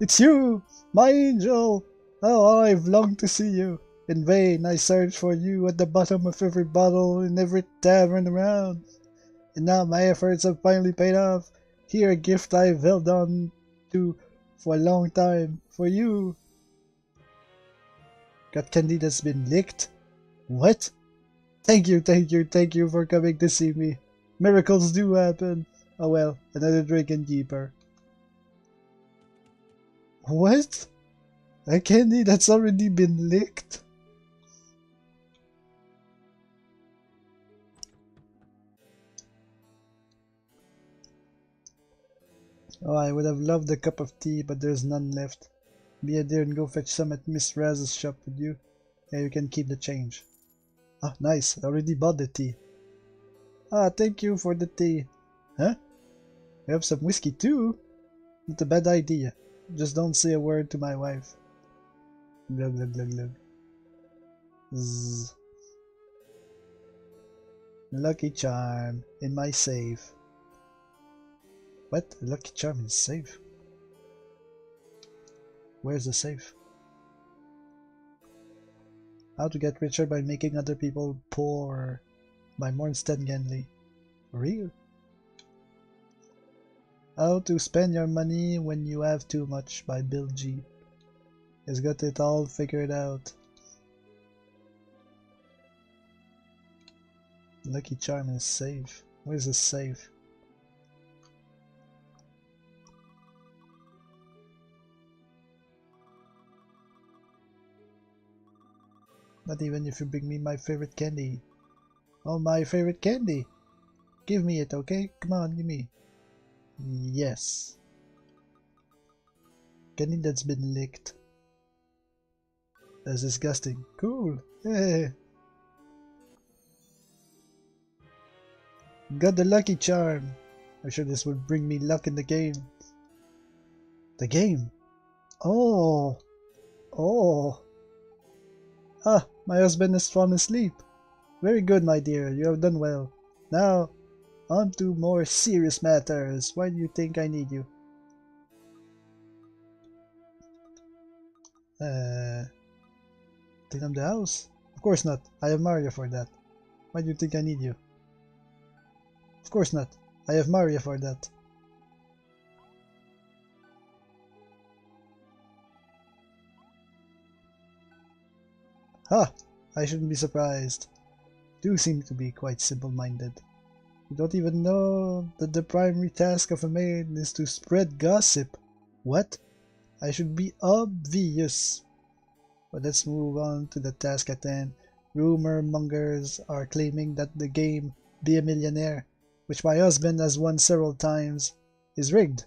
It's you, my angel! How I've longed to see you! In vain I searched for you at the bottom of every bottle in every tavern around. And now my efforts have finally paid off. Here a gift I've held on to for a long time. For you. Got candy that's been licked? What? Thank you for coming to see me. Miracles do happen. Oh well, another drink and keeper. What? A candy that's already been licked? Oh, I would have loved a cup of tea, but there's none left. Be a dear and go fetch some at Miss Raz's shop, would you? Yeah, you can keep the change. Ah, nice. I already bought the tea. Ah, thank you for the tea. Huh? You have some whiskey too? Not a bad idea. Just don't say a word to my wife. Glug glug glug glug. Zzz. Lucky charm in my safe. What? A lucky charm in safe? Where's the safe? How to get richer by making other people poor by Mornstead Genley. Real? How to spend your money when you have too much by Bill G. He's got it all figured out. Lucky charm is safe. Where's the safe? Not even if you bring me my favorite candy. Oh, my favorite candy! Give me it, okay? Come on, give me. Yes. Candy that's been licked. That's disgusting. Cool. Hey. Got the lucky charm. I'm sure this will bring me luck in the game. The game? Oh. Oh. Ah, my husband has fallen asleep. Very good, my dear. You have done well. Now, on to more serious matters. Why do you think I need you? Clean up the house? Of course not. I have Mario for that. Why do you think I need you? Of course not. I have Mario for that. Ha! I shouldn't be surprised. do seem to be quite simple-minded. You don't even know that the primary task of a maid is to spread gossip. What? I should be obvious. But let's move on to the task at hand. Rumor mongers are claiming that the game Be a Millionaire, which my husband has won several times, is rigged.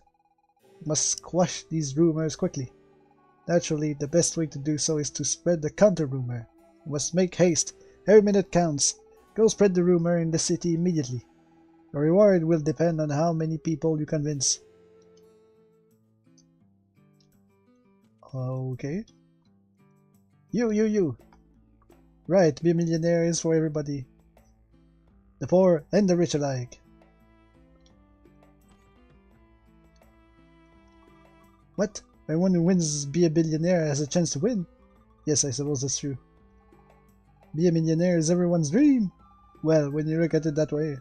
We must quash these rumors quickly. Naturally, the best way to do so is to spread the counter-rumor. We must make haste. Every minute counts. Go spread the rumor in the city immediately. Your reward will depend on how many people you convince. Okay. You. Right, Be a Millionaire is for everybody. The poor and the rich alike. What? Everyone who wins Be a Billionaire has a chance to win? Yes, I suppose that's true. Be a millionaire is everyone's dream. Well, when you look at it that way.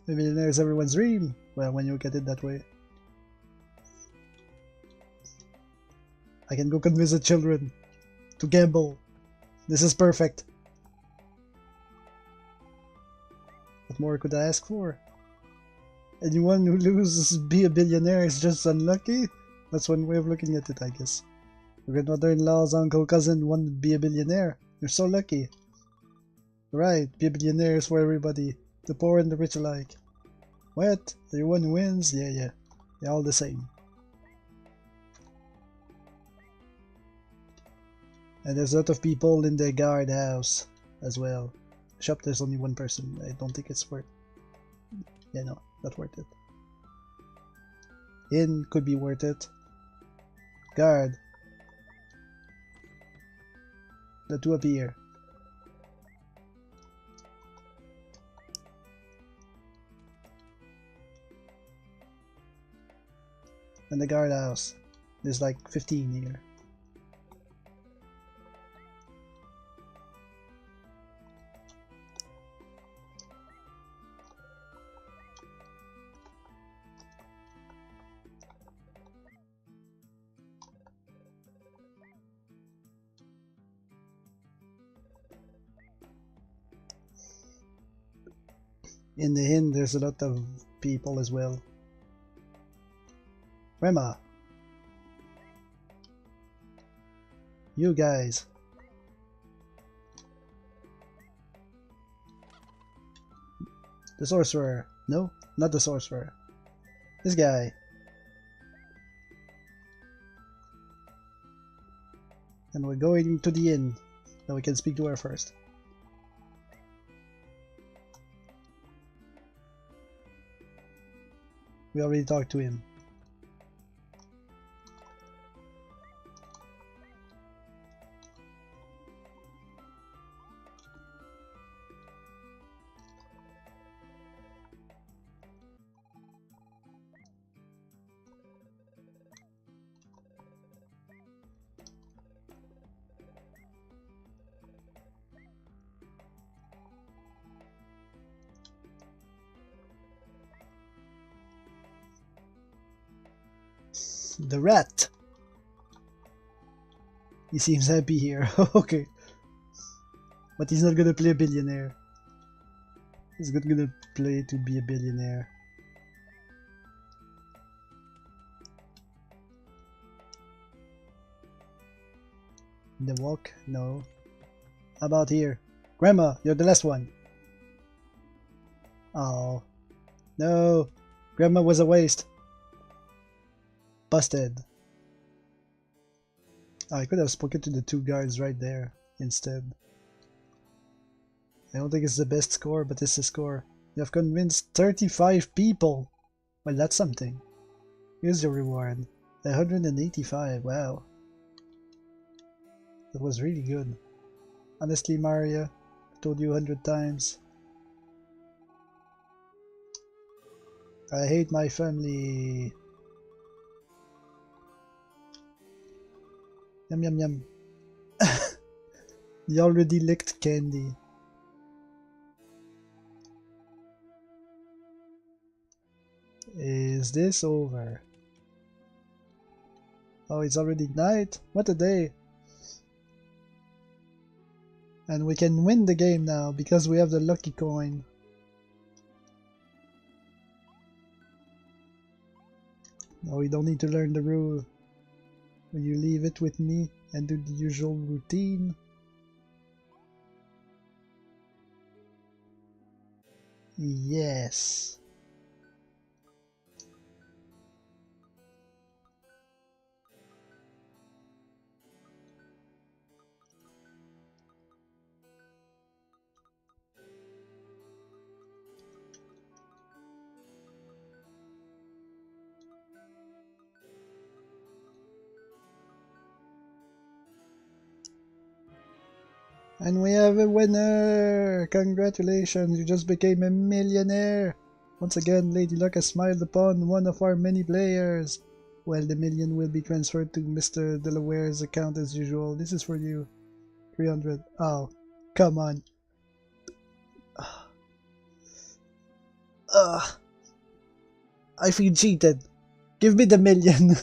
Be a millionaire is everyone's dream. Well, when you look at it that way. I can go convince the children to gamble. This is perfect. What more could I ask for? Anyone who loses Be a Billionaire is just unlucky? That's one way of looking at it, I guess. Your grandmother-in-law's uncle cousin won Be a Billionaire. You're so lucky. Right, Be a Billionaire is for everybody. The poor and the rich alike. What? Everyone wins? Yeah. They're all the same. And there's a lot of people in the guardhouse as well. Shop, there's only one person. I don't think it's worth. Yeah, no, not worth it. Inn could be worth it. Guard. The two appear. And the guardhouse. There's like 15 here. In the inn, there's a lot of people as well. Rema! You guys! The sorcerer! No, not the sorcerer. This guy! And we're going to the inn. Now we can speak to her first. We already talked to him. The rat! He seems happy here. Okay. But he's not gonna play a billionaire. He's not gonna play to be a billionaire. In the walk? No. How about here? Grandma, you're the last one. Oh. No. Grandma was a waste. Busted. Oh, I could have spoken to the two guards right there instead. I don't think it's the best score, but it's the score. You have convinced 35 people. Well, that's something. Here's your reward. 185, wow. That was really good. Honestly, Maria, I told you 100 times. I hate my family. Yum yum yum. You already licked candy. Is this over? Oh, it's already night. What a day. And we can win the game now because we have the lucky coin. No, we don't need to learn the rule. Will you leave it with me and do the usual routine? Yes. And we have a winner! Congratulations, you just became a millionaire! Once again, Lady Luck has smiled upon one of our many players. Well, the million will be transferred to Mr. Delaware's account as usual. This is for you. 300. Oh, come on. Ugh. I feel cheated. Give me the million.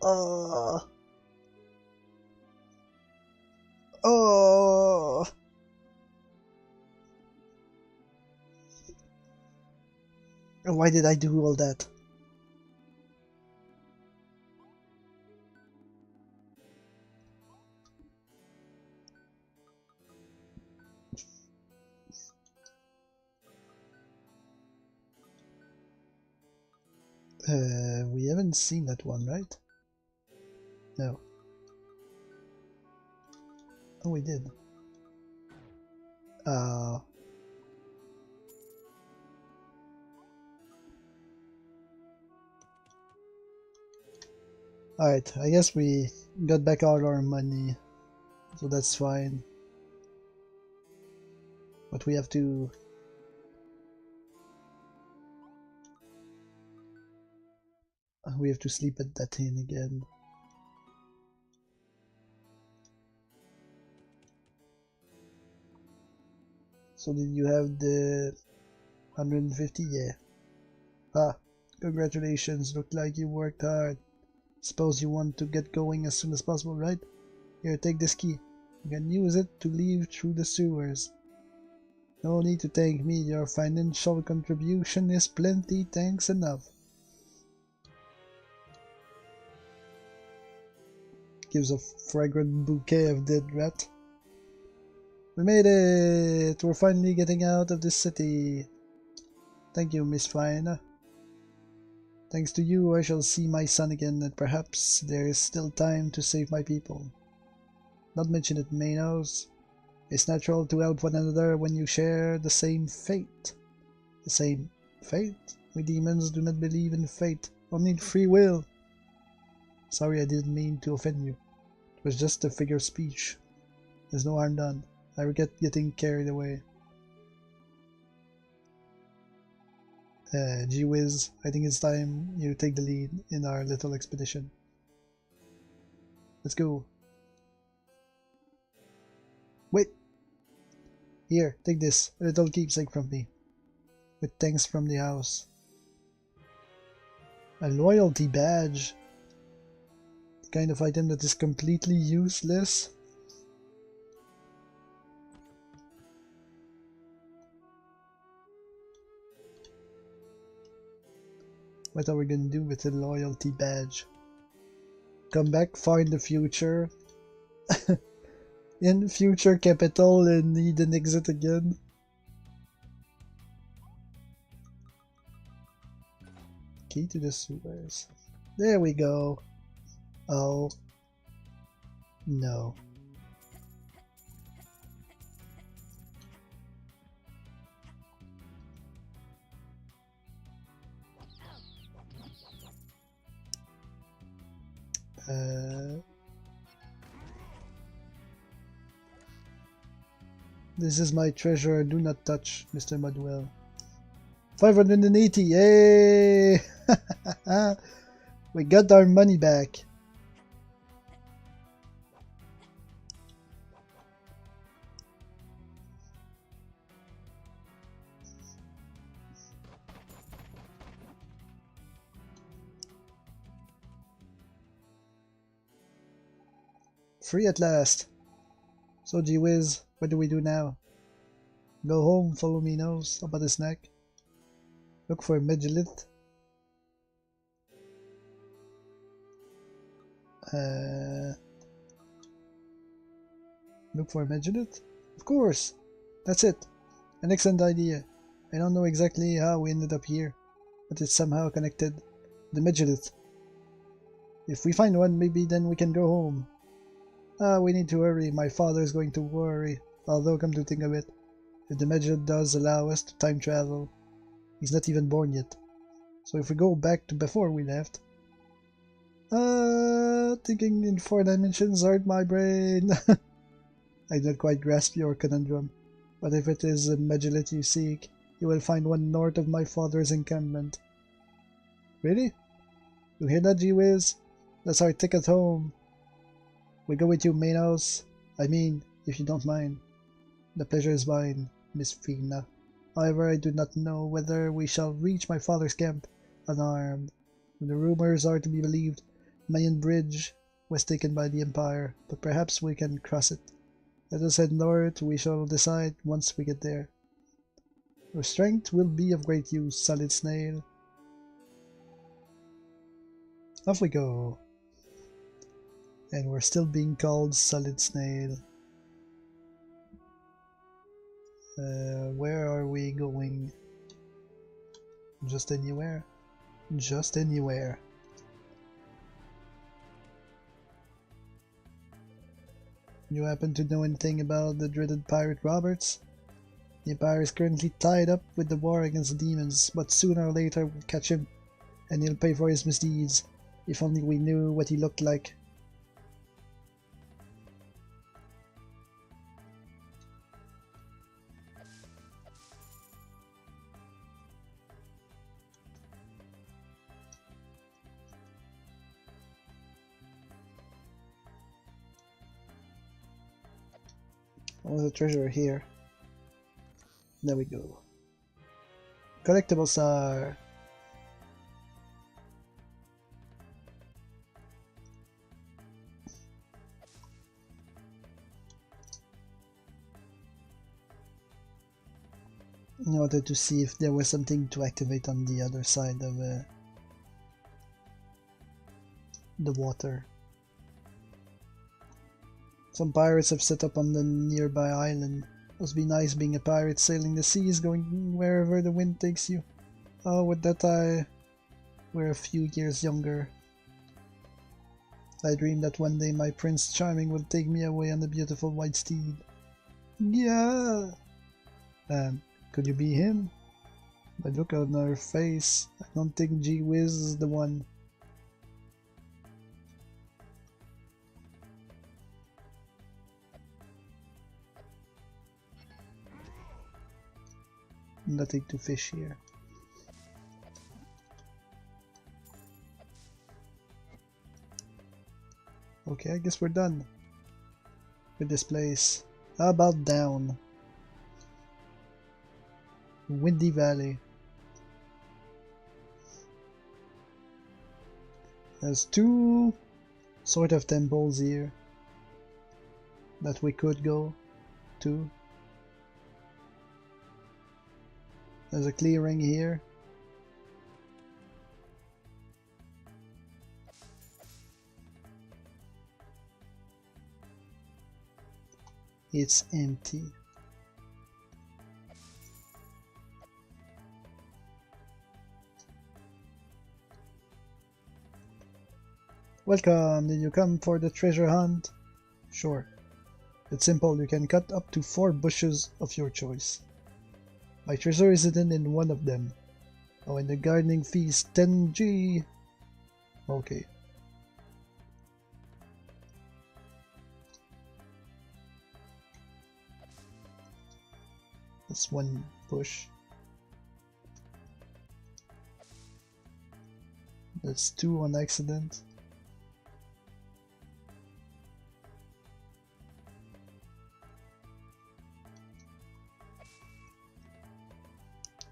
Oh. Oh. Why did I do all that? We haven't seen that one, right? No. Oh, we did. Alright, I guess we got back all our money, so that's fine. But we have to... sleep at that inn again. So did you have the 150? Yeah. Ah, congratulations, looked like you worked hard. Suppose you want to get going as soon as possible, right? Here, take this key. You can use it to leave through the sewers. No need to thank me, your financial contribution is plenty thanks enough. Gives a fragrant bouquet of dead rat. We made it! We're finally getting out of this city. Thank you, Miss Fine. Thanks to you, I shall see my son again, and perhaps there is still time to save my people. Not mention it, Manos. It's natural to help one another when you share the same fate. The same fate? We demons do not believe in fate, only in free will. Sorry, I didn't mean to offend you. It was just a figure of speech. There's no harm done. I regret getting carried away. Gee whiz, I think it's time you take the lead in our little expedition. Let's go. Wait! Here, take this, a little keepsake from me. With thanks from the house. A loyalty badge? The kind of item that is completely useless? What are we gonna do with a loyalty badge? Come back far in the future? In future capital and need an exit again? Key to the sewers. There we go. Oh. No. This is my treasure, do not touch, Mr. Mudwell. 580, yay! We got our money back. Free at last! So gee whiz, what do we do now? Go home, follow me nose, about a snack. Look for a Megilith. Look for a Megilith? Of course! That's it! An excellent idea. I don't know exactly how we ended up here, but it's somehow connected. The Megilith. If we find one, maybe then we can go home. Ah, we need to hurry. My father's going to worry. Although, come to think of it, if the Megilith does allow us to time travel, he's not even born yet. So if we go back to before we left... thinking in 4 dimensions hurt my brain. I don't quite grasp your conundrum, but if it is a Megilith you seek, you will find one north of my father's encampment. Really? You hear that, gee-whiz? That's our ticket home. We go with you, Manos. I mean, if you don't mind. The pleasure is mine, Miss Fina. However, I do not know whether we shall reach my father's camp unarmed. If the rumors are to be believed, Mayan Bridge was taken by the Empire, but perhaps we can cross it. Let us head north. We shall decide once we get there. Your strength will be of great use, Solid Snail. Off we go. And we're still being called Solid Snail. Where are we going? Just anywhere? Just anywhere. You happen to know anything about the dreaded pirate Roberts? The Empire is currently tied up with the war against the demons, but sooner or later we'll catch him, and he'll pay for his misdeeds. If only we knew what he looked like. Oh, there's a treasure here. There we go. Collectibles are... I wanted to see if there was something to activate on the other side of the water. Some pirates have set up on the nearby island. Must be nice being a pirate, sailing the seas, going wherever the wind takes you. Oh, would that I were a few years younger. I dreamed that one day my Prince Charming would take me away on a beautiful white steed. Yeah! Could you be him? By the look on her face, I don't think Gee Whiz is the one. Nothing to fish here. Okay, I guess we're done with this place. How about down? Windy Valley. There's two sort of temples here that we could go to. There's a clearing here. It's empty. Welcome, did you come for the treasure hunt? Sure. It's simple, you can cut up to 4 bushes of your choice. My treasure is hidden in one of them. Oh, and the gardening fee is 10G. Okay. That's 1 bush. That's 2 on accident.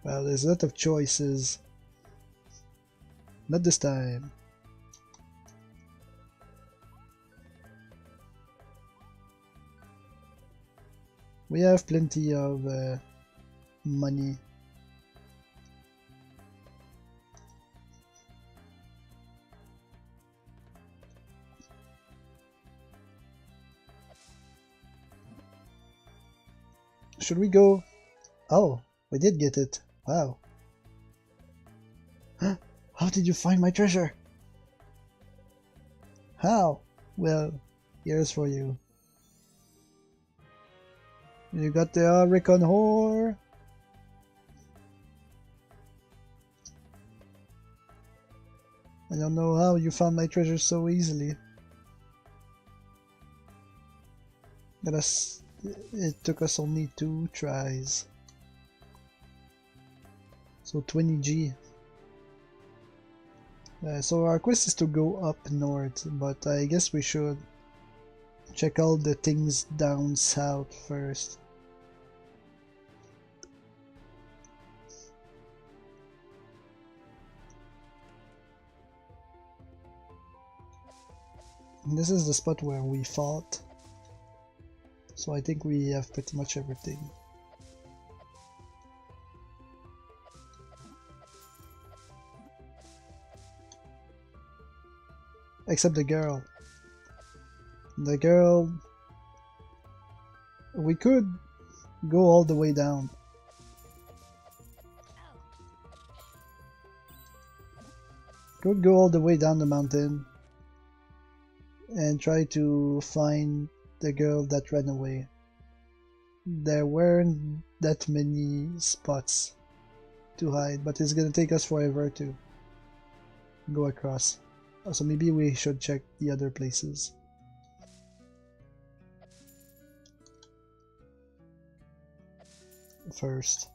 Well, there's a lot of choices. Not this time. We have plenty of money. Should we go? Oh, we did get it. Wow. How did you find my treasure? How? Well, here's for you. You got the recon whore. I don't know how you found my treasure so easily. But it took us only 2 tries. So 20G. So our quest is to go up north, but I guess we should check all the things down south first. And this is the spot where we fought. So I think we have pretty much everything. Except the girl. The girl... We could go all the way down. Could go all the way down the mountain and try to find the girl that ran away. There weren't that many spots to hide, but it's gonna take us forever to go across. So maybe we should check the other places first.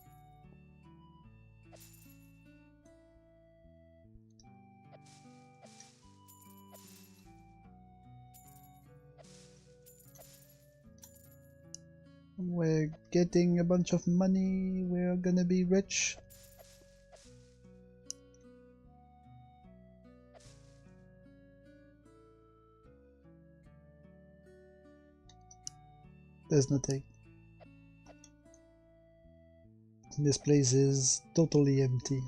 We're getting a bunch of money. We're gonna be rich. There's nothing. This place is totally empty.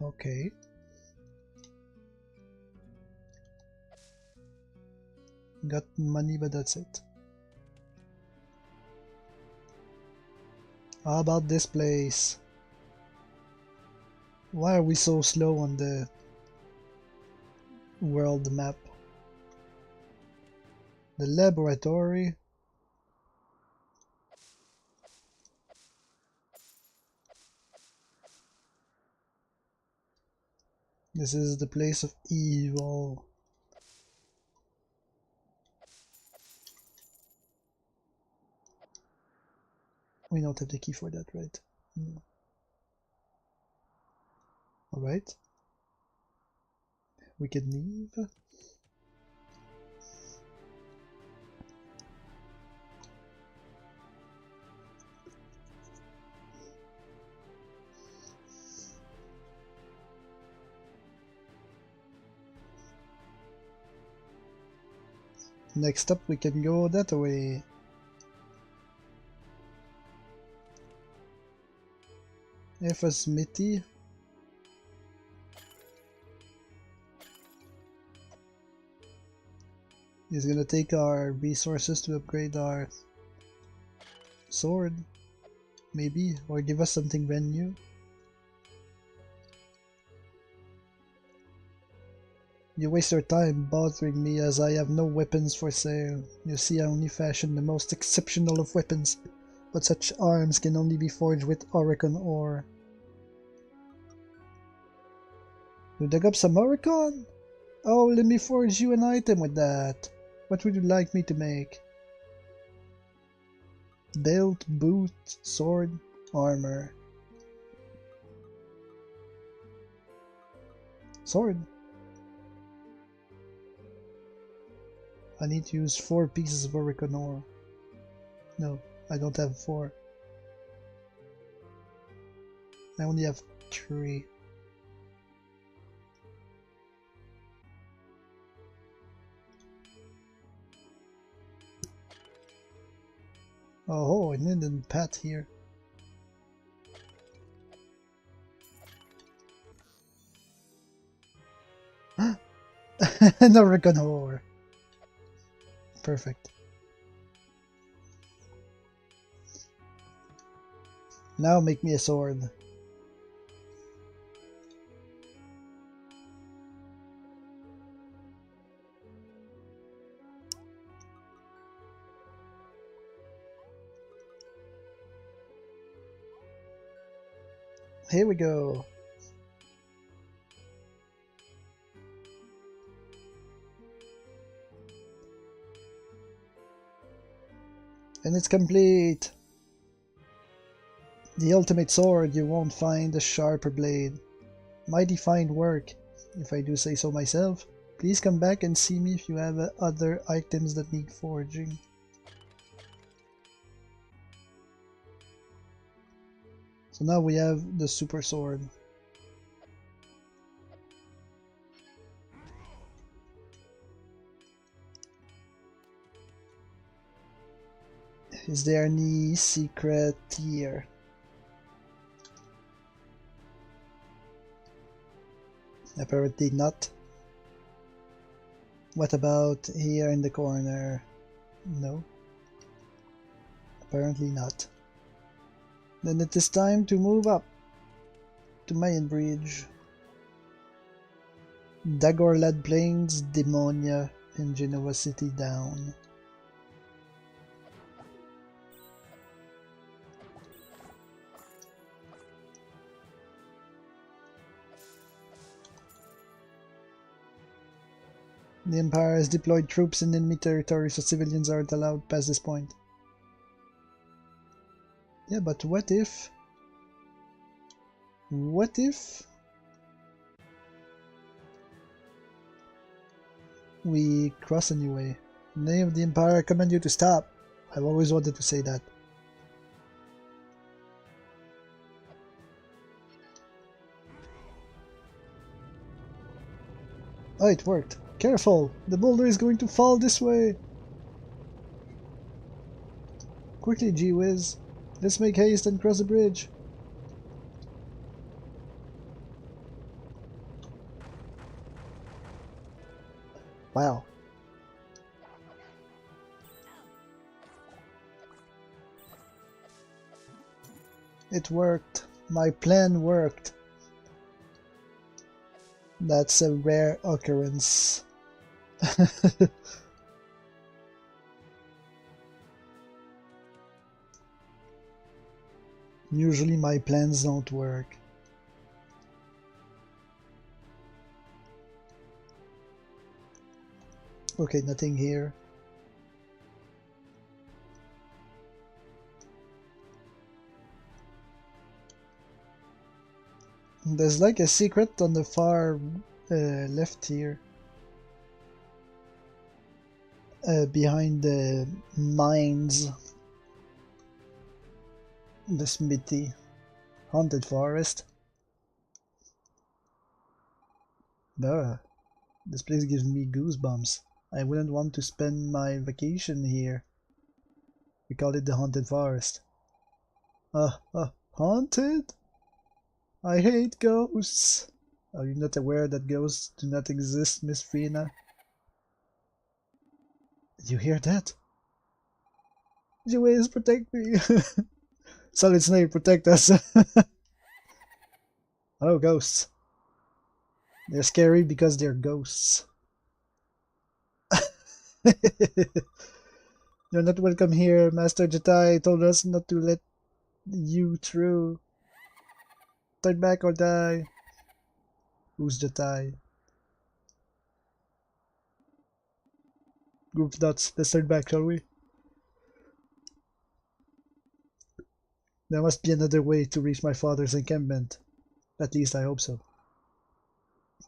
Okay. Got money, but that's it. How about this place? Why are we so slow on the world map? The laboratory. This is the place of evil. We don't have the key for that, right? No. Alright. We can leave. Next up we can go that way. If a smithy. He's gonna take our resources to upgrade our sword, maybe, or give us something brand new. You waste your time bothering me as I have no weapons for sale. You see, I only fashion the most exceptional of weapons, but such arms can only be forged with Oricon ore. You dug up some Oricon? Oh, let me forge you an item with that. What would you like me to make? Belt, boot, sword, armor. Sword. I need to use 4 pieces of Oricon ore. No, I don't have 4. I only have 3. Oh, an Indian path here. No recon ore. Perfect. Now make me a sword. Here we go. And it's complete. The ultimate sword, you won't find a sharper blade. Mighty fine work, if I do say so myself. Please come back and see me if you have other items that need forging. So now we have the super sword. Is there any secret here? Apparently not. What about here in the corner? No. Apparently not. Then it is time to move up to Mayan Bridge. Dagorlad Plains, Demonia, and Genoa City down. The Empire has deployed troops in enemy territory, so civilians aren't allowed past this point. Yeah, but what if... What if... we cross anyway? In the name of the Empire, I command you to stop. I've always wanted to say that. Oh, it worked. Careful! The boulder is going to fall this way! Quickly, Gee-Whiz. Let's make haste and cross the bridge. Wow. It worked. My plan worked. That's a rare occurrence. Usually my plans don't work. Okay, nothing here. There's like a secret on the far left here. Behind the mines. The smithy. Haunted forest. Bruh. This place gives me goosebumps. I wouldn't want to spend my vacation here. We call it the haunted forest. Haunted? I hate ghosts. Are you not aware that ghosts do not exist, Miss Frina? Did you hear that? Jeez, protect me. Solid Snake, protect us. Oh, ghosts. They're scary because they're ghosts. You're not welcome here. Master Jatai told us not to let you through. Turn back or die. Who's Jatai? Group dots. Let's turn back, shall we? There must be another way to reach my father's encampment. At least I hope so.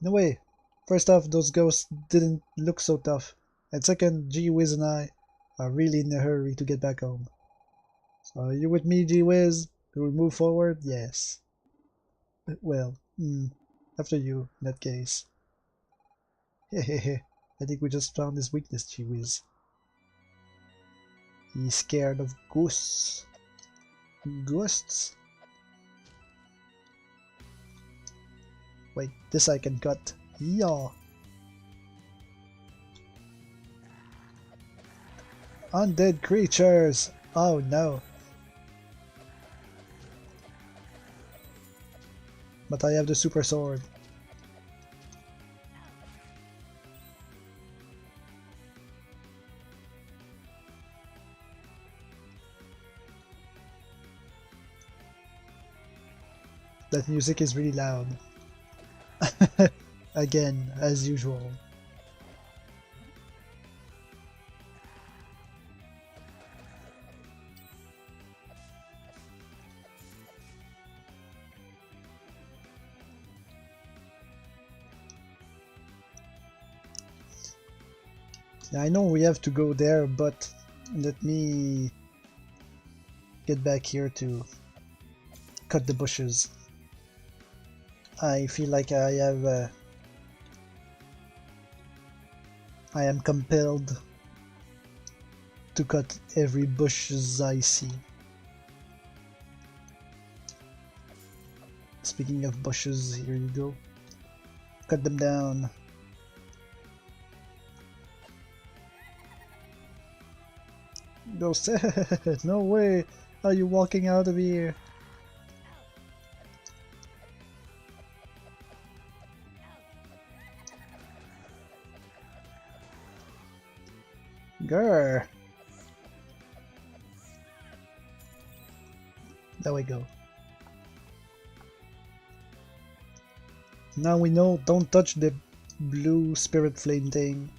No way. First off, those ghosts didn't look so tough. And second, Gee-Whiz and I are really in a hurry to get back home. So are you with me, Gee-Whiz? Will we move forward? Yes. Well, after you, in that case. Hehehe. I think we just found his weakness, Gee-Whiz. He's scared of ghosts. Ghosts? Wait, this I can cut. Yeah. Undead creatures! Oh no. But I have the super sword. That music is really loud. Again, as usual. Yeah, I know we have to go there, but let me get back here to cut the bushes. I feel like I am compelled to cut every bushes I see. Speaking of bushes, here you go. Cut them down. Go, no way! Are you walking out of here? Grr! There we go. Now we know, don't touch the blue spirit flame thing.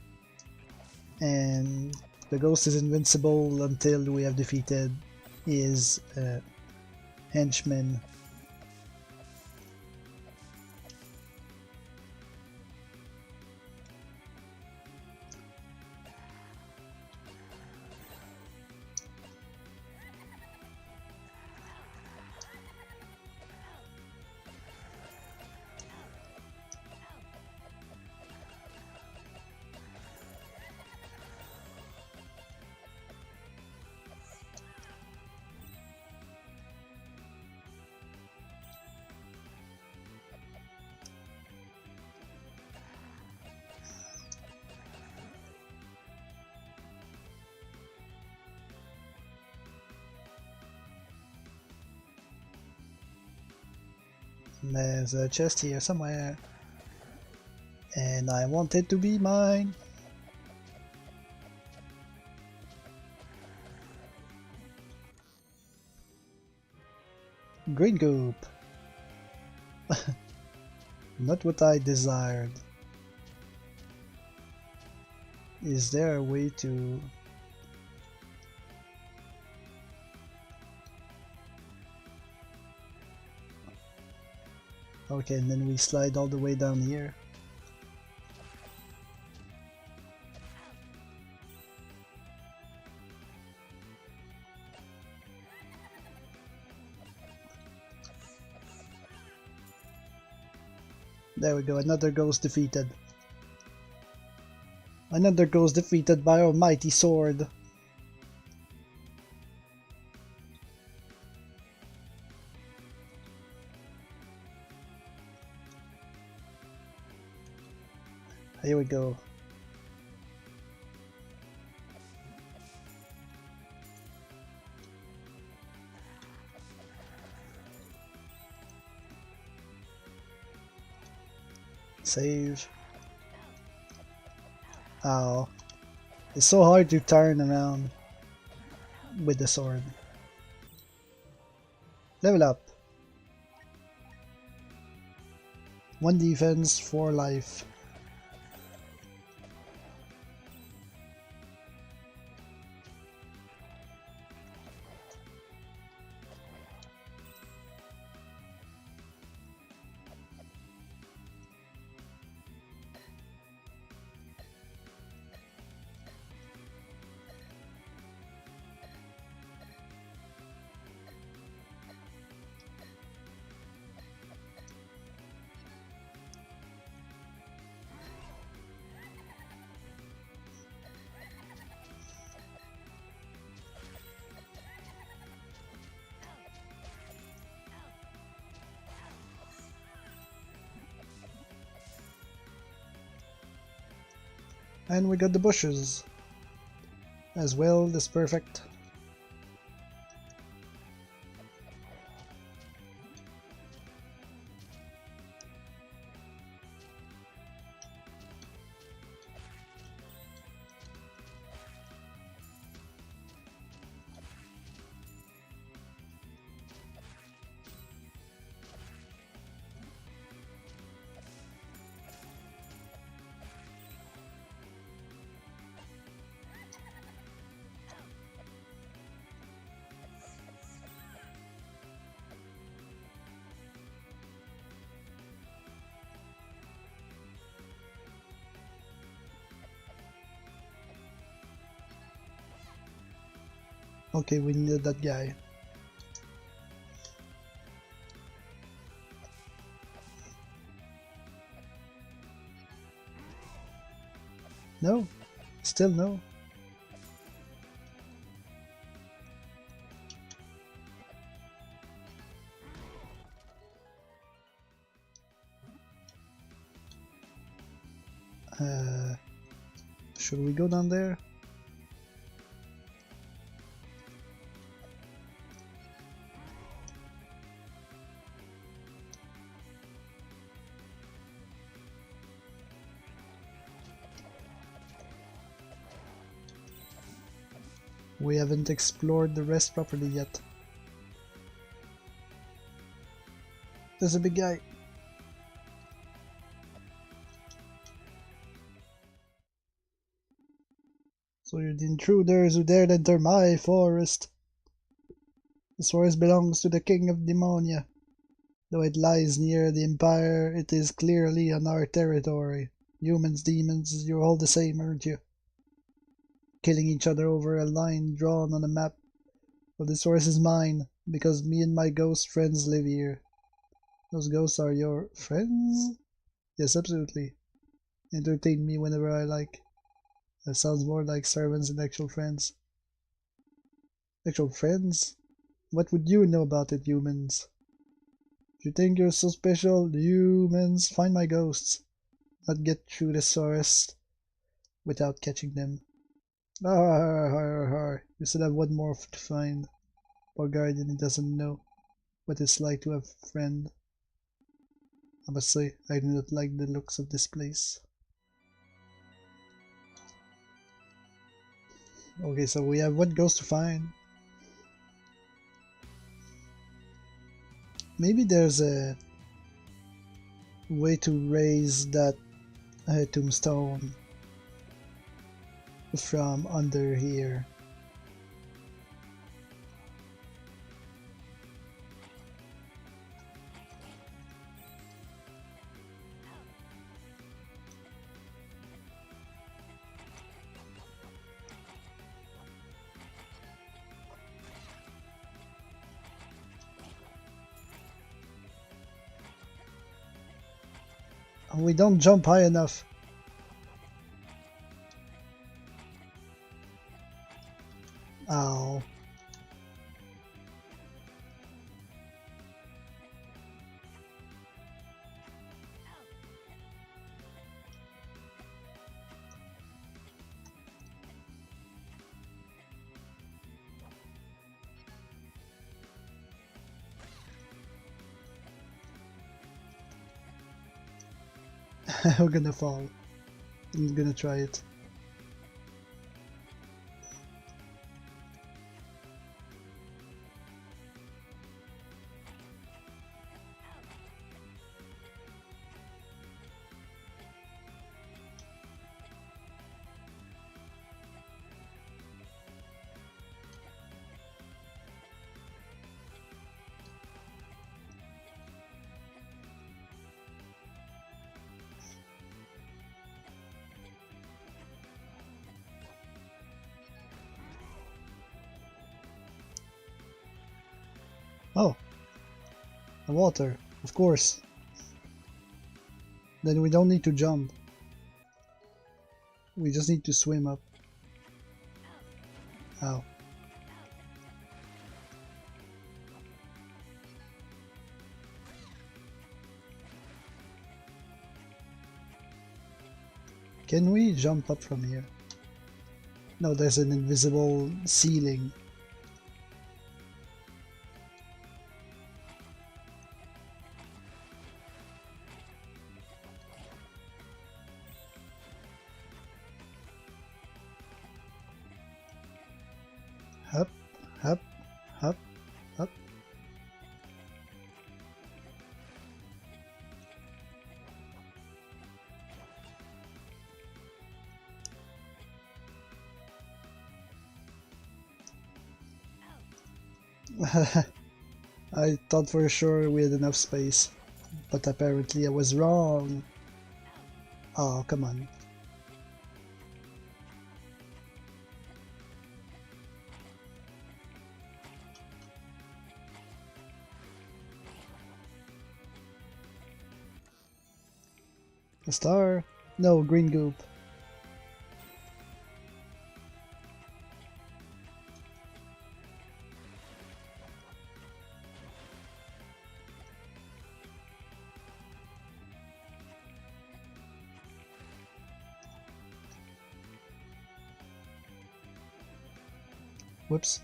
And the ghost is invincible until we have defeated his henchman. There's a chest here somewhere, and I want it to be mine. Green goop. Not what I desired. Is there a way to... Okay, and then we slide all the way down here. There we go, another ghost defeated. Another ghost defeated by our mighty sword. Here we go. Save. Ow. It's so hard to turn around with the sword. Level up. 1 defense, 4 life. And we got the bushes as well. That's perfect. Okay, we need that guy. No, still no. Should we go down there? We haven't explored the rest properly yet. There's a big guy. So you're the intruders who dared enter my forest. This forest belongs to the King of Demonia. Though it lies near the Empire, it is clearly on our territory. Humans, demons, you're all the same, aren't you? Killing each other over a line drawn on a map. Well, this forest is mine, because me and my ghost friends live here. Those ghosts are your friends? Yes, absolutely. Entertain me whenever I like. That sounds more like servants than actual friends. Actual friends? What would you know about it, humans? If you think you're so special, humans, find my ghosts. Not get through this forest without catching them. Har. You still have one more to find. Poor guardian, he doesn't know what it's like to have a friend. I must say, I do not like the looks of this place. Okay, so we have one ghost to find. Maybe there's a way to raise that tombstone from under here. We don't jump high enough. Ow. We're gonna fall. I'm gonna try it. Oh, the water, of course. Then we don't need to jump. We just need to swim up. Ow. Can we jump up from here? No, there's an invisible ceiling. Up, up, up, up. I thought for sure we had enough space, but apparently I was wrong. Oh, come on. A star? No, green goop. Whoops.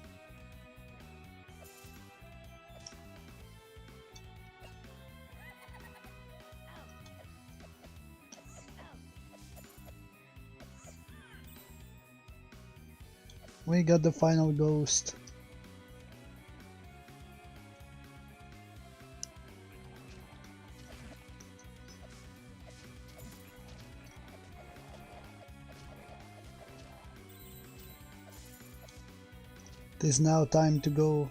We got the final ghost. It is now time to go.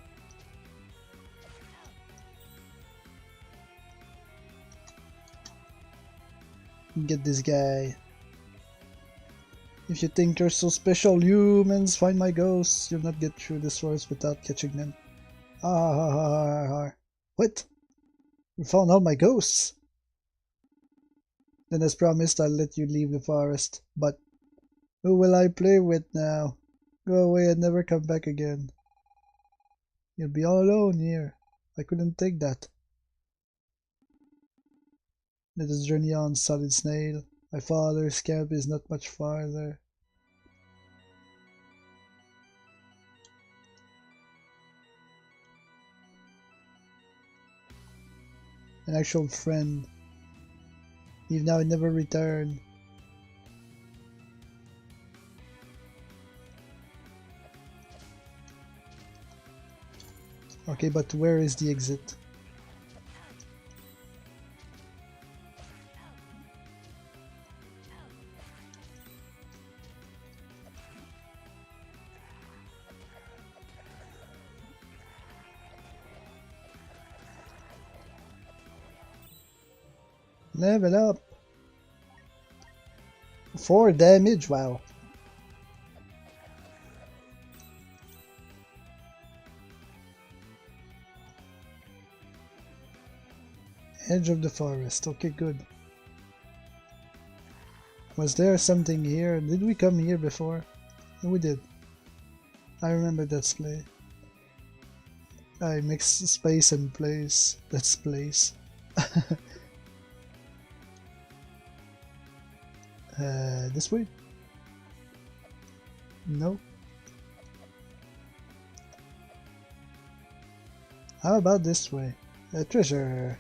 Get this guy. If you think you're so special, humans, find my ghosts. You'll not get through this forest without catching them. Ah, ha, ha, ha, ha. What? You found all my ghosts? Then as promised, I'll let you leave the forest. But who will I play with now? Go away and never come back again. You'll be all alone here. I couldn't take that. Let us journey on, solid snail. My father's camp is not much farther. An actual friend. Leave now and never return. Okay, but where is the exit? Level up! 4 damage, wow. Edge of the forest, okay, good. Was there something here? Did we come here before? No, we did. I remember that place. I mixed space and place. That's place. This way? No. How about this way? A treasure.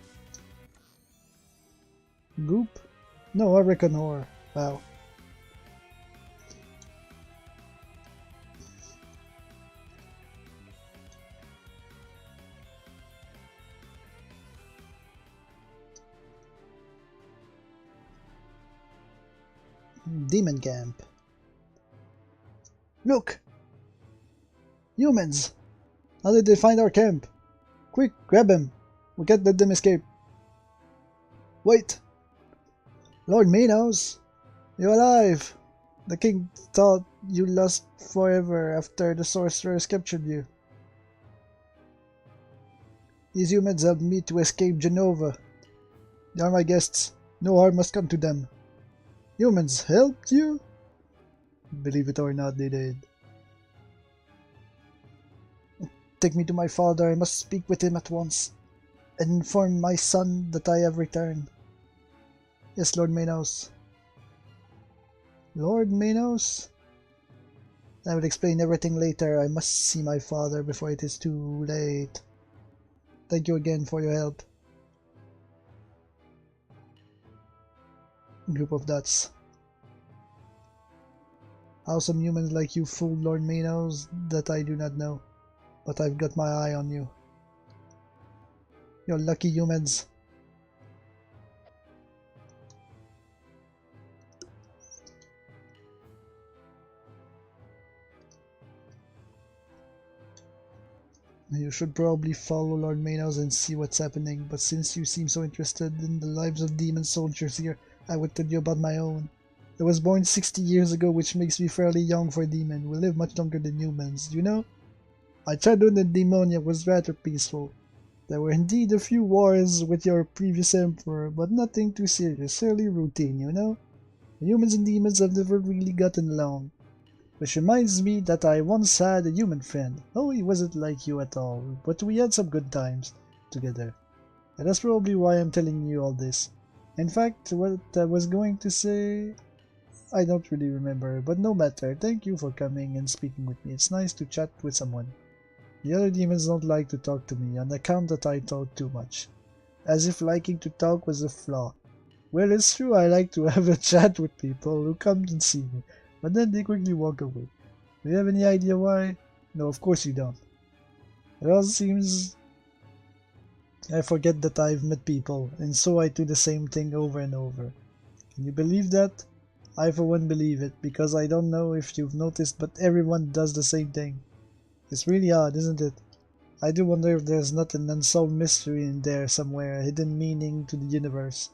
Goop? No, I reckon ore. Wow. Demon camp. Look! Humans! How did they find our camp? Quick, grab him! We can't let them escape. Wait! Lord Minos! You're alive! The king thought you lost forever after the sorcerers captured you. These humans helped me to escape Genova. They are my guests. No harm must come to them. Humans helped you? Believe it or not, they did. Take me to my father. I must speak with him at once. And inform my son that I have returned. Yes, Lord Minos. Lord Minos? I will explain everything later. I must see my father before it is too late. Thank you again for your help. Group of dots. How some humans like you fooled Lord Minos, that I do not know. But I've got my eye on you. You're lucky humans. You should probably follow Lord Minos and see what's happening, but since you seem so interested in the lives of demon soldiers here, I would tell you about my own. I was born 60 years ago, which makes me fairly young for a demon. We live much longer than humans, you know? My childhood in Demonia was rather peaceful. There were indeed a few wars with your previous emperor, but nothing too serious, fairly routine, you know? Humans and demons have never really gotten along. Which reminds me that I once had a human friend. Oh, he wasn't like you at all, but we had some good times together. And that's probably why I'm telling you all this. In fact, what I was going to say, I don't really remember, but no matter. Thank you for coming and speaking with me. It's nice to chat with someone. The other demons don't like to talk to me on account that I talk too much. As if liking to talk was a flaw. Well, it's true I like to have a chat with people who come and see me, but then they quickly walk away. Do you have any idea why? No, of course you don't. It all seems I forget that I've met people, and so I do the same thing over and over. Can you believe that? I for one believe it, because I don't know if you've noticed, but everyone does the same thing. It's really odd, isn't it? I do wonder if there's not an unsolved mystery in there somewhere, a hidden meaning to the universe.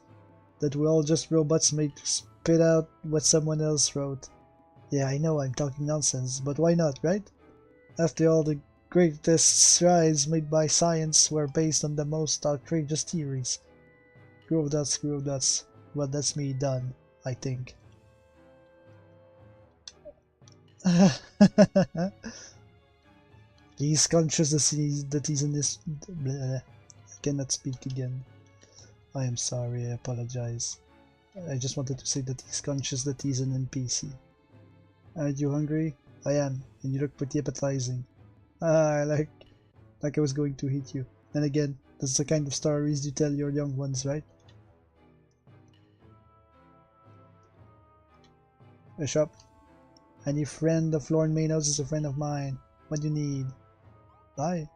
That we're all just robots made to spit out what someone else wrote. Yeah, I know I'm talking nonsense, but why not, right? After all, the greatest strides made by science were based on the most outrageous theories. Screw of that, screw of that. Well, that's me done, I think. He's conscious that he's in this... Bleh, I cannot speak again. I am sorry, I apologize. I just wanted to say that he's conscious that he's an NPC. Aren't you hungry? I am, and you look pretty appetizing. Ah, like I was going to hit you. And again, that's the kind of stories you tell your young ones, right? A shop. Any friend of Lord Manos is a friend of mine. What do you need? Bye.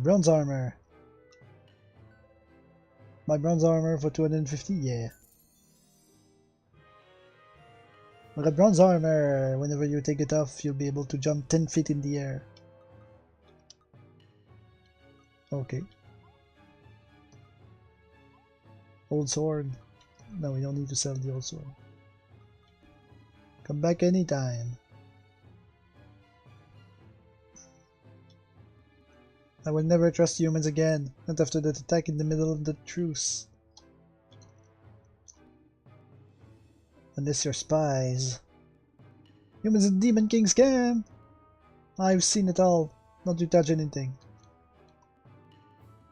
Bronze armor. My bronze armor for 250? Yeah. With a bronze armor, whenever you take it off, you'll be able to jump 10 feet in the air. Okay. Old sword. No, we don't need to sell the old sword. Come back anytime. I will never trust humans again, not after that attack in the middle of the truce. Unless you're spies. Humans and Demon King scam! I've seen it all. Not to touch anything.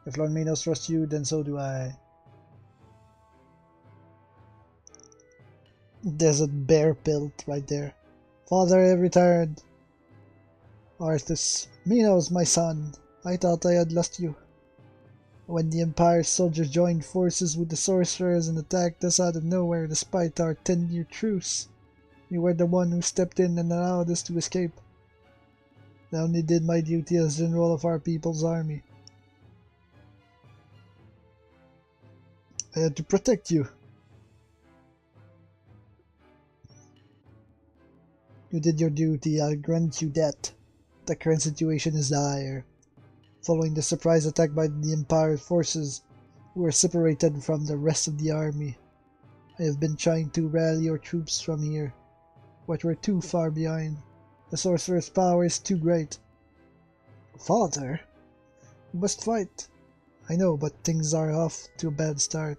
If Lord Minos trusts you, then so do I. There's a bear built right there. Father, I have returned. Arthas. Minos, my son. I thought I had lost you. When the Empire's soldiers joined forces with the sorcerers and attacked us out of nowhere despite our 10-year truce, you were the one who stepped in and allowed us to escape. I only did my duty as general of our people's army. I had to protect you. You did your duty, I'll grant you that. The current situation is dire. Following the surprise attack by the Empire forces, we were separated from the rest of the army. I have been trying to rally your troops from here, but we're too far behind. The sorcerer's power is too great. Father? We must fight. I know, but things are off to a bad start.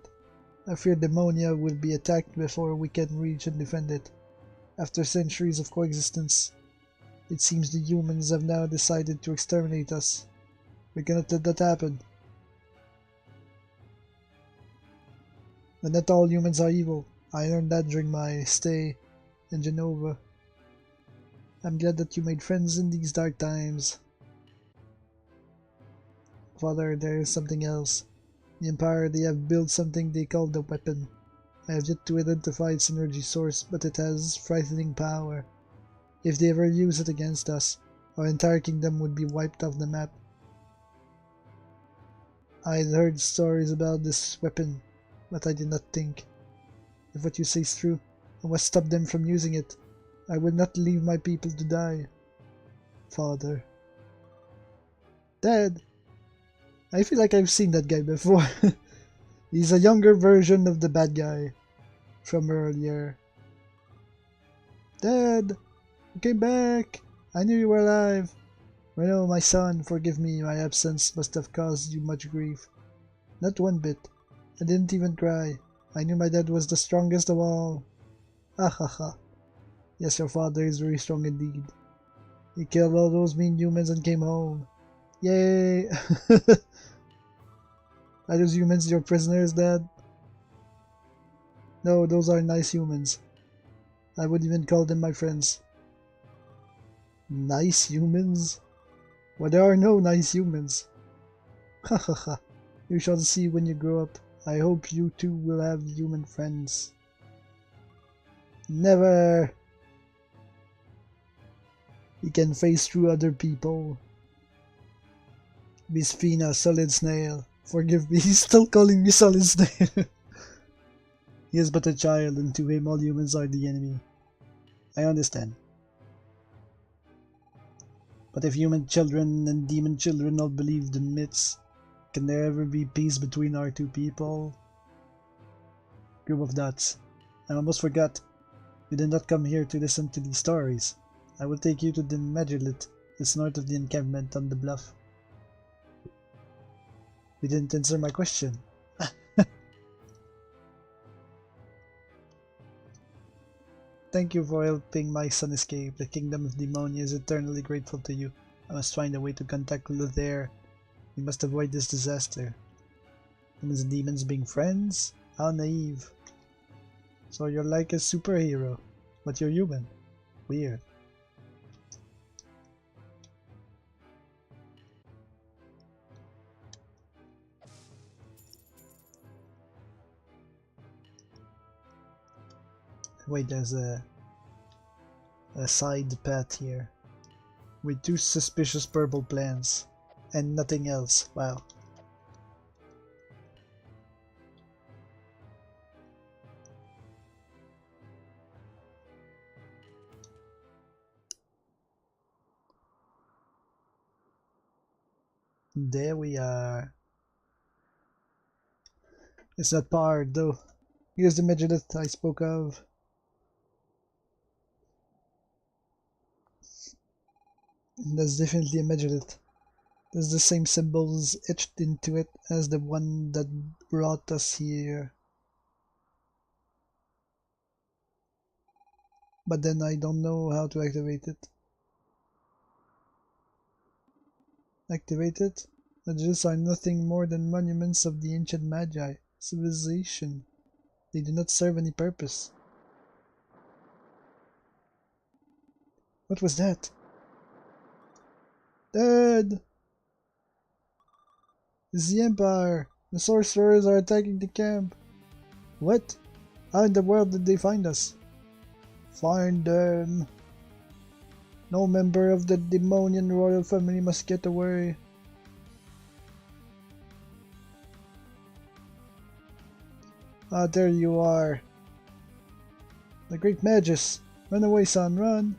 I fear Demonia will be attacked before we can reach and defend it. After centuries of coexistence, it seems the humans have now decided to exterminate us. We cannot let that happen. And not all humans are evil. I learned that during my stay in Genova. I'm glad that you made friends in these dark times. Father, there is something else. The Empire, they have built something they call the weapon. I have yet to identify its energy source, but it has frightening power. If they ever use it against us, our entire kingdom would be wiped off the map. I had heard stories about this weapon, but I did not think. If what you say is true, I must stop them from using it. I will not leave my people to die. Father. Dad! I feel like I've seen that guy before. He's a younger version of the bad guy from earlier. Dad! You came back! I knew you were alive! Well, my son, forgive me, my absence must have caused you much grief. Not one bit. I didn't even cry. I knew my dad was the strongest of all. Ha ha ha. Yes, your father is very strong indeed. He killed all those mean humans and came home. Yay! Are those humans your prisoners, Dad? No, those are nice humans. I would even call them my friends. Nice humans? Well, there are no nice humans. Ha ha ha. You shall see when you grow up. I hope you too will have human friends. Never! He can face through other people. Miss Fina, Solid Snail. Forgive me, he's still calling me Solid Snail. He is but a child, and to him all humans are the enemy. I understand. But if human children and demon children all believe the myths, can there ever be peace between our two people? Group of dots. I almost forgot. You did not come here to listen to these stories. I will take you to the Medulit, just north of the encampment on the bluff. You didn't answer my question. Thank you for helping my son escape. The kingdom of Demonia is eternally grateful to you. I must find a way to contact Luther. We must avoid this disaster. Humans and demons being friends? How naive. So you're like a superhero, but you're human. Weird. Wait, there's a side path here with two suspicious purple plants and nothing else. Wow. There we are. It's not powered though. Here's the Medulit I spoke of. That's definitely a Medulit. There's the same symbols etched into it as the one that brought us here. But then I don't know how to activate it. Activate it? Medulites are nothing more than monuments of the ancient Magi civilization. They do not serve any purpose. What was that? Dad! It's the Empire! The sorcerers are attacking the camp! What? How in the world did they find us? Find them! No member of the demonian royal family must get away. Ah, there you are. The great Magus! Run away, son, run!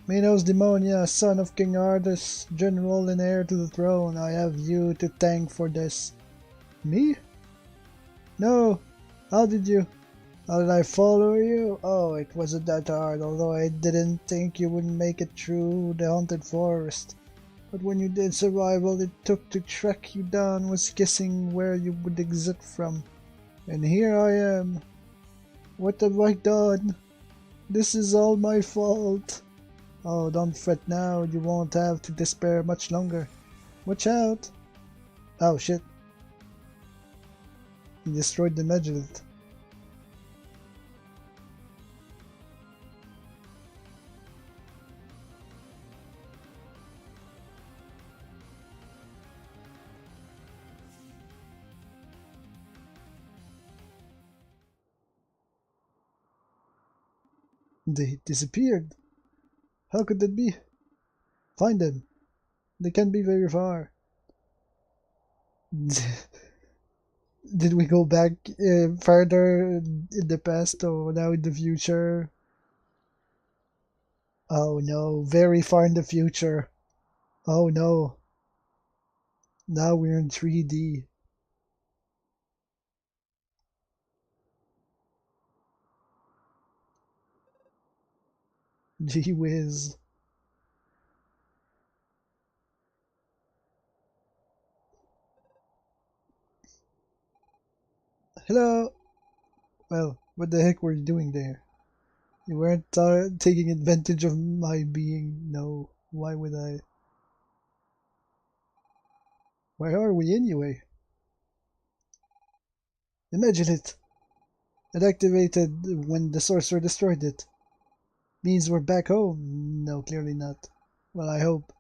Minos Demonia, son of King Ardus, general and heir to the throne, I have you to thank for this. Me? No! How did you? How did I follow you? Oh, it wasn't that hard, although I didn't think you would make it through the haunted forest. But when you did survive, all it took to track you down was guessing where you would exit from. And here I am. What have I done? This is all my fault. Oh, don't fret now, you won't have to despair much longer. Watch out! Oh shit. He destroyed the Medulit. They disappeared. How could that be? Find them. They can't be very far. Did we go back further in the past or now in the future? Oh no, very far in the future. Oh no, now we're in 3D. Gee whiz. Hello! Well, what the heck were you doing there? You weren't taking advantage of my being. No, why would I? Where are we anyway? Imagine it! It activated when the sorcerer destroyed it. Means we're back home? No, clearly not. Well, I hope.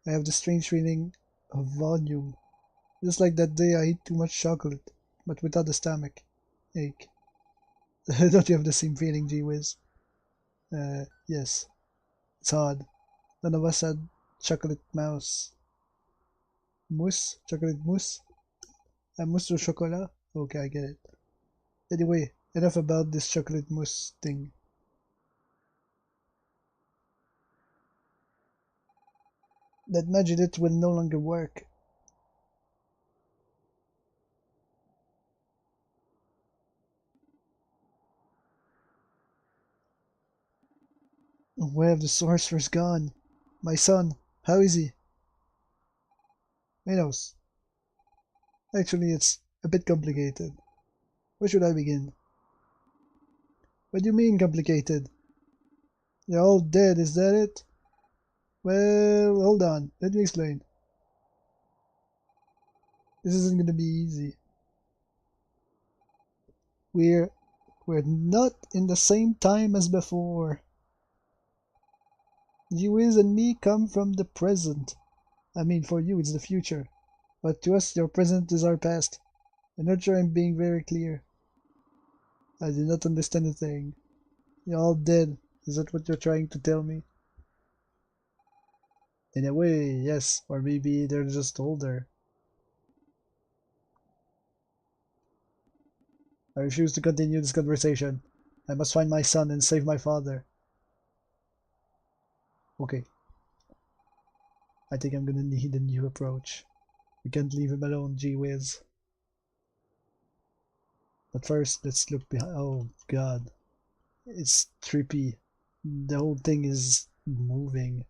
I have the strange feeling of volume. Just like that day I ate too much chocolate, but without a stomach ache. Don't you have the same feeling, gee whiz? Yes. It's odd. None of us had chocolate mouse. Mousse? Chocolate mousse? A mousse au chocolat? Okay, I get it. Anyway, enough about this chocolate mousse thing. That magic will no longer work. Where have the sorcerers gone? My son, how is he? Minos. Actually, it's a bit complicated. Where should I begin? What do you mean complicated? They're all dead, is that it? Well, hold on, let me explain. This isn't gonna be easy. We're we're not in the same time as before. Jewiz and me come from the present. I mean, for you it's the future. But to us, your present is our past. I'm not sure I'm being very clear. I do not understand a thing. You're all dead. Is that what you're trying to tell me? In a way, yes. Or maybe they're just older. I refuse to continue this conversation. I must find my son and save my father. Okay. I think I'm gonna need a new approach. We can't leave him alone, gee whiz. But first, let's look behind. Oh god. It's trippy. The whole thing is moving.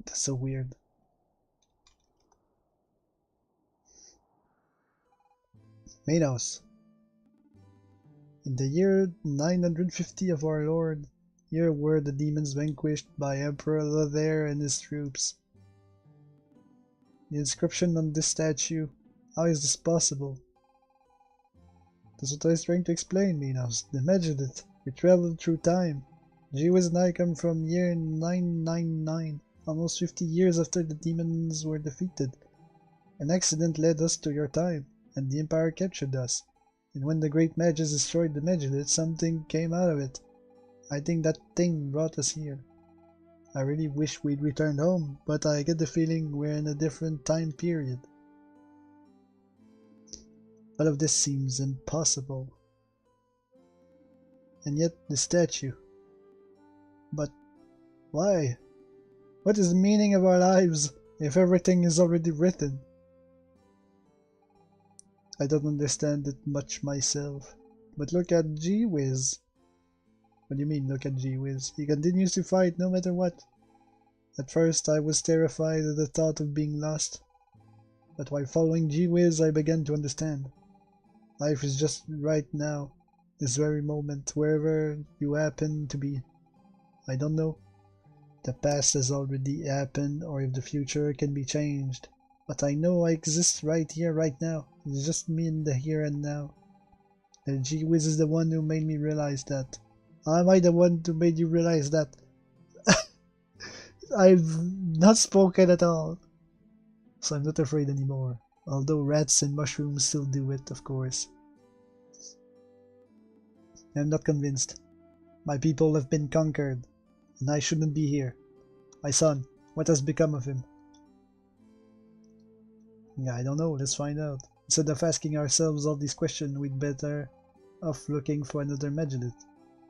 That's so weird. Manos. In the year 950 of our Lord, here were the demons vanquished by Emperor Lothair and his troops. The inscription on this statue, how is this possible? That's what I was trying to explain, Minos. Imagine it. We traveled through time. Jewiz and I come from year 999, almost 50 years after the demons were defeated. An accident led us to your time, and the Empire captured us. And when the great mages destroyed the Megiddo, something came out of it. I think that thing brought us here. I really wish we'd returned home, but I get the feeling we're in a different time period. All of this seems impossible. And yet the statue. But why? What is the meaning of our lives if everything is already written? I don't understand it much myself. But look at G-Wiz. What do you mean, look at G-Wiz? He continues to fight no matter what. At first I was terrified at the thought of being lost. But while following G-Wiz I began to understand. Life is just right now, this very moment, wherever you happen to be. I don't know. The past has already happened or if the future can be changed. But I know I exist right here, right now. It's just me in the here and now. And G-Wiz is the one who made me realize that. Am I the one who made you realize that? I've not spoken at all. So I'm not afraid anymore. Although rats and mushrooms still do it, of course. I'm not convinced. My people have been conquered, and I shouldn't be here. My son, what has become of him? Yeah, I don't know, let's find out. Instead of asking ourselves all these questions, we'd better off looking for another Magellite.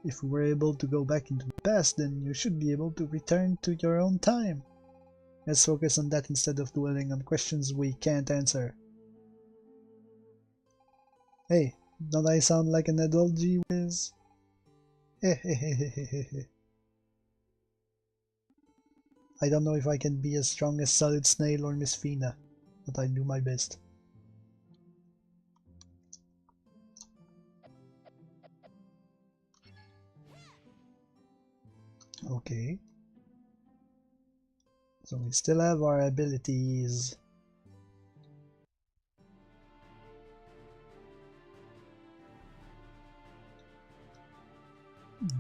If we were able to go back into the past, then you should be able to return to your own time. Let's focus on that instead of dwelling on questions we can't answer. Hey, don't I sound like an adult, gee whiz? I don't know if I can be as strong as Solid Snail or Miss Fina, but I'll do my best. Okay. So we still have our abilities.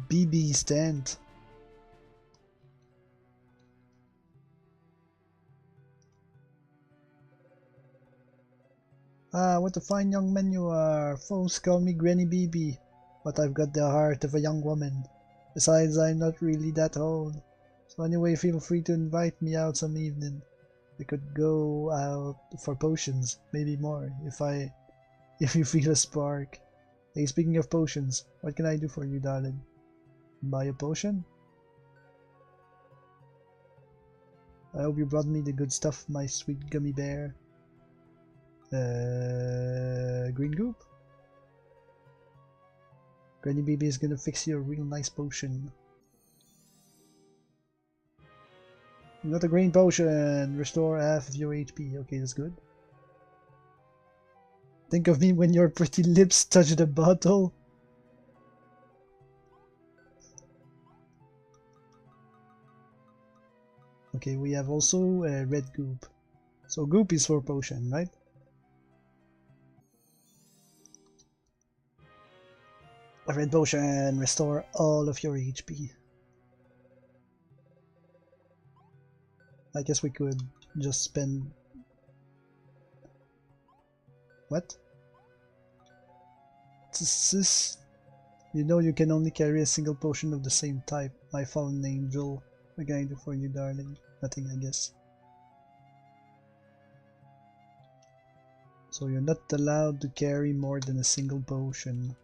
BB stand. Ah, what a fine young man you are. Folks call me Granny BB, but I've got the heart of a young woman. Besides, I'm not really that old. So anyway, feel free to invite me out some evening. We could go out for potions, maybe more, if you feel a spark. Hey, speaking of potions, what can I do for you, darling? Buy a potion? I hope you brought me the good stuff, my sweet gummy bear. Green goop? Granny Baby is gonna fix you a real nice potion. You got a green potion! Restore half of your HP. Okay, that's good. Think of me when your pretty lips touch the bottle. Okay, we have also red goop. So goop is for potion, right? A red potion, restore all of your HP. I guess we could just spend... What? This... You know you can only carry a single potion of the same type. My fallen angel. What can I do for you, darling? Nothing, I guess. So you're not allowed to carry more than a single potion.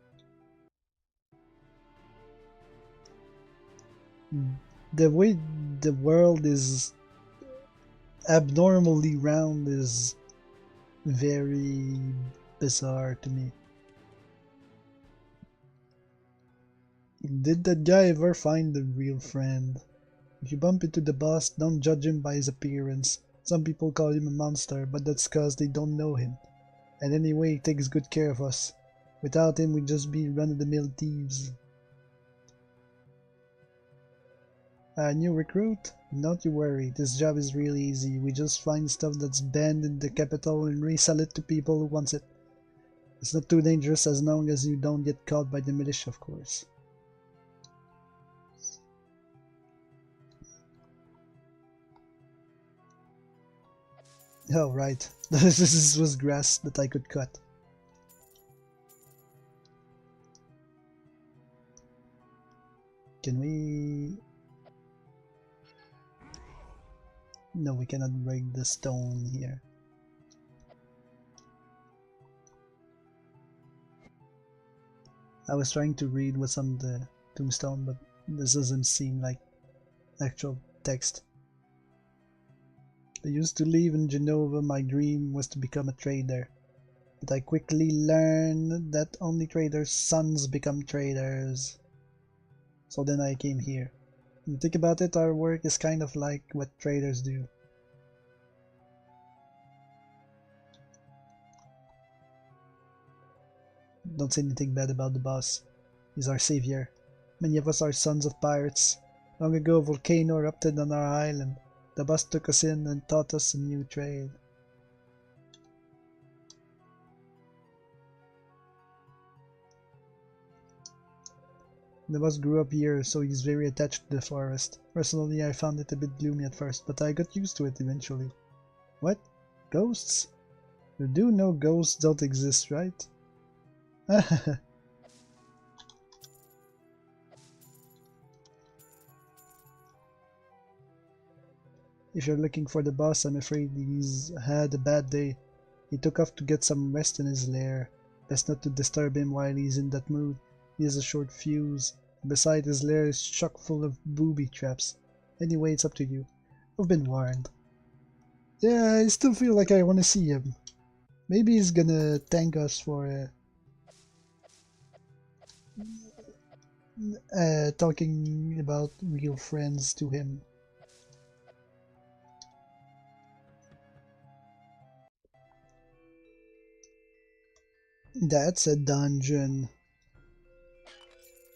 The way the world is abnormally round is very bizarre to me. Did that guy ever find a real friend? If you bump into the boss, don't judge him by his appearance. Some people call him a monster, but that's cause they don't know him. And anyway, he takes good care of us. Without him, we'd just be run-of-the-mill thieves. New recruit? Not you worry, this job is really easy. We just find stuff that's banned in the capital and resell it to people who wants it. It's not too dangerous as long as you don't get caught by the militia, of course. Oh, right. This was grass that I could cut. Can we... No, we cannot break the stone here. I was trying to read what's on the tombstone, but this doesn't seem like actual text. I used to live in Genova. My dream was to become a trader. But I quickly learned that only traders' sons become traders. So then I came here. When you think about it, our work is kind of like what traders do. Don't say anything bad about the boss. He's our savior. Many of us are sons of pirates. Long ago, a volcano erupted on our island. The boss took us in and taught us a new trade. The boss grew up here, so he's very attached to the forest. Personally, I found it a bit gloomy at first, but I got used to it eventually. What? Ghosts? You do know ghosts don't exist, right? If you're looking for the boss, I'm afraid he's had a bad day. He took off to get some rest in his lair. Best not to disturb him while he's in that mood. He has a short fuse. Besides, his lair is chock full of booby traps. Anyway, it's up to you. I've been warned. Yeah, I still feel like I want to see him. Maybe he's gonna thank us for talking about real friends to him. That's a dungeon.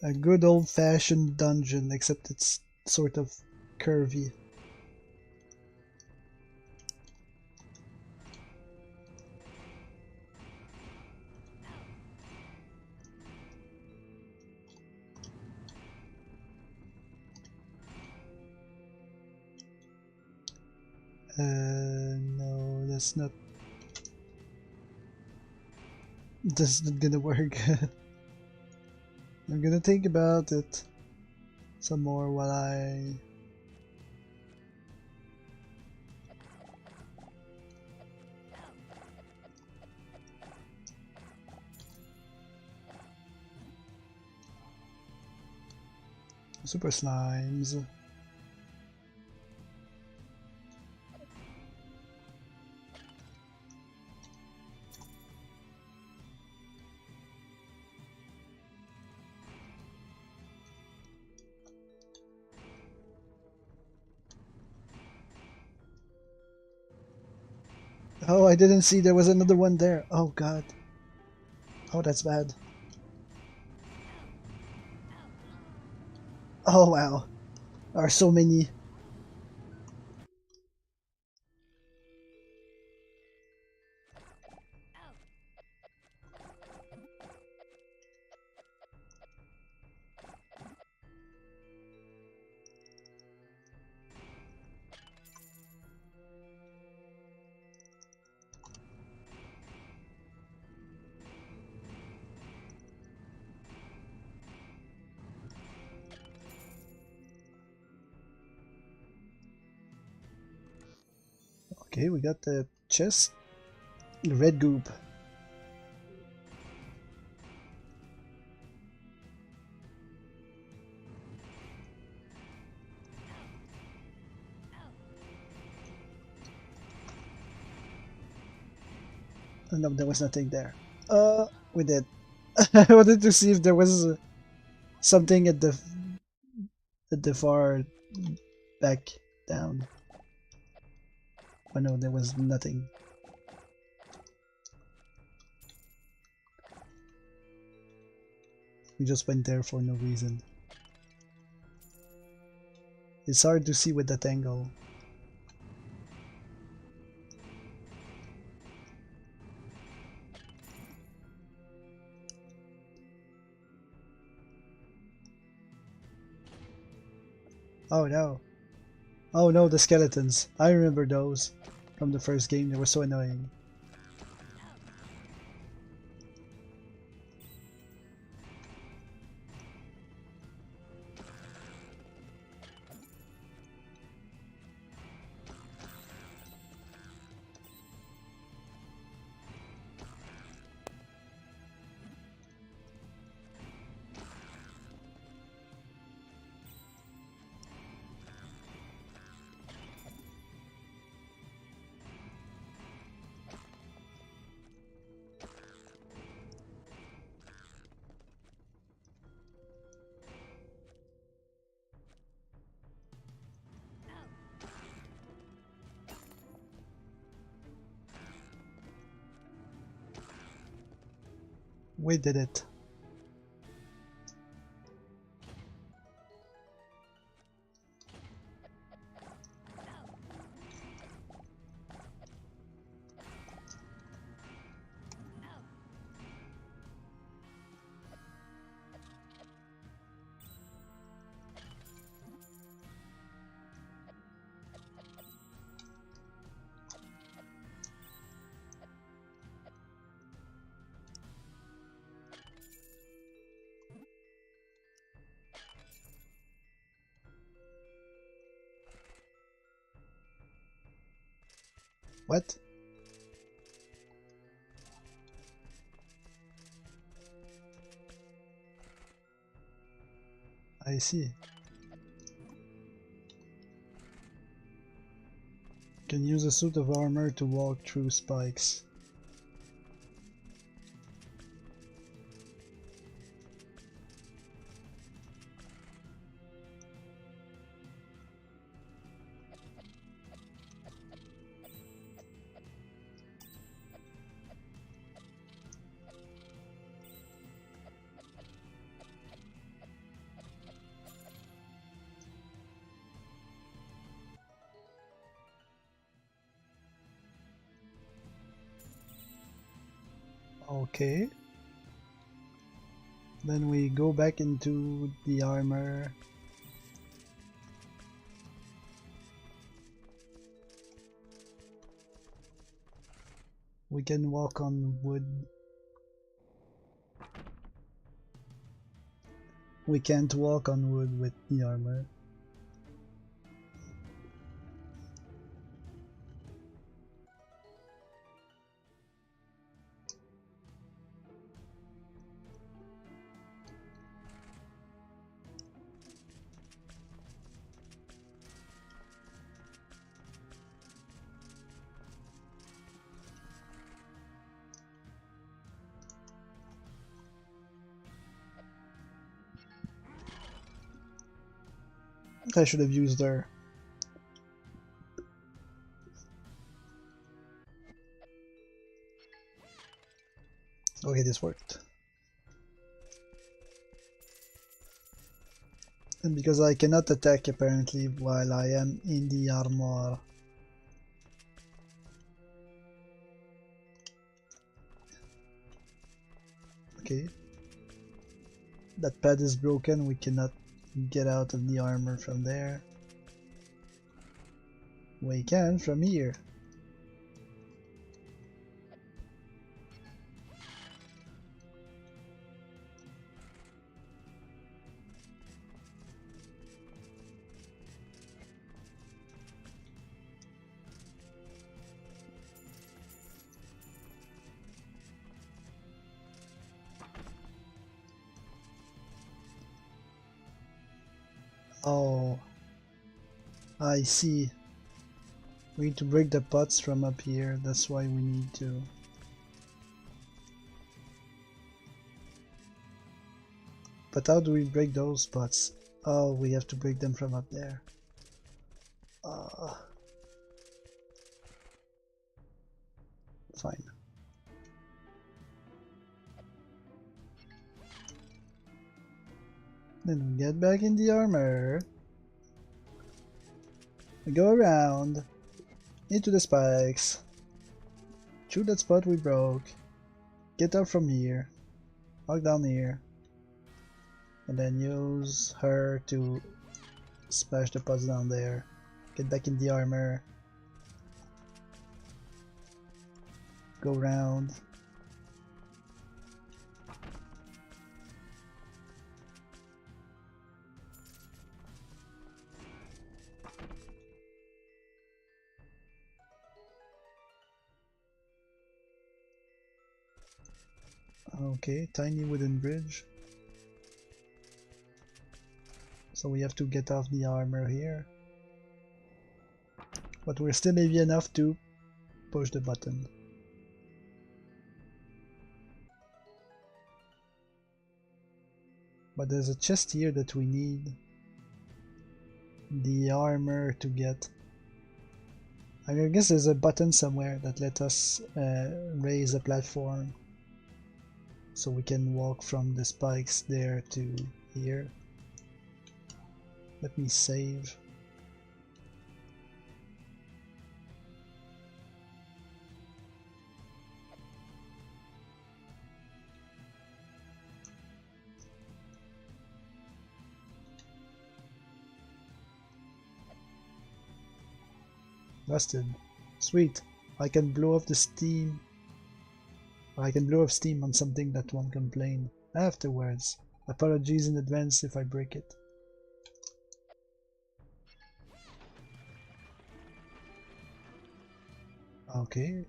A good old-fashioned dungeon, except it's sort of curvy. No, that's not... That's not gonna work. I'm gonna think about it some more while I... Super Slimes. Oh, I didn't see there was another one there. Oh god. Oh, that's bad. Oh wow. There are so many. Okay, we got the chest. The red goop. Oh, no, there was nothing there. We did. I wanted to see if there was something at the far back down. But no, there was nothing. We just went there for no reason. It's hard to see with that angle. Oh no. Oh no, the skeletons. I remember those from the first game. They were so annoying. We did it. What? I see. Can use a suit of armor to walk through spikes. Okay. Then we go back into the armor. We can walk on wood. We can't walk on wood with the armor. I should have used her. Okay, this worked. And because I cannot attack apparently while I am in the armor. Okay. That pad is broken, we cannot get out of the armor from there. We can from here. Oh, I see. We need to break the pots from up here, that's why we need to. But how do we break those pots? Oh, we have to break them from up there. Fine. Then we get back in the armor. We go around into the spikes. Through that spot we broke. Get up from here. Walk down here. And then use her to smash the pots down there. Get back in the armor. Go round. Okay, tiny wooden bridge. So we have to get off the armor here. But we're still heavy enough to push the button. But there's a chest here that we need the armor to get. I guess there's a button somewhere that let us raise a platform. So we can walk from the spikes there to here. Let me save. Busted. Sweet. I can blow off the steam. I can blow off steam on something that won't complain afterwards. Apologies in advance if I break it. Okay.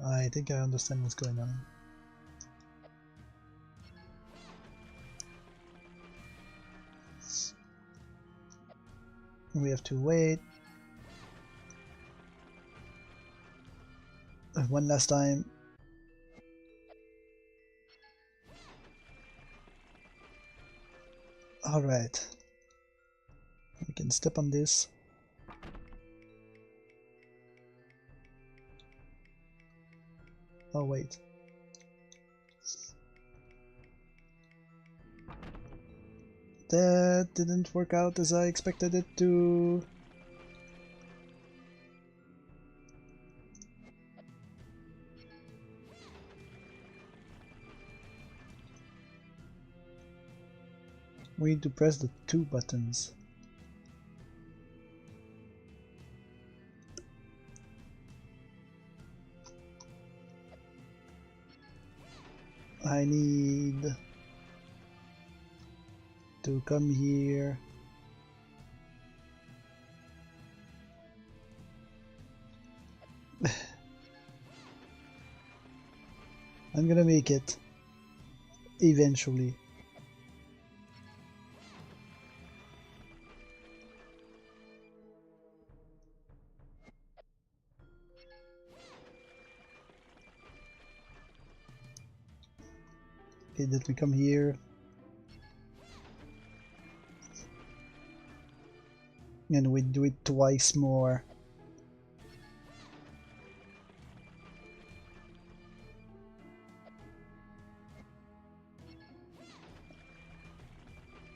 I think I understand what's going on. We have to wait. One last time. Alright. We can step on this. Oh wait. That didn't work out as I expected it to. We need to press the 2 buttons. I need to come here. I'm gonna make it eventually. Okay, did we come here? And we do it twice more.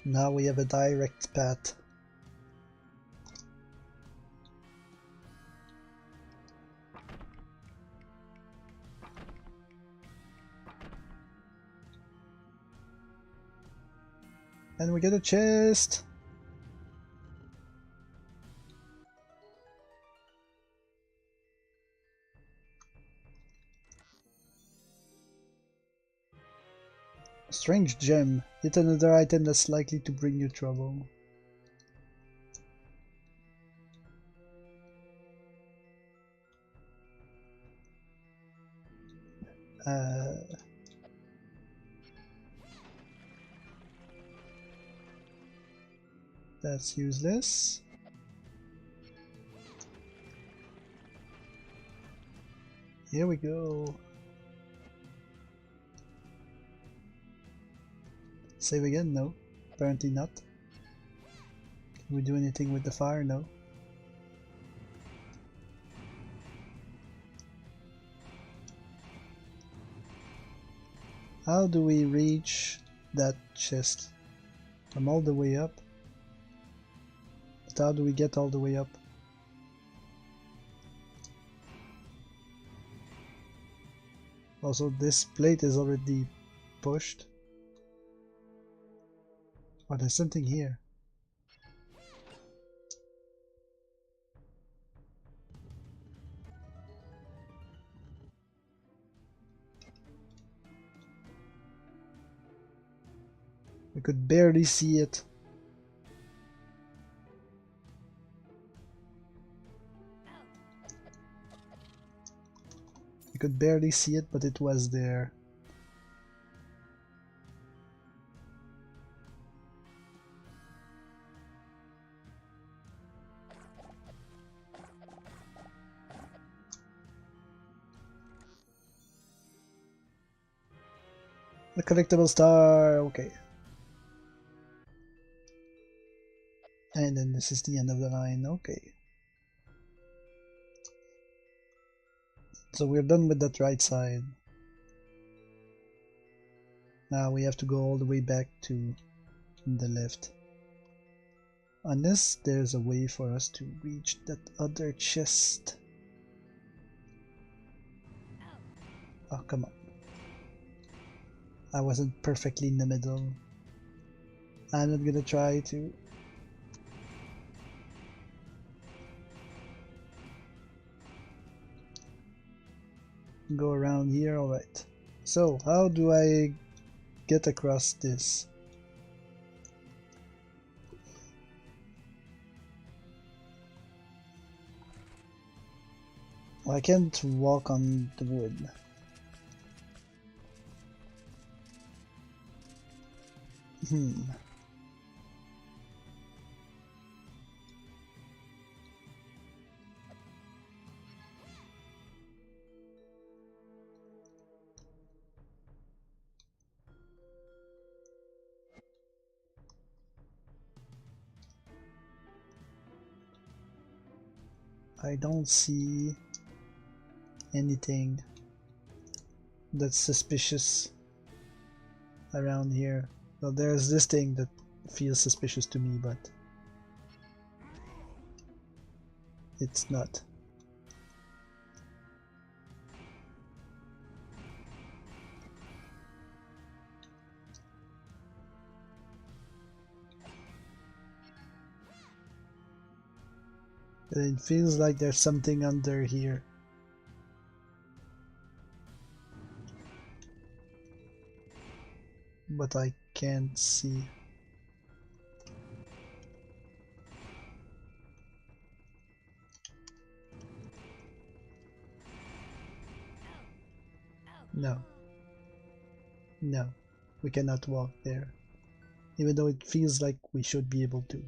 Now we have a direct path. And we get a chest! Strange gem. Yet another item that's likely to bring you trouble. That's useless. Here we go. Save again? No. Apparently not. Can we do anything with the fire? No. How do we reach that chest? From all the way up? But how do we get all the way up? Also, this plate is already pushed. Oh, there's something here. We could barely see it. We could barely see it, but it was there. The collectible star, okay. And then this is the end of the line, okay. So we're done with that right side. Now we have to go all the way back to the left. Unless there's a way for us to reach that other chest. Oh, come on. I wasn't perfectly in the middle. I'm not gonna try to. Go around here, alright. So, how do I get across this? I can't walk on the wood. I don't see anything that's suspicious around here. Well, there's this thing that feels suspicious to me, but it's not. It feels like there's something under here. But I can't see. No. No. We cannot walk there. Even though it feels like we should be able to.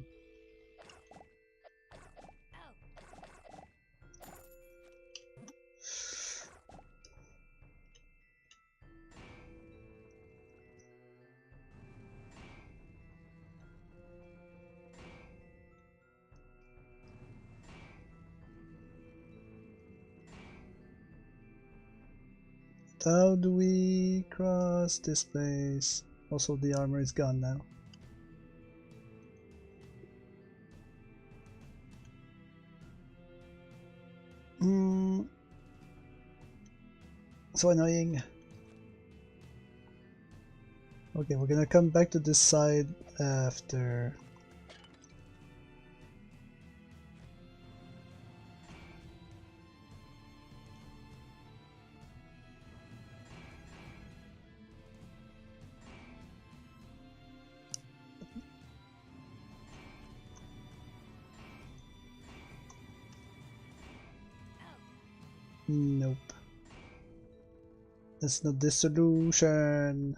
How do we cross this place? Also, the armor is gone now. So annoying. Okay, we're gonna come back to this side after. Nope. That's not the solution.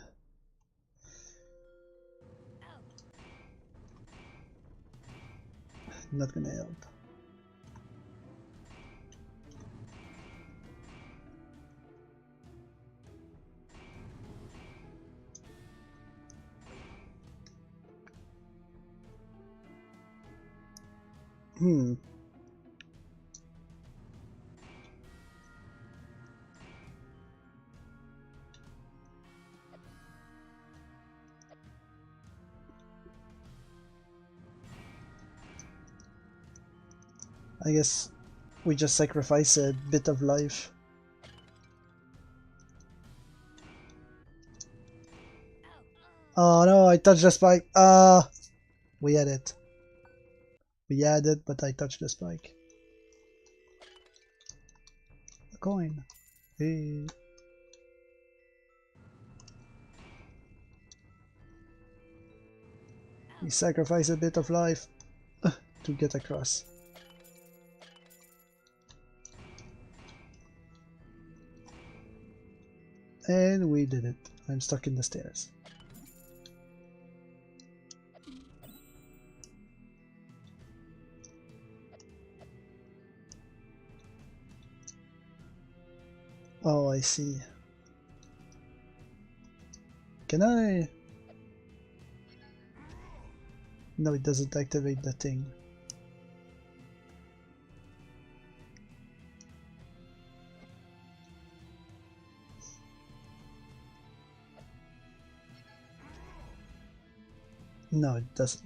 Not gonna help. I guess we just sacrifice a bit of life. Oh no, I touched the spike. We had it. We had it, but I touched the spike. A coin. Hey. We sacrifice a bit of life to get across. And we did it. I'm stuck in the stairs. Oh, I see. Can I? No, it doesn't activate the thing. No, it doesn't.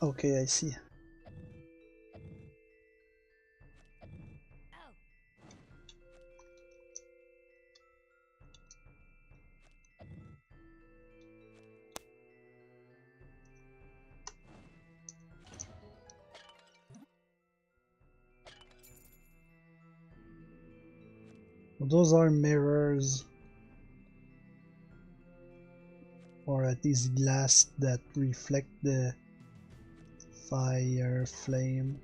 Okay, I see. Those are mirrors, or at least glass that reflect the fire flame.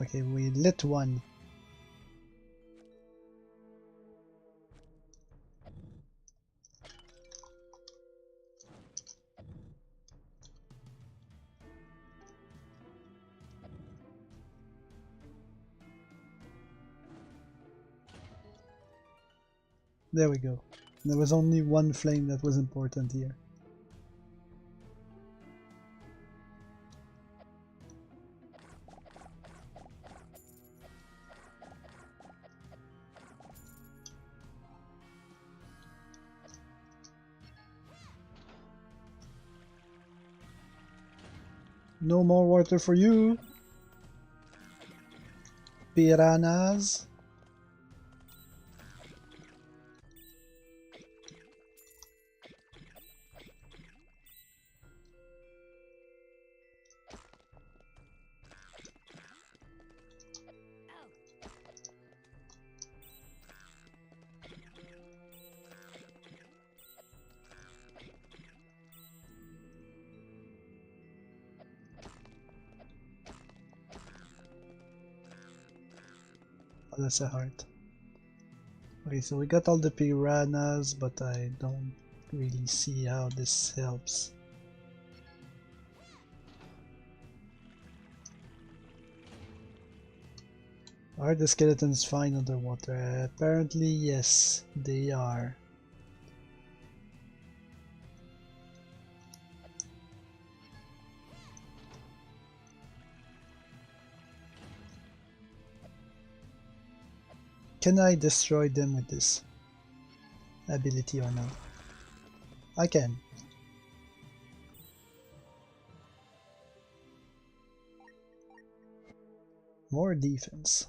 Okay, we lit one. There we go. There was only one flame that was important here. No more water for you, piranhas. Oh, that's a heart. Okay, so we got all the piranhas, but I don't really see how this helps. Are the skeletons fine underwater? Apparently, yes, they are. Can I destroy them with this ability or no? I can. More defense.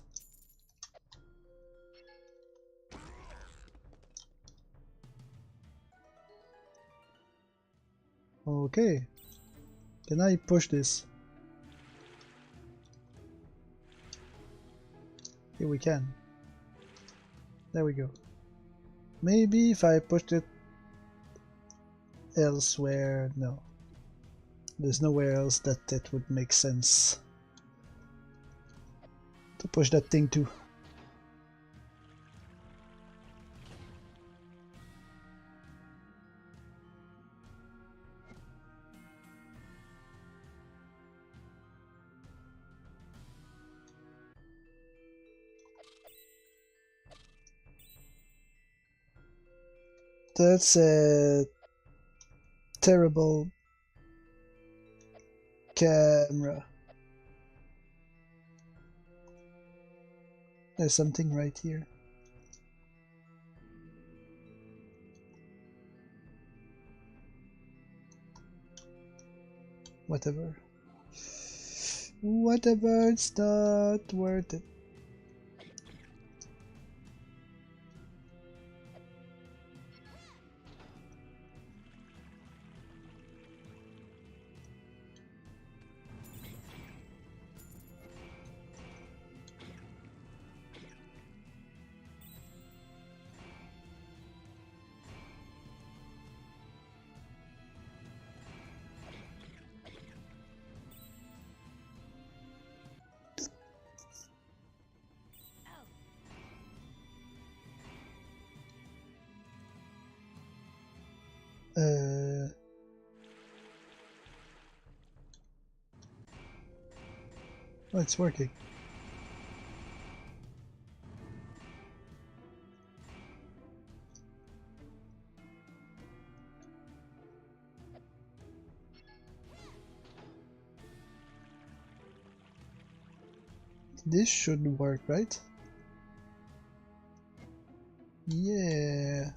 Okay. Can I push this? Here we can. There we go. Maybe if I pushed it elsewhere, no. There's nowhere else that it would make sense to push that thing to. That's a terrible camera. There's something right here. Whatever. Whatever, it's not worth it. Oh, it's working. This should work, right? Yeah.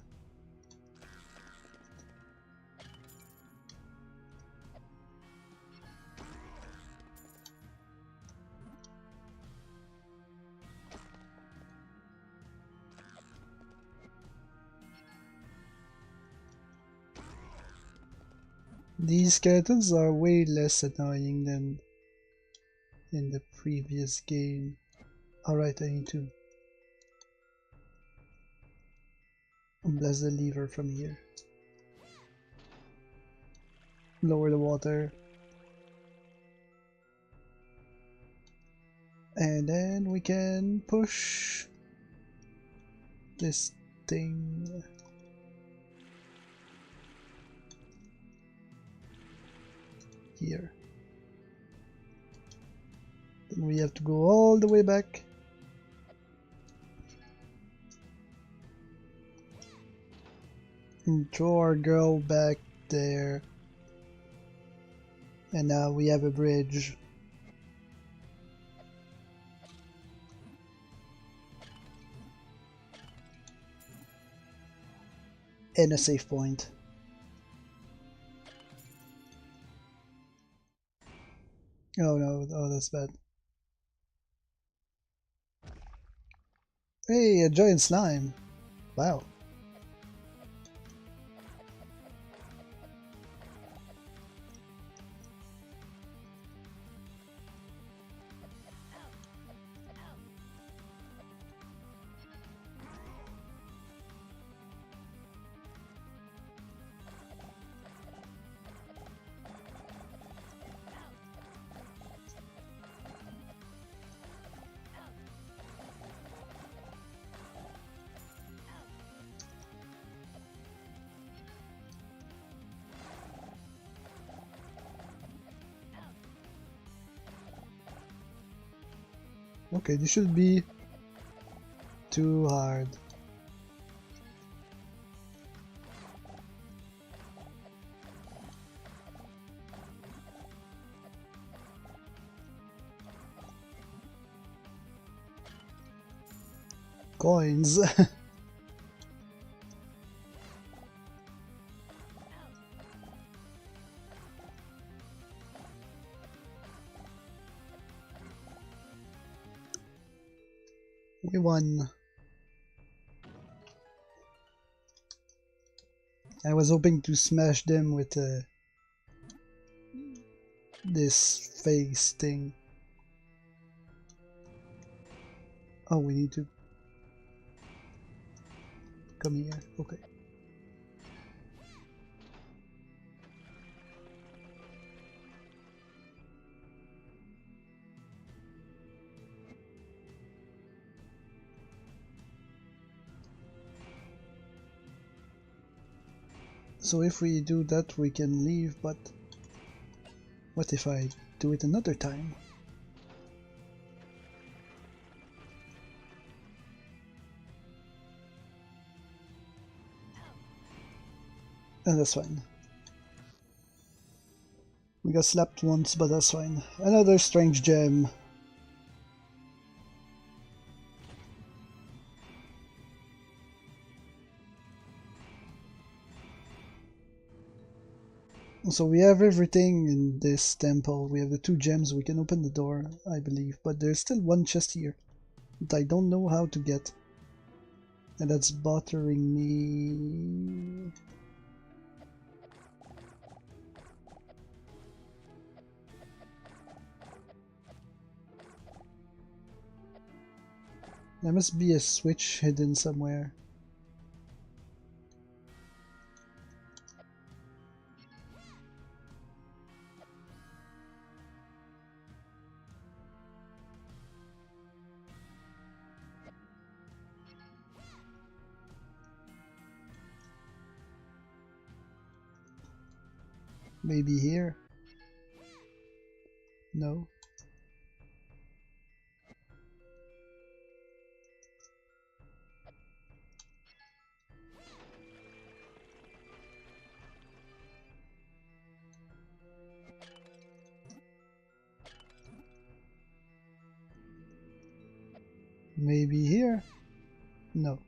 These skeletons are way less annoying than in the previous game. Alright, I need to blast the lever from here. Lower the water. And then we can push this thing. Here. Then we have to go all the way back. And throw our girl back there. And now we have a bridge. And a save point. Oh no, oh that's bad. Hey, a giant slime. Wow. Okay, this should be too hard. Coins. We won. I was hoping to smash them with this face thing. Oh, we need to come here. Okay. So if we do that, we can leave, but what if I do it another time? And that's fine. We got slapped once, but that's fine. Another strange gem. So we have everything in this temple. We have the 2 gems. We can open the door, I believe. But there's still one chest here that I don't know how to get. And that's bothering me. There must be a switch hidden somewhere. Maybe here? No. Maybe here? No.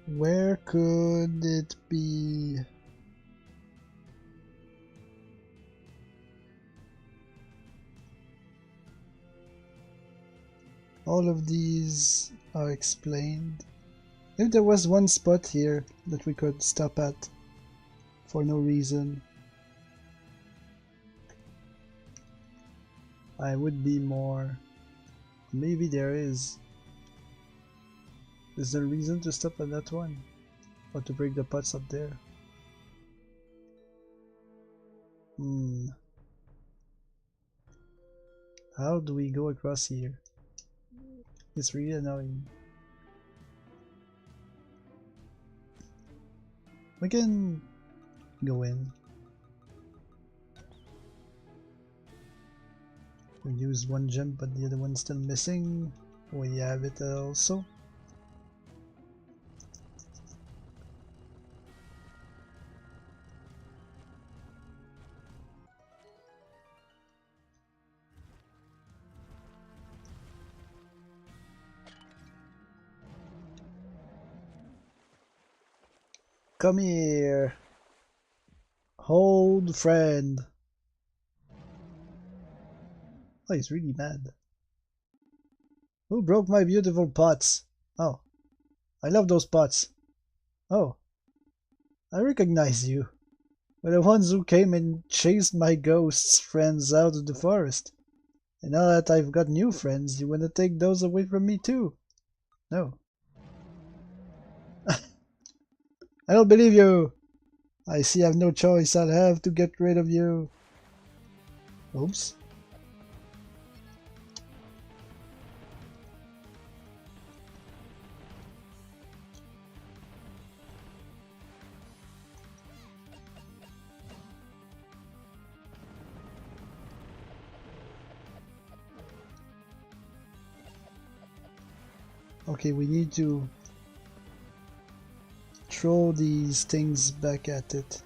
Where could it be? All of these are explained. If there was one spot here that we could stop at for no reason, I would be more... Maybe there is. Is there a reason to stop at that one? Or to break the pots up there? How do we go across here? It's really annoying. We can go in. We use one gem, but the other one's still missing. We have it also. Come here. Hold friend. Oh, he's really mad. Who broke my beautiful pots? Oh, I love those pots. Oh, I recognize you. We're the ones who came and chased my ghost's friends out of the forest. And now that I've got new friends, you wanna take those away from me too? No. I don't believe you! I see I have no choice, I'll have to get rid of you. Oops. Okay, we need to throw these things back at it.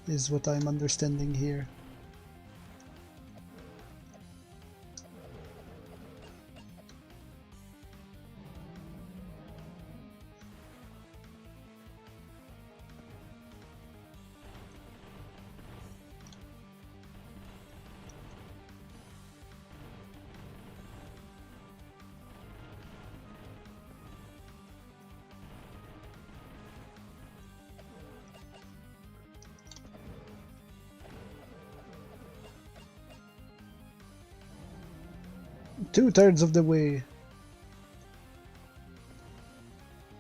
Is what I'm understanding here. Two-thirds of the way.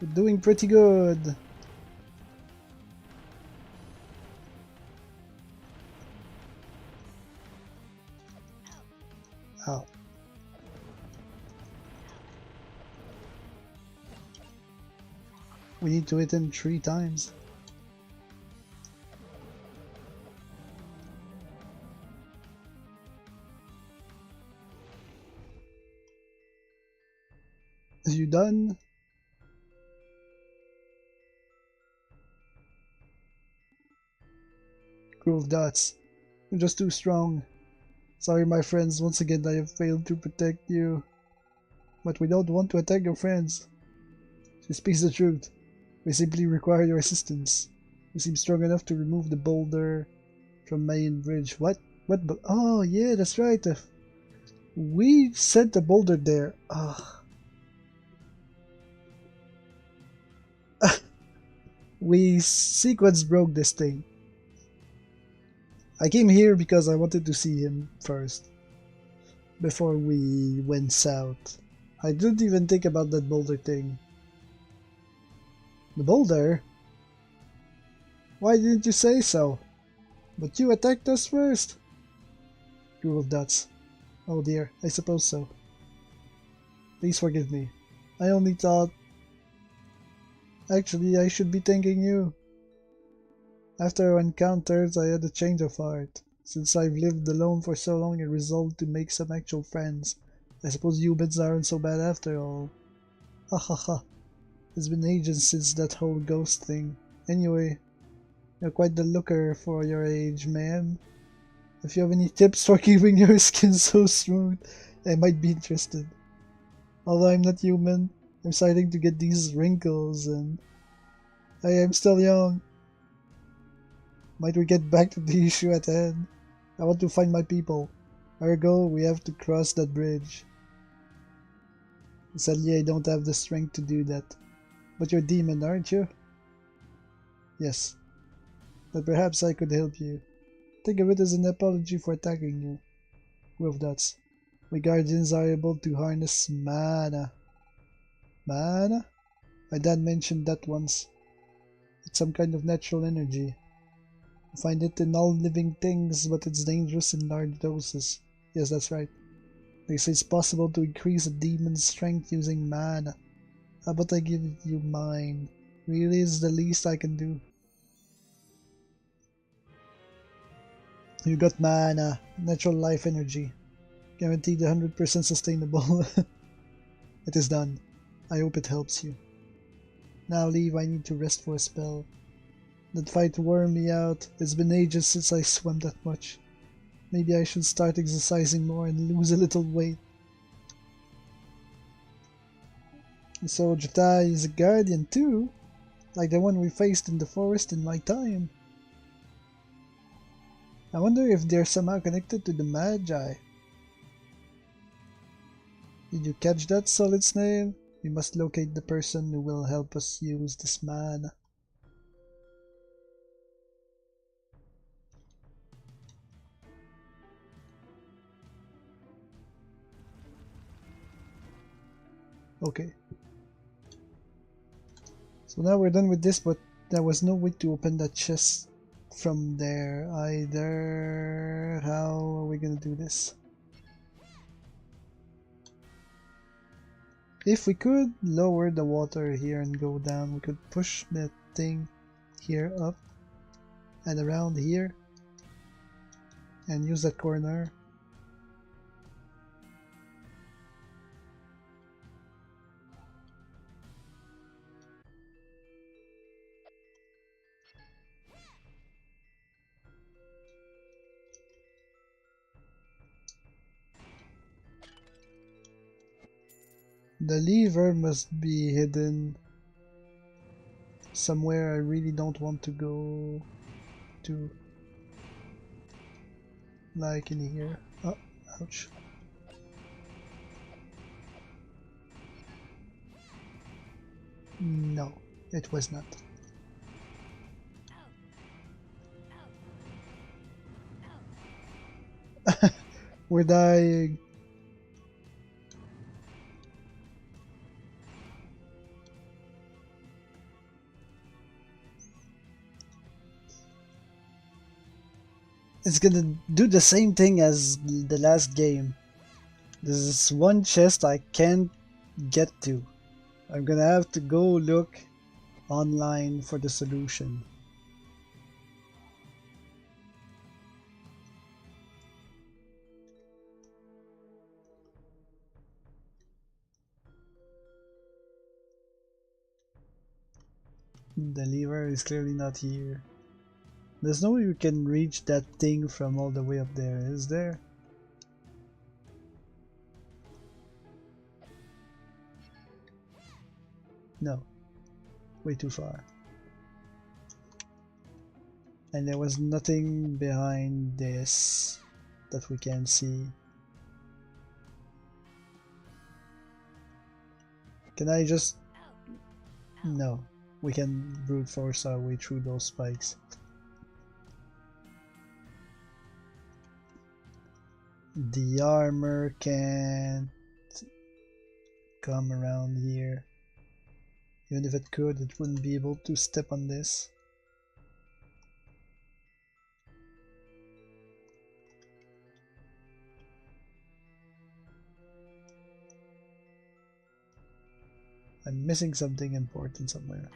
We're doing pretty good. Ow. We need to hit him 3 times. Are you done? Crew of dots. You're just too strong. Sorry, my friends, once again I have failed to protect you. But we don't want to attack your friends. She speaks the truth. We simply require your assistance. You seem strong enough to remove the boulder from main bridge. What? What? Oh, yeah, that's right. We sent the boulder there. We sequence broke this thing. I came here because I wanted to see him first. Before we went south. I didn't even think about that boulder thing. The boulder? Why didn't you say so? But you attacked us first. Group of dots. Oh dear, I suppose so. Please forgive me. I only thought... Actually, I should be thanking you. After our encounters, I had a change of heart. Since I've lived alone for so long, I resolved to make some actual friends. I suppose humans aren't so bad after all. Ha ha ha. It's been ages since that whole ghost thing. Anyway, you're quite the looker for your age, ma'am. If you have any tips for keeping your skin so smooth, I might be interested. Although I'm not human, I'm starting to get these wrinkles and I am still young. Might we get back to the issue at hand? I want to find my people. Ergo, we have to cross that bridge. Sadly, I don't have the strength to do that. But you're a demon, aren't you? Yes. But perhaps I could help you. Think of it as an apology for attacking you. With that, we guardians are able to harness mana. Mana? My dad mentioned that once. It's some kind of natural energy. You find it in all living things, but it's dangerous in large doses. Yes, that's right. They say it's possible to increase a demon's strength using mana. How about I give you mine? Really is the least I can do. You got mana, natural life energy. Guaranteed 100% sustainable. It is done. I hope it helps you. Now leave, I need to rest for a spell. That fight wore me out. It's been ages since I swam that much. Maybe I should start exercising more and lose a little weight. So Jutai is a guardian too, like the one we faced in the forest in my time. I wonder if they're somehow connected to the Magi. Did you catch that, Solid Snail? We must locate the person who will help us use this mana. Okay. So now we're done with this, but there was no way to open that chest from there either. How are we gonna do this? If we could lower the water here and go down, we could push that thing here up and around here and use that corner. The lever must be hidden somewhere I really don't want to go to. Like in here. Oh, ouch. No, it was not. We're dying. It's gonna do the same thing as the last game. There's this one chest I can't get to. I'm gonna have to go look online for the solution. The lever is clearly not here. There's no way we can reach that thing from all the way up there, is there? No. Way too far. And there was nothing behind this that we can see. Can I just... No. We can brute force our way through those spikes. The armor can't come around here. Even if it could, it wouldn't be able to step on this. I'm missing something important somewhere.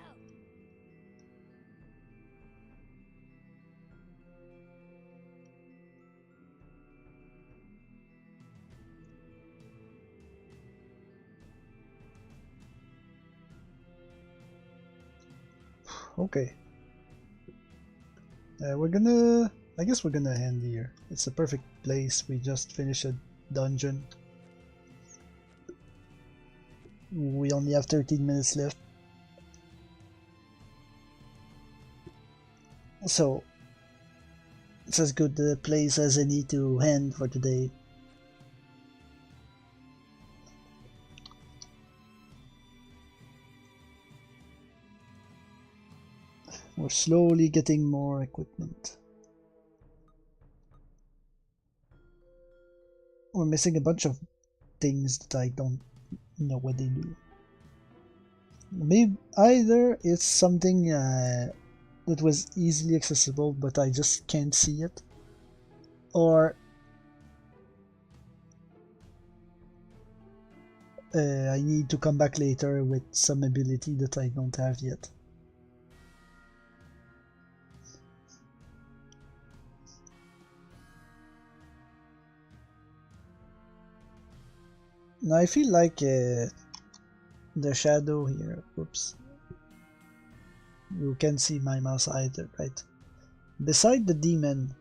Okay. I guess we're gonna end here. It's a perfect place. We just finished a dungeon. We only have 13 minutes left. So, it's as good a place as any to end for today. We're slowly getting more equipment. We're missing a bunch of things that I don't know what they do. Maybe either it's something that was easily accessible but I just can't see it, or I need to come back later with some ability that I don't have yet. Now I feel like the shadow here, oops, you can't see my mouse either, right? Beside the demon,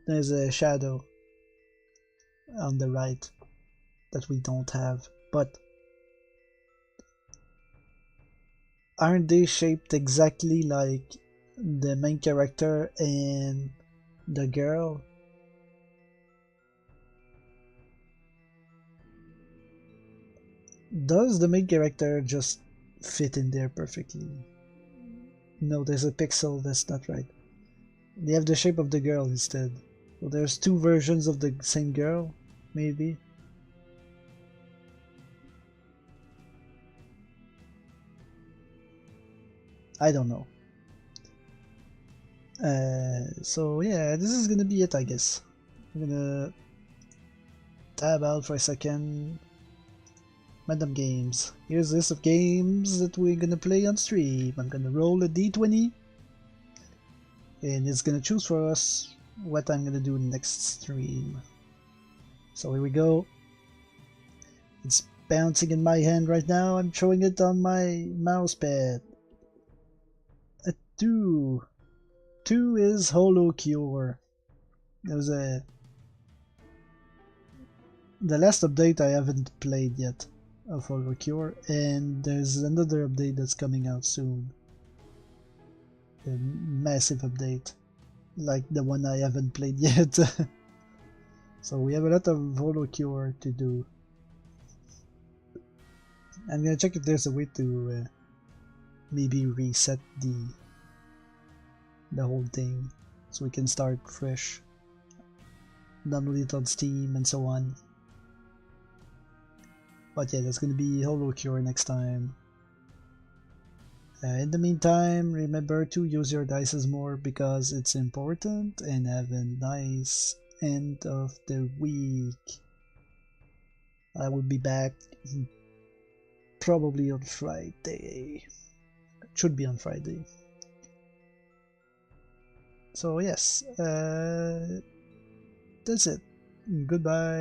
there's a shadow on the right that we don't have, but aren't they shaped exactly like the main character and the girl? Does the main character just fit in there perfectly? No, there's a pixel that's not right. They have the shape of the girl instead. So there's two versions of the same girl, maybe? I don't know. So yeah, this is gonna be it, I guess. I'm gonna tab out for a second. Random games. Here's a list of games that we're gonna play on stream. I'm gonna roll a d20 and it's gonna choose for us what I'm gonna do next stream. So here we go. It's bouncing in my hand right now. I'm showing it on my mouse pad. A 2. 2 is Holo Cure. There's the last update I haven't played yet of Holo Cure, and there's another update that's coming out soon. A massive update, like the one I haven't played yet. So we have a lot of Holo Cure to do. I'm gonna check if there's a way to maybe reset the whole thing so we can start fresh, download it on Steam and so on. But yeah, that's gonna be Holo Cure next time. In the meantime, remember to use your dices more because it's important, and have a nice end of the week. I will be back probably on Friday. It should be on Friday. So yes, that's it. Goodbye.